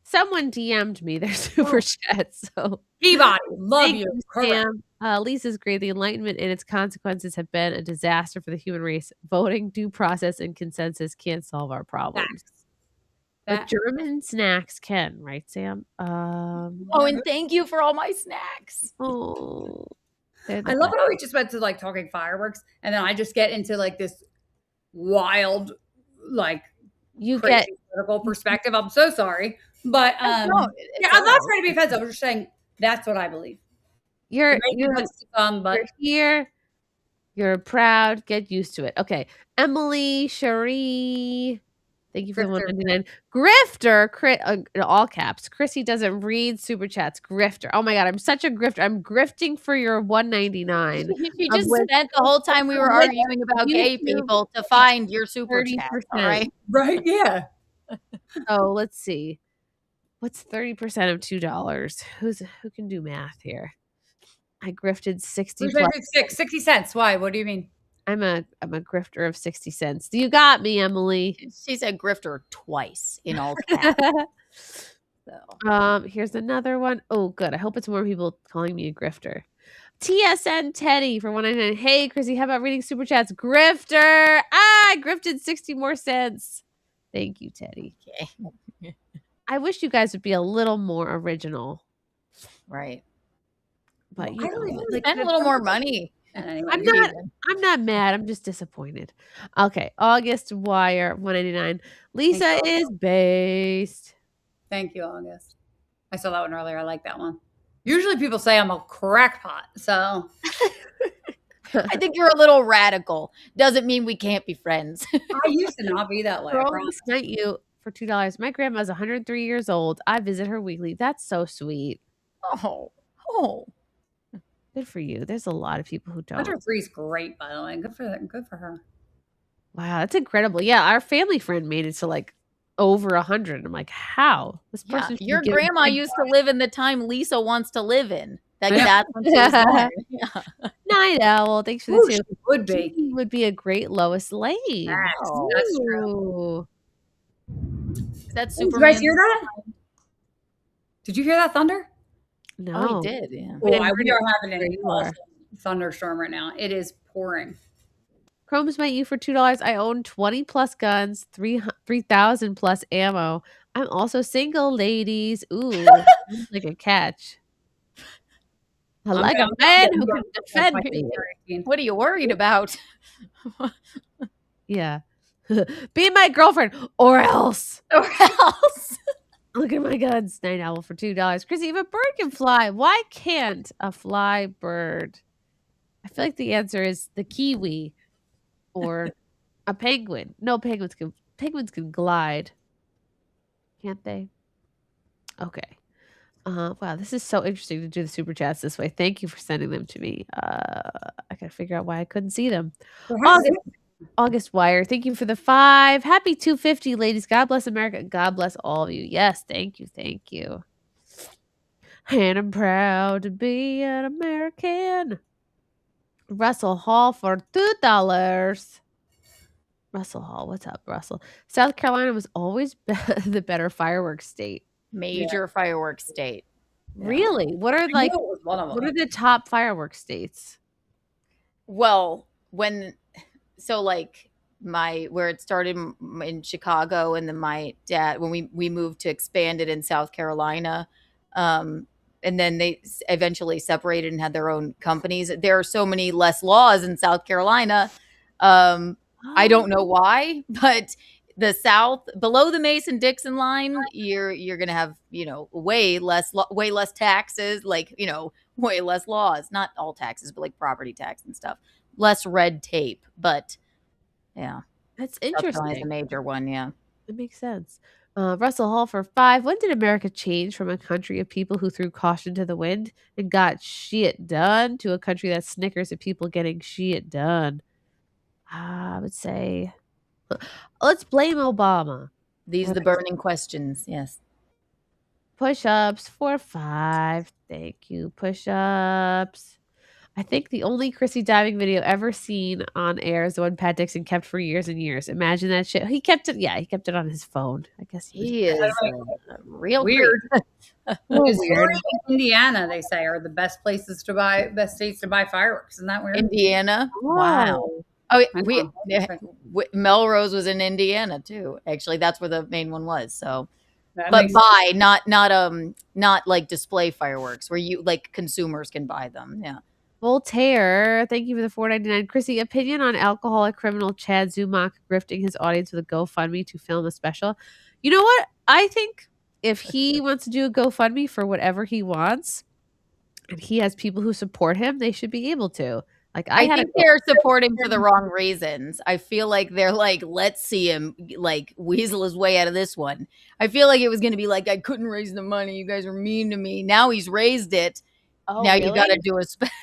someone DM'd me their super chat. So Peabody, love you. Sam. Lisa's great. The Enlightenment and its consequences have been a disaster for the human race. Voting, due process, and consensus can't solve our problems. But German snacks can, right, Sam? And thank you for all my snacks. Oh, I love how we just went to like talking fireworks, and then I just get into like this wild, like crazy political perspective. I'm so sorry, but I'm not trying to be offensive. I'm just saying that's what I believe. You're here. You're proud. Get used to it. Okay. Emily, Cherie, Thank you for the 199. Grifter, in all caps. Chrissy doesn't read super chats. Grifter. Oh my God, I'm such a grifter. I'm grifting for your 199. You just spent the whole time we were arguing about gay people to find your super chat. All right. Right. Yeah. Oh, let's see. What's 30% of $2? Who can do math here? I grifted 60 plus. 60 cents. Why? What do you mean? I'm a grifter of 60 cents. You got me, Emily. She said grifter twice in all caps. So. Here's another one. Oh, good. I hope it's more people calling me a grifter. TSN Teddy for 199. Hey, Chrissy, how about reading super chats? Grifter. I grifted 60 more cents. Thank you, Teddy. Okay. I wish you guys would be a little more original. Right. But you spend a little more money. I'm not mad. I'm just disappointed. Okay. August Wire 199. Lisa is based. Thank you, August. I saw that one earlier. I like that one. Usually people say I'm a crackpot, so I think you're a little radical. Doesn't mean we can't be friends. I used to not be that way. Thank you for $2. My grandma's 103 years old. I visit her weekly. That's so sweet. Oh. Good for you. There's a lot of people who don't. 103 is great, by the way. Good for her. Wow, that's incredible. Yeah, our family friend made it to like over 100. I'm like, how? This person. Your grandma used to live in the time Lisa wants to live in. That's when she was born. Yeah. Night Owl. Thanks for the tip. Would be. She would be a great Lois Lane. That's true. That's super. Did you guys hear that? Did you hear that thunder? No. Oh, he did. Yeah. We are having an awesome thunderstorm right now. It is pouring. Chrome's met you for $2. I own 20 plus guns, 3,000 plus ammo. I'm also single, ladies. Ooh, like a catch. I like a man who can defend me. What are you worried about? Yeah. Be my girlfriend or else. Or else. Look at my guns. Night Owl for $2. Chrissy, if a bird can fly, why can't a fly bird? I feel like the answer is the kiwi or a penguin. No, penguins can glide. Can't they? Okay. Wow, this is so interesting to do the super chats this way. Thank you for sending them to me. I gotta figure out why I couldn't see them. August Wire, thank you for the 5. Happy 250, ladies. God bless America. God bless all of you. Yes, thank you. Thank you. And I'm proud to be an American. Russell Hall for $2. Russell Hall, what's up, Russell? South Carolina was always the better fireworks state. Major fireworks state. Yeah. Really? What are the top fireworks states? Well, where it started in Chicago, and then my dad, when we moved to expand it in South Carolina, and then they eventually separated and had their own companies. There are so many less laws in South Carolina. I don't know why, but the South, below the Mason-Dixon line, you're gonna have way less taxes, way less laws. Not all taxes, but like property tax and stuff. Less red tape, but yeah, that's interesting. That's a major one, yeah. It makes sense. Russell Hall for 5. When did America change from a country of people who threw caution to the wind and got shit done to a country that snickers at people getting shit done? I would say, let's blame Obama. These are the burning questions. Yes. Push-ups for 5. Thank you. Push-ups. I think the only Chrissy diving video ever seen on air is the one Pat Dixon kept for years and years. Imagine that shit. He kept it. Yeah, he kept it on his phone. I guess he is real weird. Weird. Indiana, they say, are the best states to buy fireworks. Isn't that weird? Indiana. Wow. Oh, Melrose was in Indiana too. Actually, that's where the main one was. So, but not like display fireworks where you like consumers can buy them. Yeah. Voltaire, thank you for the $4.99. Chrissy, opinion on alcoholic criminal Chad Zumach grifting his audience with a GoFundMe to film a special. You know what? I think if he wants to do a GoFundMe for whatever he wants, and he has people who support him, they should be able to. Like I think they're supporting for the wrong reasons. I feel like they're like, let's see him like weasel his way out of this one. I feel like it was going to be like, I couldn't raise the money. You guys were mean to me. Now he's raised it. Oh, now really? you got to do a special.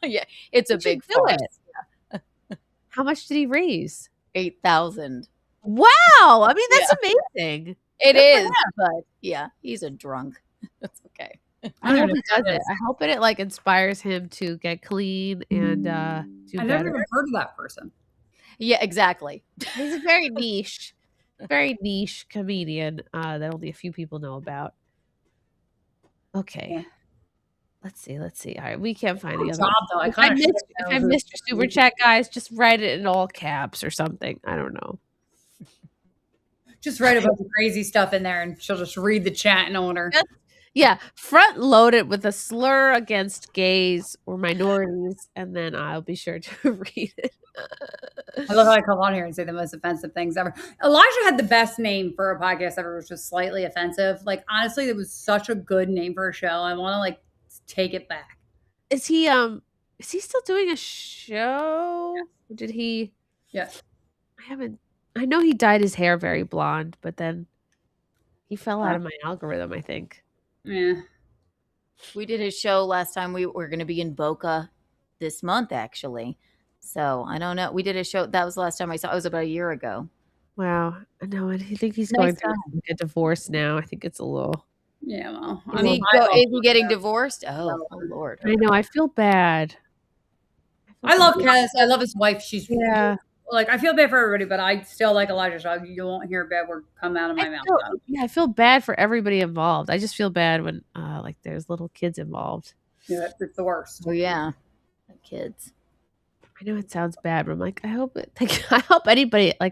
Yeah, it's a big farce. How much did he raise? 8,000. Wow. I mean, that's amazing. It is, but yeah, he's a drunk. That's okay. I hope he does it. I hope it like inspires him to get clean and do I better. never even heard of that person. Yeah, exactly. He's a very niche comedian that only a few people know about. Okay. Yeah. Let's see. All right, we can't find the Good other job, though. If I missed your super chat, guys, just write it in all caps or something. I don't know. Just write a bunch of crazy stuff in there and she'll just read the chat in order. Yeah, front load it with a slur against gays or minorities, and then I'll be sure to read it. I love how I come on here and say the most offensive things ever. Elijah had the best name for a podcast ever, which was slightly offensive. Like, honestly, it was such a good name for a show. I want to like take it back. Is he still doing a show? Yeah. Did he? Yeah. I know he dyed his hair very blonde, but then he fell out of my algorithm, I think. Yeah. We did a show last time. We were going to be in Boca this month, actually. So I don't know. We did a show. That was the last time I saw. It was about a year ago. Wow. I know. I think he's going through a divorce now. I think it's a little. Yeah. Well, is he getting divorced? Oh Lord. I know. I feel bad. I love Kez. I love his wife. She's like, I feel bad for everybody, but I still like Elijah Shaw. You won't hear a bad word come out of my mouth. I feel bad for everybody involved. I just feel bad when like there's little kids involved. Yeah, it's the worst. Oh yeah, the kids. I know it sounds bad, but I'm like, I hope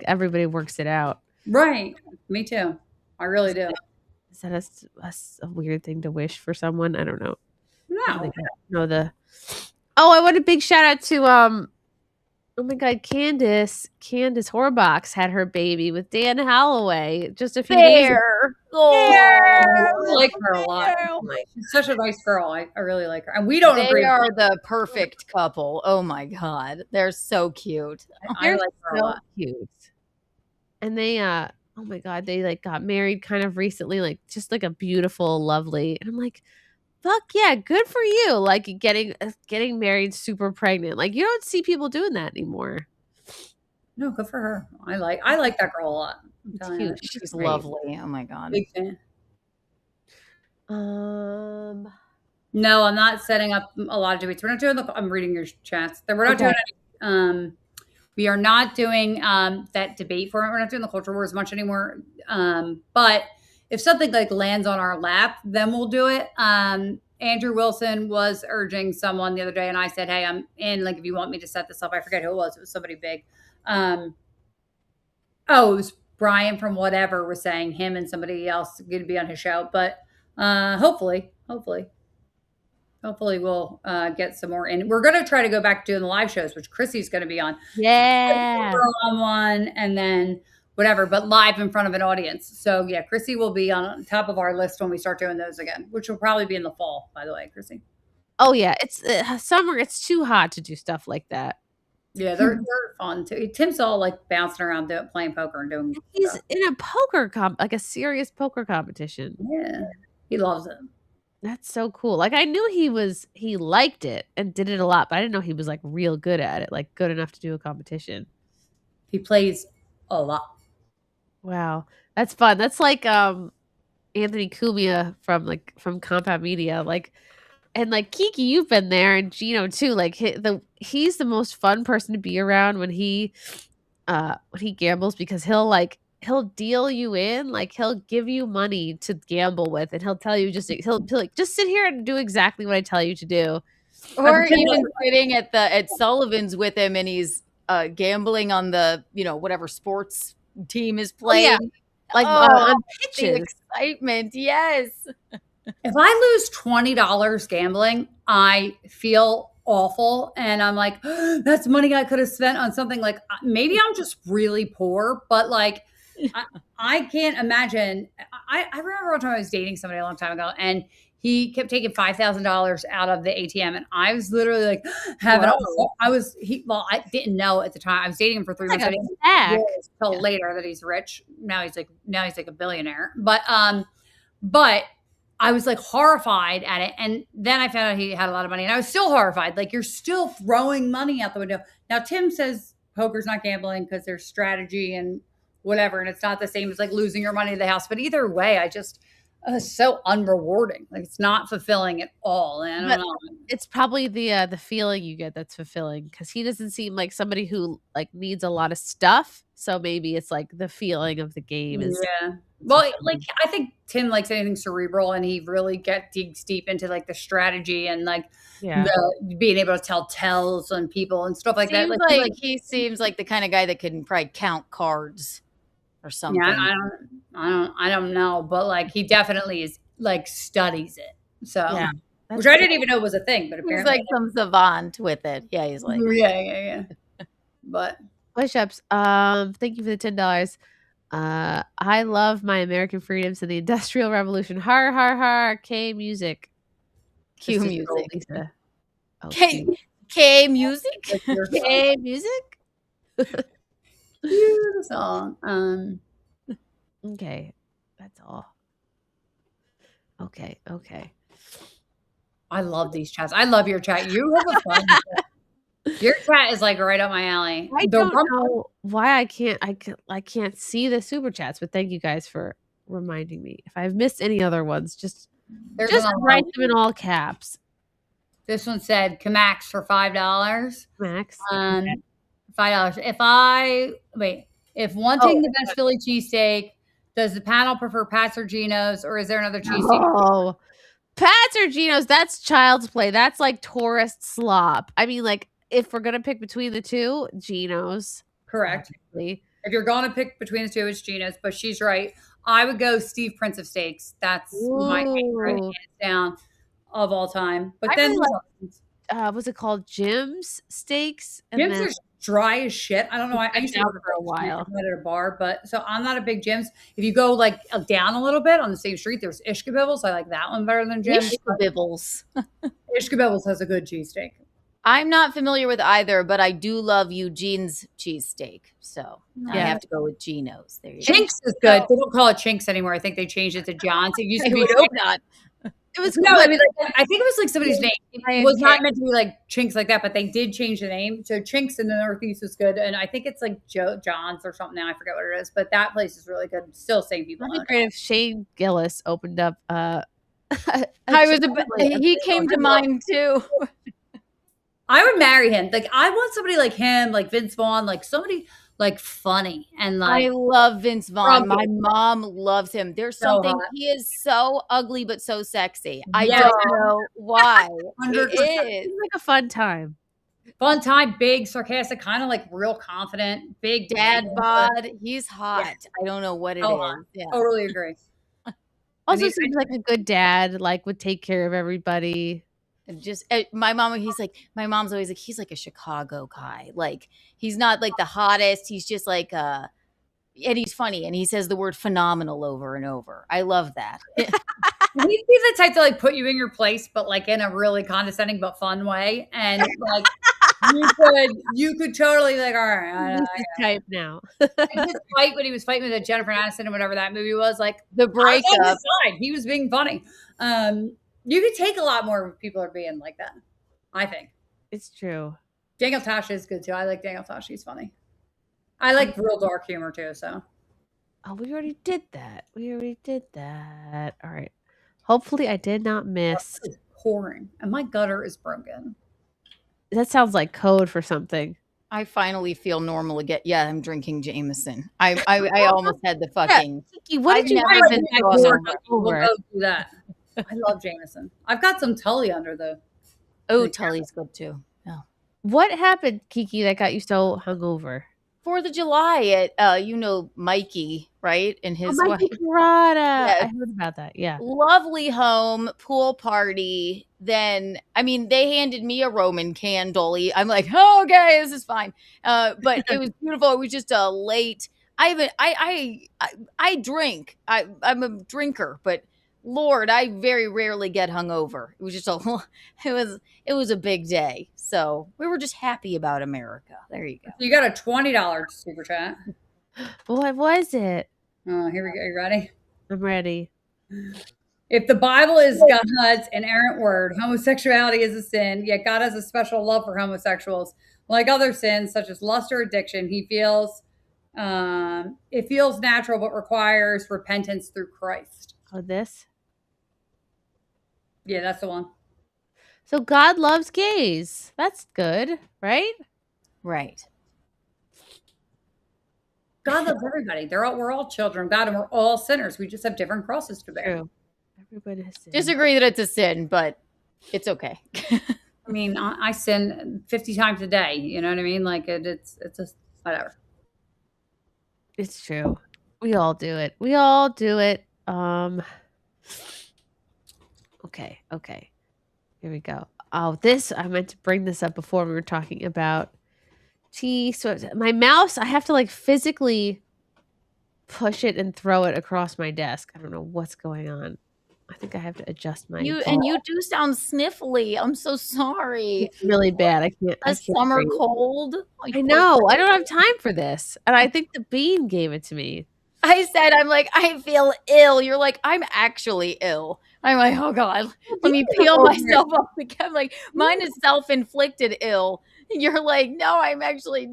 everybody works it out. Right. Me too. I really do. Is that a weird thing to wish for someone? I don't know. No. I want a big shout out to oh my God, Candace Horbox had her baby with Dan Holloway just a few days ago. I like her a lot. She's such a nice girl. I really like her. And we don't agree. They are the perfect couple. Oh my God. They're so cute. I like her a lot. Cute. And they oh my God, they like got married kind of recently, like just like a beautiful, lovely. And I'm like, fuck yeah, good for you. Like getting married super pregnant. Like you don't see people doing that anymore. No, good for her. I like that girl a lot. She's lovely. Oh my God. Big fan. No, I'm not setting up a lot of debates. We're not doing I'm reading your chats. We're not doing any, we are not doing that debate format. We're not doing the culture wars much anymore. But if something like lands on our lap, then we'll do it. Andrew Wilson was urging someone the other day, and I said, hey, I'm in. Like, if you want me to set this up, I forget who it was. It was somebody big. It was Brian from whatever was saying him and somebody else going to be on his show. But hopefully we'll get some more in. We're going to try to go back to doing the live shows, which Chrissy's going to be on. Yeah. On one, and then whatever, but live in front of an audience. So yeah, Chrissy will be on top of our list when we start doing those again, which will probably be in the fall, by the way, Chrissy. Oh yeah, it's summer. It's too hot to do stuff like that. Yeah, they're fun too. Tim's all like bouncing around playing poker and doing. He's stuff. In a poker like a serious poker competition. Yeah, he loves it. That's so cool. Like I knew he liked it and did it a lot, but I didn't know he was like real good at it, like good enough to do a competition. He plays a lot. Wow, that's fun. That's like Anthony Cumia from Compound Media, like, and like Kiki, you've been there, and Gino too. Like he's the most fun person to be around when he gambles, because he'll deal you in, like he'll give you money to gamble with, and he'll tell you he'll like just sit here and do exactly what I tell you to do, or even sitting at Sullivan's with him, and he's gambling on the whatever sports team is playing, on pitches. The excitement, yes. If I lose $20 gambling, I feel awful, and I'm like, that's money I could have spent on something. Like maybe I'm just really poor, but like I can't imagine. I remember one time I was dating somebody a long time ago, and he kept taking $5,000 out of the ATM, and I was literally like I didn't know at the time. I was dating him for 3 months. I didn't realize until later that he's rich. Now he's like a billionaire. But I was like horrified at it. And then I found out he had a lot of money, and I was still horrified. Like, you're still throwing money out the window. Now, Tim says poker's not gambling because there's strategy and whatever. And it's not the same as like losing your money to the house. But either way, it's so unrewarding. Like, it's not fulfilling at all. And I don't know. It's probably the feeling you get that's fulfilling, because he doesn't seem like somebody who like needs a lot of stuff. So maybe it's like the feeling of the game is. Yeah. Well, like, I think Tim likes anything cerebral, and he really digs deep into like the strategy and like the being able to tell tells on people and stuff like that. Like he seems like the kind of guy that can probably count cards or something. Yeah, I don't know, but like he definitely is like studies it. So which I didn't even know was a thing, but apparently he's like some savant with it. Yeah, he's like yeah. But push-ups. Thank you for the $10. I love my American freedoms and the Industrial Revolution. Har har har. K music. Q music. Lisa. Oh, K music. K music. Cue the song. Okay, that's all. Okay. I love these chats. I love your chat. You have a fun chat. Your chat is like right up my alley. I don't know why I can't see the super chats, but thank you guys for reminding me. If I've missed any other ones, just write them in all caps. This one said Max for $5. Max. $5. If wanting the best Philly cheesesteak, does the panel prefer Pat's or Geno's, or is there another cheesesteak? Oh, Pat's or Geno's, that's child's play. That's like tourist slop. I mean, like, if we're gonna pick between the two, Geno's. Correct. Obviously. If you're gonna pick between the two, it's Geno's. But she's right. I would go Steve Prince of Steaks. That's my favorite, hands down, of all time. But then, was it called Jim's Steaks? Jim's are dry as shit. I don't know. I used to work for a while at a bar, but so I'm not a big Jim's. If you go like down a little bit on the same street, there's Ishkabibbles. I like that one better than Jim's. Ishkabibbles has a good cheesesteak. I'm not familiar with either, but I do love Eugene's cheesesteak. So I have to go with Geno's. There you go. Chinks is good. They don't call it Chinks anymore. I think they changed it to John's. It used to be not. It was I mean, I think it was like somebody's name. It was not meant to be like Chinks like that, but they did change the name. So Chinks in the Northeast is good, and I think it's like John's or something now. I forget what it is, but that place is really good. Still same people. That'd be great if Shane Gillis opened up. He came to mind too. I would marry him. Like, I want somebody like him, like Vince Vaughn, like somebody like funny and like. I love Vince Vaughn. My mom loves him. There's something. He is so ugly but so sexy. I don't know why. It is like a fun time. Fun time, big, sarcastic, kind of like real confident, big dad bod. He's hot. I don't know what it is. Yeah. Totally agree. Also seems like a good dad. Like, would take care of everybody. And just my mom's always like, he's like a Chicago guy. Like, he's not like the hottest. He's just like and he's funny, and he says the word phenomenal over and over. I love that. He's the type to like put you in your place, but like in a really condescending but fun way. And like you could totally be like, all right, type now. And his fight when he was fighting with Jennifer Aniston and whatever that movie was, like the breakup. He was being funny. You could take a lot more when people are being like that, I think. It's true. Daniel Tosh is good, too. I like Daniel Tosh. He's funny. I like real dark humor, too, so. Oh, we already did that. All right. Hopefully I did not miss. It's pouring, and my gutter is broken. That sounds like code for something. I finally feel normal again. Yeah, I'm drinking Jameson. I almost had the fucking. Kiki, what did you drink? We'll go do that. I love Jameson. I've got some Tully under the. Oh, Tully's good too. Yeah. What happened, Kiki, that got you so hungover? 4th of July at Mikey, right? And his Mikey Carrata. Yeah. I heard about that. Yeah. Lovely home, pool party. Then they handed me a Roman candle. I'm like, oh, okay, this is fine. But it was beautiful. It was just a late. I drink. I'm a drinker, but Lord, I very rarely get hungover. It was just it was a big day. So we were just happy about America. There you go. You got a $20 super chat. What was it? Oh, here we go. You ready? I'm ready. If the Bible is God's inerrant word, homosexuality is a sin, yet God has a special love for homosexuals. Like other sins, such as lust or addiction, it feels natural but requires repentance through Christ. Oh, this? Yeah, that's the one. So God loves gays. That's good, right? Right. God loves everybody. We're all children of God, and we're all sinners. We just have different crosses to bear. True. Everybody has sinned. Disagree that it's a sin, but it's okay. I mean, I sin 50 times a day. You know what I mean? Like it's just whatever. It's true. We all do it. We all do it. Okay. Here we go. Oh, I meant to bring this up before we were talking about so my mouse, I have to like physically push it and throw it across my desk. I don't know what's going on. I think I have to adjust my You do sound sniffly. I'm so sorry. It's really bad. I can't summer cold. I know. I don't have time for this. And I think the bean gave it to me. I said, I'm like, I feel ill. You're like, I'm actually ill. I'm like, oh God, let me peel myself off again. Like, mine is self-inflicted ill. You're like, no, I'm actually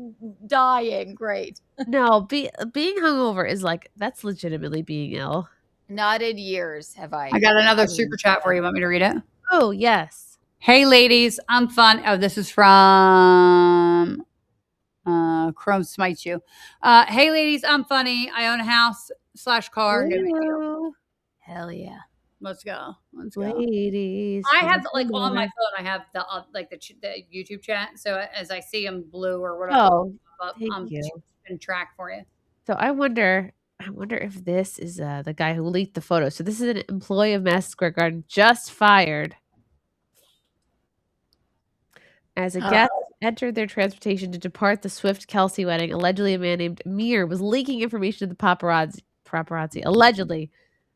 dying. Great. No, being hungover is like, that's legitimately being ill. Not in years have I. I got another super chat for you. Want me to read it? Oh, yes. Hey, ladies, I'm fun. Oh, this is from Chrome Smites You. Hey, ladies, I'm funny. I own a house/car. Hell yeah. Let's go. Ladies. I have like on my phone. I have the the YouTube chat. So as I see them blue or whatever, I'm keeping track for you. So I wonder if this is the guy who leaked the photo. So this is an employee of Madison Square Garden just fired. As a guest entered their transportation to depart the Swift-Kelsey wedding, allegedly a man named Amir was leaking information to the paparazzi, allegedly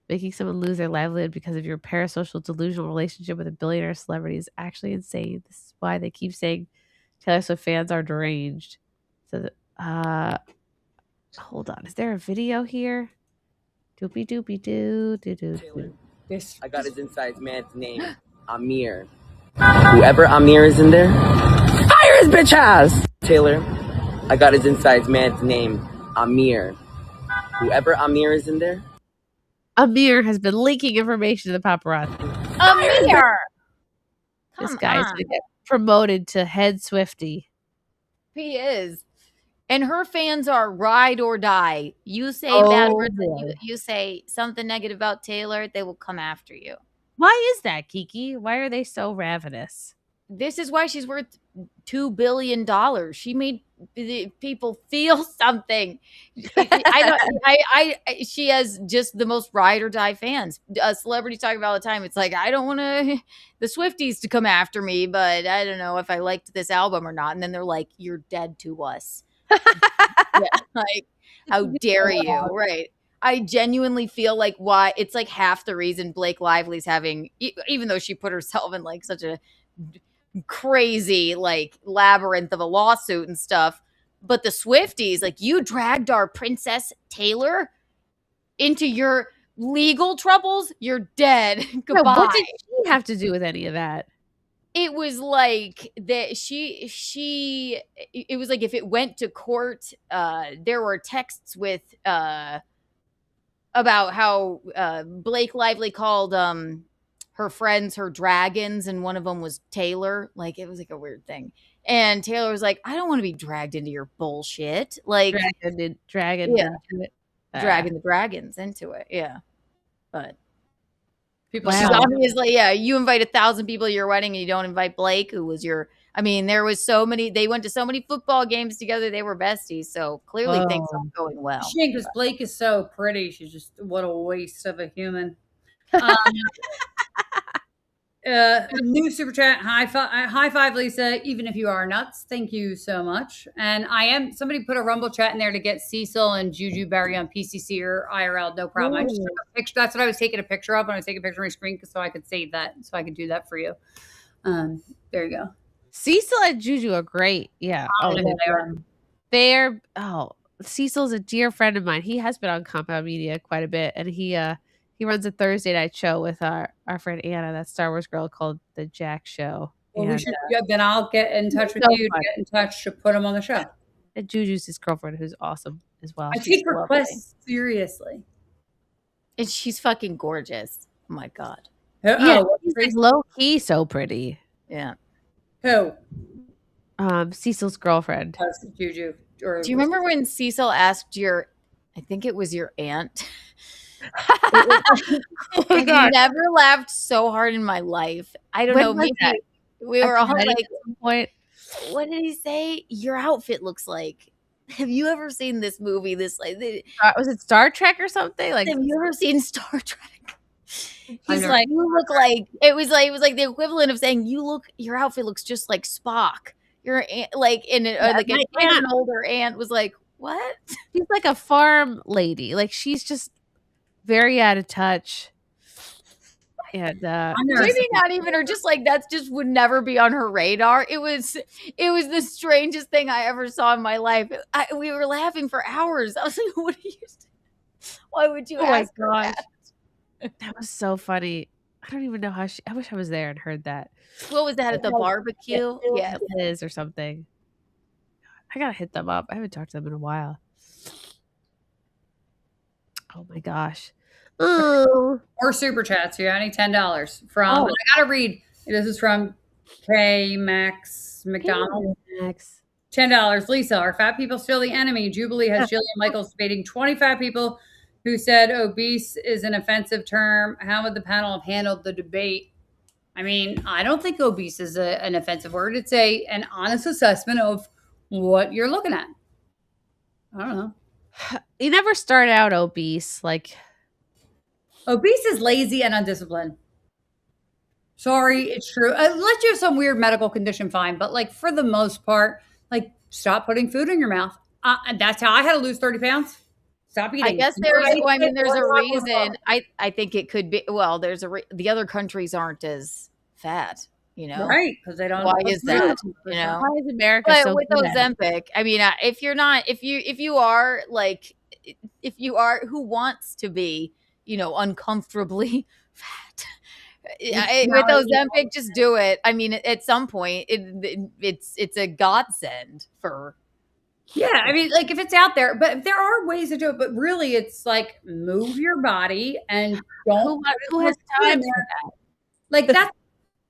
making someone lose their livelihood because of your parasocial delusional relationship with a billionaire celebrity is actually insane. This is why they keep saying Taylor Swift fans are deranged. So, hold on. Is there a video here? Doopy doopy doo doo doo. I got his insides man's name, Amir. Whoever Amir is in there, fire his bitch ass! Taylor, I got his insides man's name, Amir. Whoever Amir is in there. Amir has been leaking information to the paparazzi. Amir! This guy is going to get promoted to head Swiftie. He is. And her fans are ride or die. You say bad words, you say something negative about Taylor, they will come after you. Why is that, Kiki? Why are they so ravenous? This is why she's worth $2 billion. She made people feel something. She has just the most ride or die fans. Celebrities talk about all the time. It's like, I don't want the Swifties to come after me, but I don't know if I liked this album or not. And then they're like, you're dead to us. Yeah, like, how dare you? Right. I genuinely feel like why it's like half the reason Blake Lively's having, even though she put herself in like such a crazy like labyrinth of a lawsuit and stuff, but the Swifties, like, you dragged our Princess Taylor into your legal troubles. You're dead. Goodbye. No, what did she have to do with any of that? It was like that it was like if it went to court, there were texts with about how Blake Lively called her friends her dragons, and one of them was Taylor. Like, it was like a weird thing. And Taylor was like, I don't want to be dragged into your bullshit. Like, dragging the dragons into it. Yeah. But people obviously, yeah, you invite 1,000 people to your wedding and you don't invite Blake, who was there was so many, they went to so many football games together. They were besties. So clearly things aren't going well. Shame, because Blake is so pretty. She's just, what a waste of a human. New super chat. High five, Lisa. Even if you are nuts, thank you so much. And somebody put a Rumble chat in there to get Cecil and Juju Berry on PCC or IRL. No problem. I just took a picture. That's what I was taking a picture of when I was taking a picture of my screen, so I could save that, so I could do that for you. There you go. Cecil and Juju are great. Yeah. They're Cecil's a dear friend of mine. He has been on Compound Media quite a bit, and he runs a Thursday night show with our friend Anna, that Star Wars girl, called the Jack Show. Well, we should. Then I'll get in touch with you to get in touch to put him on the show. And Juju's his girlfriend, who's awesome as well. I take requests seriously, and she's fucking gorgeous. Oh my god. Yeah, she's low key so pretty. Yeah. Who? Cecil's girlfriend. Juju. Do you remember when Cecil asked I think it was your aunt? I've never laughed so hard in my life. I don't know. Maybe we were all like, at some point. What did he say? Your outfit looks like. Have you ever seen this movie? Was it Star Trek or something? Like, have you ever seen Star Trek? He's like, you look like it was like the equivalent of saying your outfit looks just like Spock. You're like an older aunt was like, what? She's like a farm lady. Like, she's just very out of touch. And maybe not even, or just like that's just would never be on her radar. It was the strangest thing I ever saw in my life. We were laughing for hours. I was like, what are you? Why would you ask her that? That was so funny. I don't even know how I wish I was there and heard that. What was that at the barbecue? Yeah, Liz or something. I gotta hit them up. I haven't talked to them in a while. Oh my gosh. Or super chats. You got any $10 from? I gotta read. This is from K Max McDonald. $10. Lisa, are fat people still the enemy? Jubilee has Jillian Michaels debating 20 fat people who said obese is an offensive term. How would the panel have handled the debate? I mean, I don't think obese is an offensive word. It's an honest assessment of what you're looking at. I don't know. You never start out obese. Like, obese is lazy and undisciplined. Sorry, it's true. Unless you have some weird medical condition, fine. But like for the most part, like stop putting food in your mouth. That's how I had to lose 30 pounds. Stop eating. I guess there's a reason. I think it could be. Well, the other countries aren't as fat, you know, right? Because they don't. Why is that? You know, why is America but so with Ozempic? I mean, if you are who wants to be, you know, uncomfortably fat. With Ozempic, just do it. I mean, at some point, it's a godsend for. Yeah, I mean, like if it's out there, but there are ways to do it. But really, it's like move your body and don't. Who has time for that? Like that.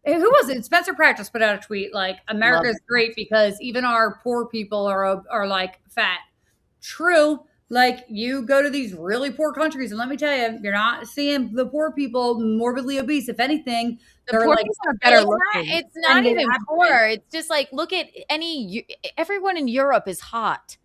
Who was it? Spencer Practice put out a tweet like America's great because even our poor people are like fat. True. Like you go to these really poor countries, and let me tell you, you're not seeing the poor people morbidly obese. If anything, the poor people are better looking. It's not even poor. It's just like look at everyone in Europe is hot.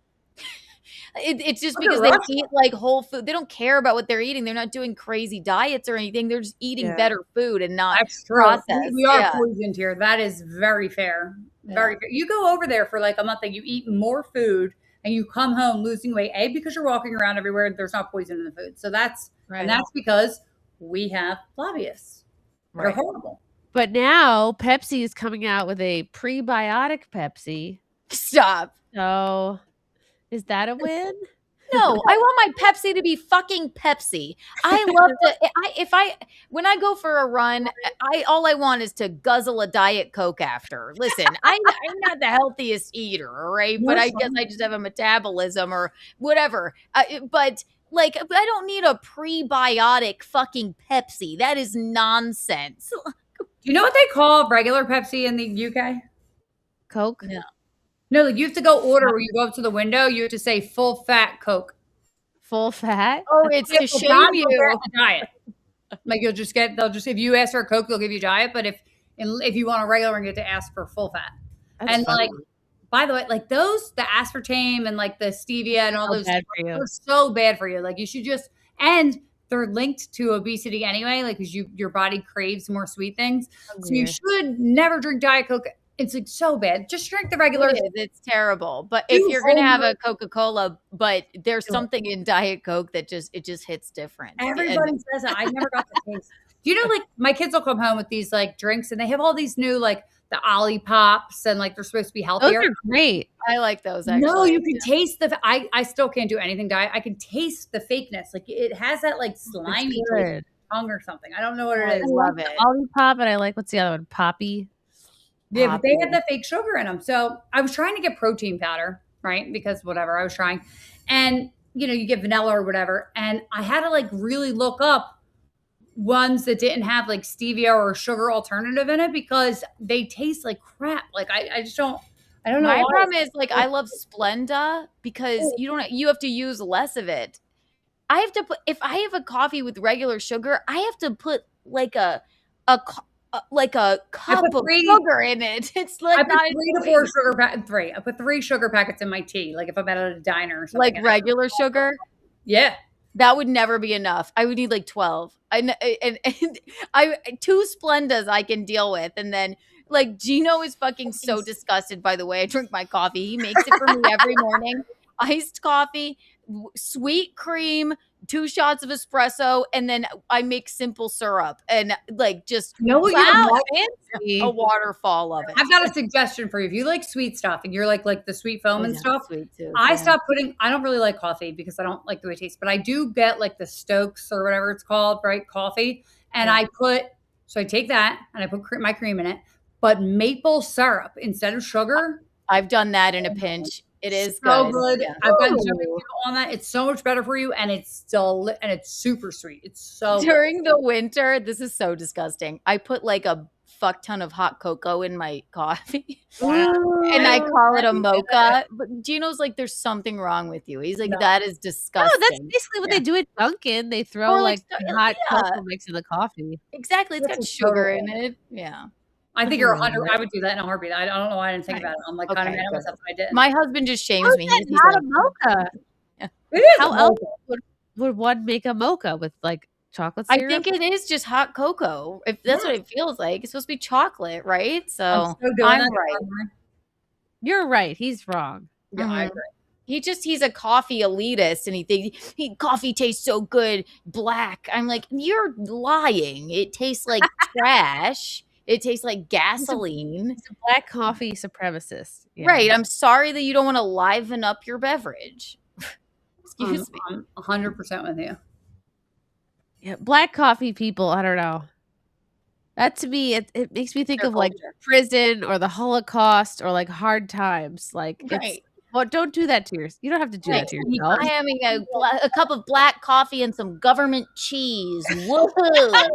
It's just because they eat like whole food. They don't care about what they're eating. They're not doing crazy diets or anything. They're just eating better food and not processed. We are poisoned here. That is very fair. Very fair. You go over there for like a month and you eat more food. And you come home losing weight, because you're walking around everywhere. There's not poison in the food. So that's and that's because we have lobbyists. They're horrible. But now Pepsi is coming out with a prebiotic Pepsi. Stop. So is that a win? No, I want my Pepsi to be fucking Pepsi. I love to. When I go for a run, all I want is to guzzle a Diet Coke after. Listen, I'm not the healthiest eater, all right? But I guess I just have a metabolism or whatever. But I don't need a prebiotic fucking Pepsi. That is nonsense. Do you know what they call regular Pepsi in the UK? Coke? No. No, like you have to go order where you go up to the window. You have to say full fat Coke. Full fat? Oh, it's to shame you. Diet. Like they'll just if you ask for a Coke, they'll give you diet. But if you want a regular one, you have to ask for full fat. That's funny. Like, by the way, like the aspartame and like the stevia and all those are so bad for you. Like you should just, and they're linked to obesity anyway, like because your body craves more sweet things. Oh, So you should never drink Diet Coke. It's like so bad. Just drink the regular. It's terrible. But if you're gonna have a Coca-Cola, but there's something in Diet Coke that just hits different. Everybody says that. I never got the taste. Do you know, like my kids will come home with these like drinks, and they have all these new like the Ollie Pops, and like they're supposed to be healthier. Those are great. I like those. Actually. No, you can taste the. I still can't do anything diet. I can taste the fakeness. Like it has that like slimy taste in the tongue or something. I don't know what it is. I love it. Ollie Pop, and I like what's the other one? Poppy. Yeah, but they have the fake sugar in them. So I was trying to get protein powder, right? Because whatever I was trying, and you get vanilla or whatever, and I had to like really look up ones that didn't have like stevia or sugar alternative in it because they taste like crap. Like I just don't. I don't know. My problem is like I love Splenda because you have to use less of it. I have to put if I have a coffee with regular sugar, I have to put like a cup of sugar in it. It's like I put 3 to 4 sugar packets. I put 3 sugar packets in my tea. Like if I'm at a diner or something. Like regular sugar. Yeah, that would never be enough. I would need like 12. And 2 Splendas I can deal with, and then like Gino is fucking so disgusted by the way I drink my coffee. He makes it for me every morning. Iced coffee, sweet cream, 2 shots of espresso, and then I make simple syrup and like just fancy. A waterfall of it. I've got a suggestion for you. If you like sweet stuff and you're like the sweet foam and stuff, sweet too, I stopped putting. I don't really like coffee because I don't like the way it tastes, but I do get like the Stokes or whatever it's called, right? Coffee, and I take that and I put my cream in it, but maple syrup instead of sugar. I've done that in a pinch. It is so good. Yeah. I've gotten so many people on that. It's so much better for you, and it's still and it's super sweet. It's so during the winter. This is so disgusting. I put like a fuck ton of hot cocoa in my coffee, and I call it a mocha. But Gino's like, "There's something wrong with you." He's like, "That is disgusting." No, that's basically what they do at Dunkin'. They throw like hot cocoa mix in the coffee. Exactly, it's got sugar in it. Yeah. I think you're 100. I would do that in a heartbeat. I don't know why I didn't think about it. I'm like kind of mad at myself that I did. My husband just shames me. He's not a mocha. Yeah. It is. How else would one make a mocha with like chocolate syrup? I think it is just hot cocoa. If that's what it feels like, it's supposed to be chocolate, right? So I'm right. You're right. He's wrong. Yeah, I agree. He's a coffee elitist, and he thinks coffee tastes so good, black. I'm like, you're lying. It tastes like trash. It tastes like gasoline. He's a black coffee supremacist. Yeah. Right. I'm sorry that you don't want to liven up your beverage. Excuse me. I'm 100% with you. Yeah, black coffee people, I don't know. That to me, it makes me think of like prison or the Holocaust or like hard times. Like, well, don't do that to yourself. You don't have to do that to yourself. I am having a cup of black coffee and some government cheese. Woohoo!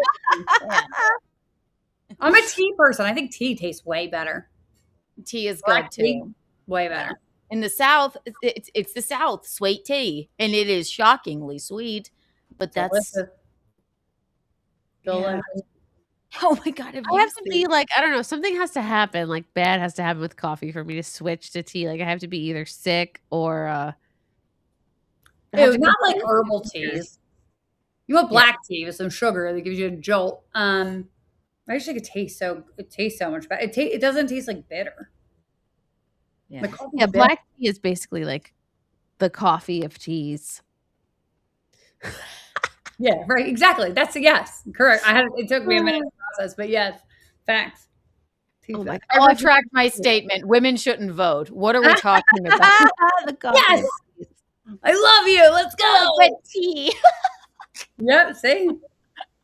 I'm a tea person. I think tea tastes way better. Tea is good too. Way better. In the South, it's the South, sweet tea, and it is shockingly sweet. But that's delicious. Oh my god! I have to be like, I don't know, something has to happen, like bad has to happen with coffee for me to switch to tea. Like I have to be either sick or not like herbal teas. You want black tea with some sugar that gives you a jolt. I just think it tastes so much better. It doesn't taste like bitter. Yeah, black tea is basically like the coffee of teas. Yeah, right. Exactly. That's a yes. Correct. It took me a minute to process, but yes, facts. I'll retract my statement. Women shouldn't vote. What are we talking about? Yes. I love you. Let's go. But tea. Yep. See,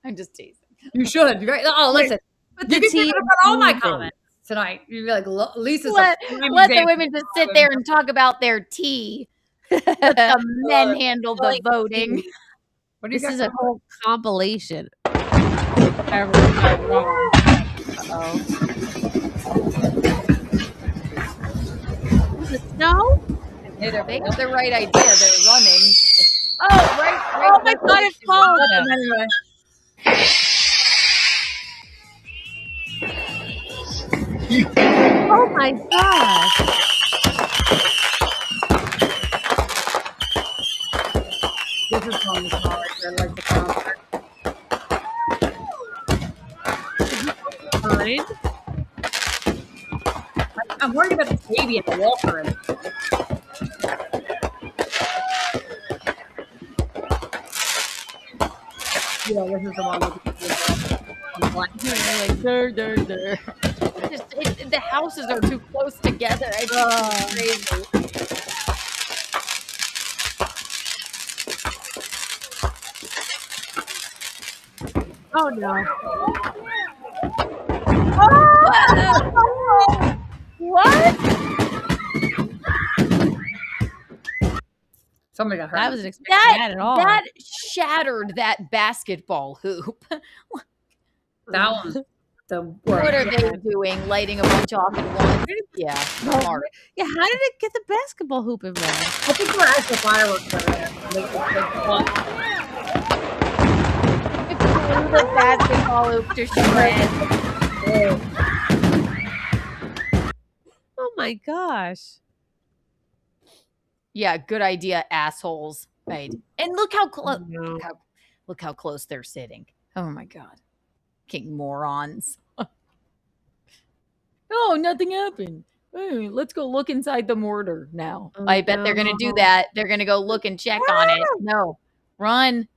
I'm just teasing. You should. Oh, listen. But you can about all my comments tonight. You'd be like, Lisa's let the women just sit there and talk about their tea. Let the men handle the voting. This is a whole compilation. Is it snow? They have the right idea. They're running. Oh, right. Oh my god, it's cold. Anyway. Oh my gosh. This is hard. I like the concert. Fine. I'm worried about the baby in the walker. Yeah, this is the one Like, dur. The houses are too close together. It's crazy. Oh no. Oh! What? Somebody got hurt. I wasn't expecting that at all. That shattered that basketball hoop. That was the worst. What are they doing? Lighting a bunch off at once? Yeah, smart. Yeah, how did it get the basketball hoop involved? I think we're at the fireworks over there. It blew the basketball hoop to shreds. Oh my gosh. Yeah, good idea, assholes. Right. And look how close. No. Look how close they're sitting. Oh my god, king morons. Oh, nothing happened. Hey, let's go look inside the mortar now. Oh, I bet they're gonna do that. They're gonna go look and check on it. No, run,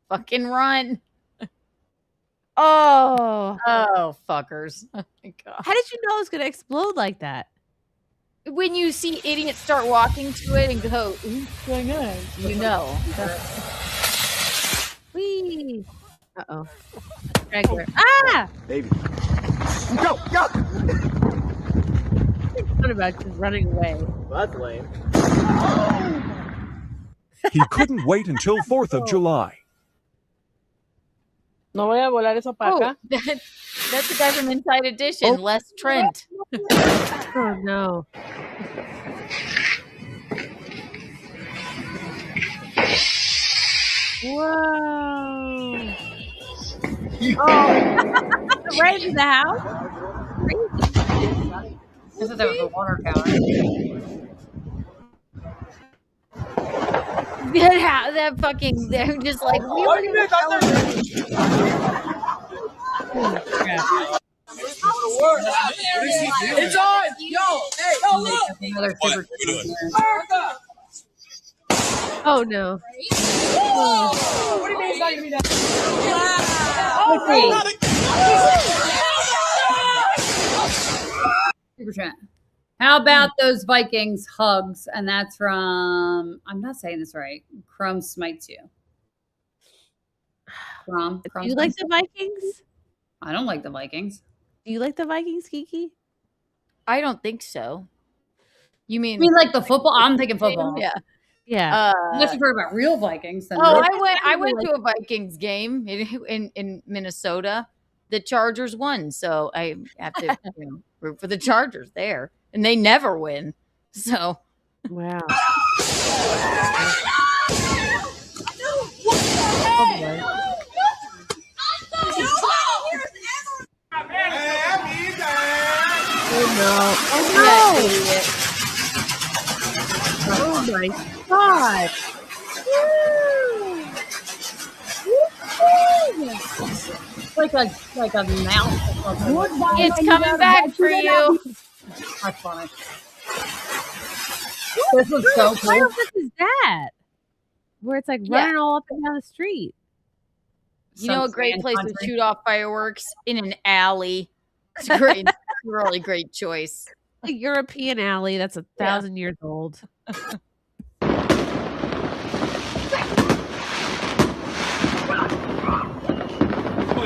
fucking run. Oh, fuckers. Oh my god. how did you know it was gonna explode like that? When you see idiots start walking to it and go, what's going on? You know. Whee! Uh-oh. Regular. Ah! Baby. Go! What about just running away? That's lame. He couldn't wait until 4th of July. No voy a volar eso para acá. That's a government side edition. Les Trent. Oh no. Whoa. Oh, right in the house? I thought that was a water tower. That fucking, they're just like, we were gonna It's on! Yo! Hey! Yo, look! Another super Oh no. What do you mean it's not gonna be done? Super chat. How about those Vikings hugs? And that's from, I'm not saying this right. Crumb smites you. Crumb. Do you like the Vikings? I don't like the Vikings. Do you like the Vikings, Kiki? I don't think so. You I mean mean, like the football? I'm thinking football. Yeah. Yeah. Unless you've heard about real Vikings. Then Oh, real- I went to a Vikings game in Minnesota. The Chargers won, so I have to root for the Chargers there, and they never win. So Wow. Oh my god. like a mouse or something. it's coming back for you. That's funny. This was so What cool. office is that? Where it's like running all up and down the street. You know, a great Some place sand to country. shoot off fireworks in an alley. It's a great, really great choice. A European alley that's 1,000 years old. Going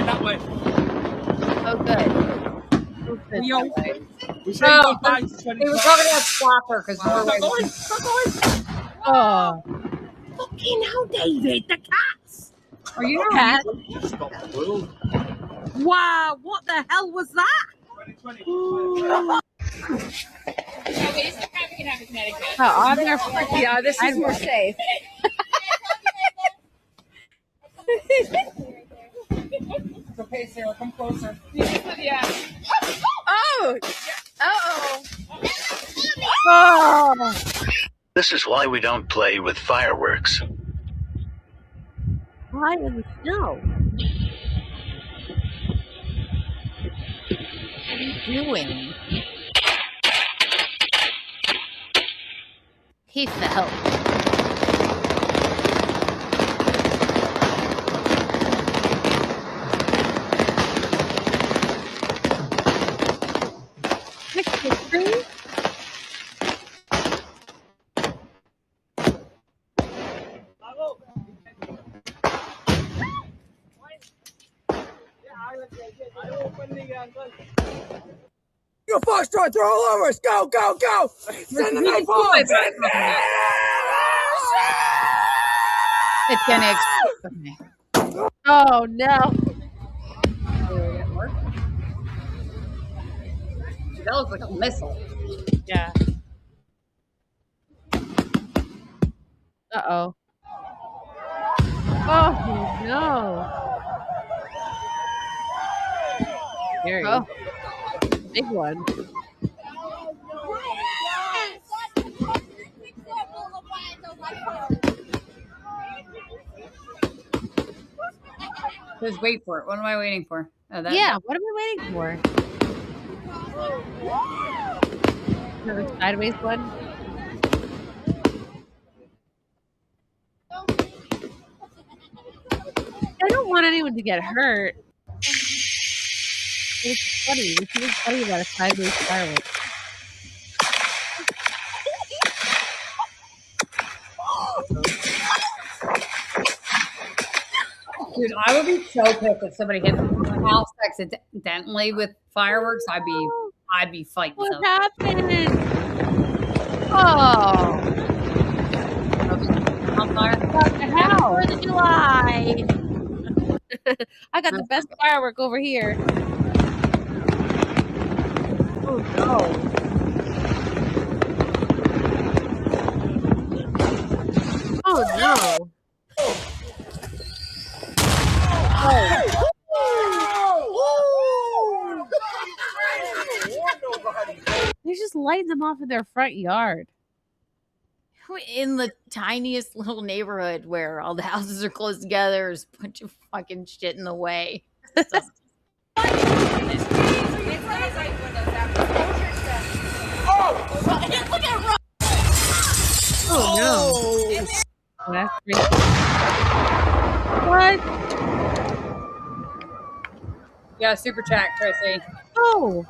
that way. Oh, good. We say Oh, goodbye to they were talking about soccer because Norway. Oh. Fucking hell, David, the cats! Are you Cat? Wow, what the hell was that? On their Yeah, this is more safe. Okay, Sarah, come closer. Oh! Uh-oh. Oh. This is why we don't play with fireworks. Hide in the snow. What are you doing? He fell. Next to the tree? You foxtrot, they're all over us. Go, go, go. Send the knife off. It's gonna explode. Oh no. That looks like a missile. Yeah. Uh-oh. Oh no. Scary. Oh. Big one. Just wait for it. What am I waiting for? Oh, Yeah, what am I waiting for? Another sideways one? I don't want anyone to get hurt. It's funny. It's even funny about a sideways firework. Dude, I would be so pissed if somebody hit my house accidentally with fireworks. I'd be fighting. What happened? Oh. On fire. What the hell? 4th of July. I got the best firework over here. Oh no. Oh no. They're just lighting them off in their front yard. In the tiniest little neighborhood where all the houses are close together, there's a bunch of fucking shit in the way. Oh no. Oh, that's crazy. What? Yeah, super chat, Chrissy. Oh.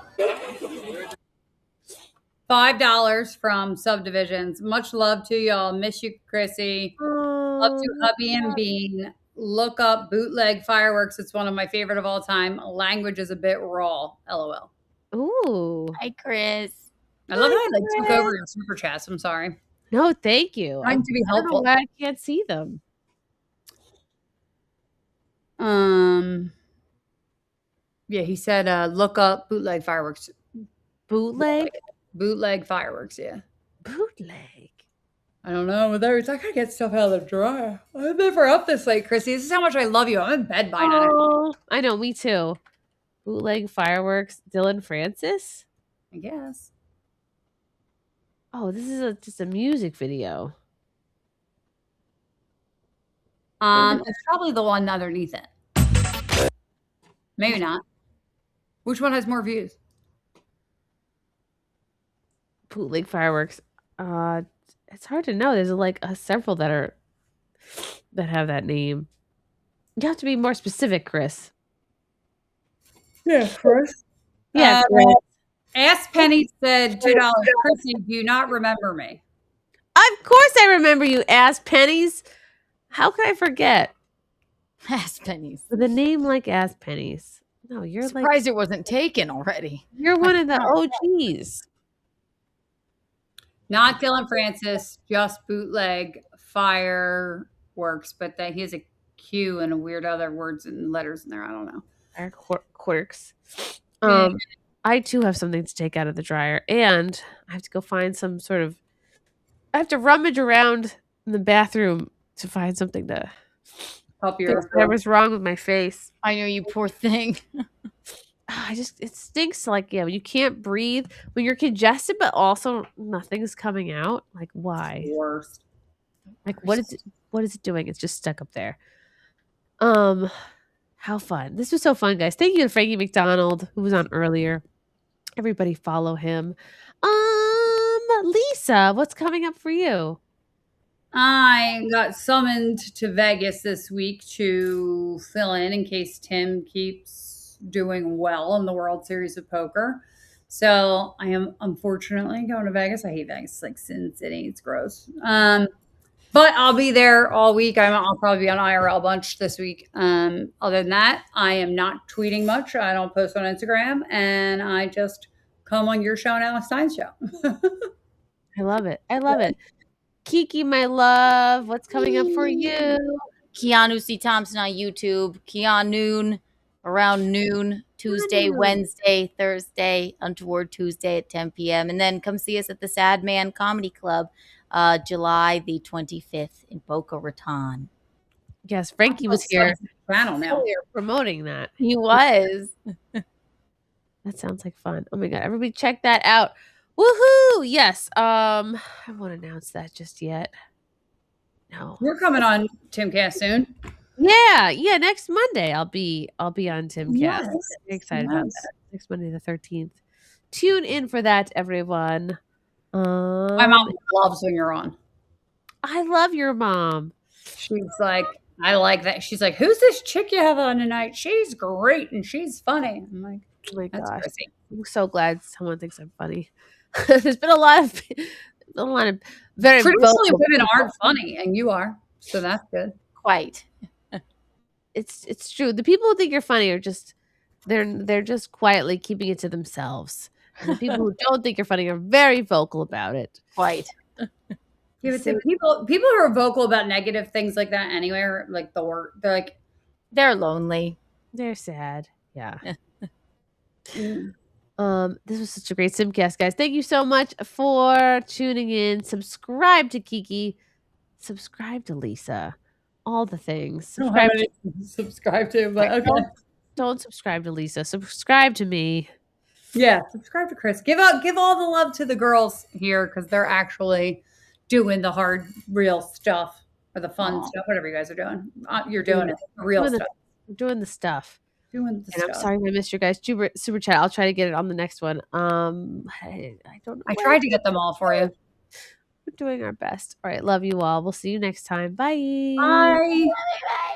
$5 from Subdivisions. Much love to y'all. Miss you, Chrissy. Love to Hubby and Bean. Look up bootleg fireworks. It's one of my favorite of all time. Language is a bit raw. LOL. Ooh. Hi, Chris. I love how I took over your super chats. I'm sorry. No, thank you. Trying to be I don't know helpful. why I can't see them. Yeah, he said look up bootleg fireworks. Bootleg? Bootleg fireworks, yeah. Bootleg. I don't know. But I gotta get stuff out of the dryer. I'm never up this late, Chrissy. This is how much I love you. I'm in bed by now. Oh, I know, me too. Bootleg fireworks, Dylan Francis? I guess. Oh, this is just a music video. It's probably the one underneath it. Maybe not. Which one has more views? Bootleg fireworks. It's hard to know. There's like several that have that name. You have to be more specific, Chris. Yeah, Chris. Yeah. Ask Penny said $2. Chrissy, do you not remember me? Of course I remember you, Ass Pennies. How could I forget? Ass Pennies. With a name like Ass Pennies. No, you're surprised it wasn't taken already. You're one of the OGs. Not Dylan Francis, just bootleg fireworks, but that he has a Q and a weird other words and letters in there. I don't know. Quirks. I too have something to take out of the dryer, and I have to go find some sort of. I have to rummage around in the bathroom to find something to help you. Whatever's wrong with my face. I know, you poor thing. It stinks. Like, yeah, when you can't breathe, when you're congested, but also nothing's coming out. Like, why? Worst. Like, what is it doing? It's just stuck up there. How fun. This was so fun, guys. Thank you to Frankie McDonald, who was on earlier. Everybody follow him. Lisa, what's coming up for you? I got summoned to Vegas this week to fill in case Tim keeps doing well in the World Series of Poker. So I am unfortunately going to Vegas. I hate Vegas. It's like Sin City. It's gross. But I'll be there all week. I'll probably be on IRL a bunch this week. Other than that, I am not tweeting much. I don't post on Instagram, and I just come on your show and Alex Stein's show. I love it. I love it. Kiki, my love, what's coming up for you? Keanu C. Thompson on YouTube. Keanu around noon, Tuesday, Wednesday, Thursday, Untoward Tuesday at 10 p.m. And then come see us at the Sad Man Comedy Club, July the 25th in Boca Raton. Yes, Frankie was here. Channel now. We were promoting that. He was. That sounds like fun. Oh my god, everybody check that out. Woohoo! Yes. I won't announce that just yet. No. We're coming on TimCast soon. Yeah, next Monday I'll be on TimCast. Yes. I'm excited about that. Next Monday the 13th. Tune in for that, everyone. My mom loves when you're on. I love your mom. She's like, I like that. She's like, who's this chick you have on tonight? She's great and she's funny. I'm like, oh my gosh. Crazy. I'm so glad someone thinks I'm funny. There's been a lot of very traditionally women aren't funny, and you are, so that's good. Quite. It's true. The people who think you're funny are just they're just quietly keeping it to themselves. And the people who don't think you're funny are very vocal about it. Quite. Yeah, but people who are vocal about negative things like that anywhere, like they're lonely. They're sad. Yeah. This was such a great SimpCast, guys. Thank you so much for tuning in. Subscribe to Kiki. Subscribe to Lisa. All the things. Subscribe to, but okay. Don't subscribe to Lisa. Subscribe to me. Yeah, subscribe to Chris. Give all the love to the girls here because they're actually doing the hard, real stuff or the fun stuff. Whatever you guys are doing, you're doing it. The real stuff. Doing the stuff. And I'm sorry I missed your guys' super chat. I'll try to get it on the next one. I don't know. I tried to get them all for you. We're doing our best. All right. Love you all. We'll see you next time. Bye. Bye. Bye.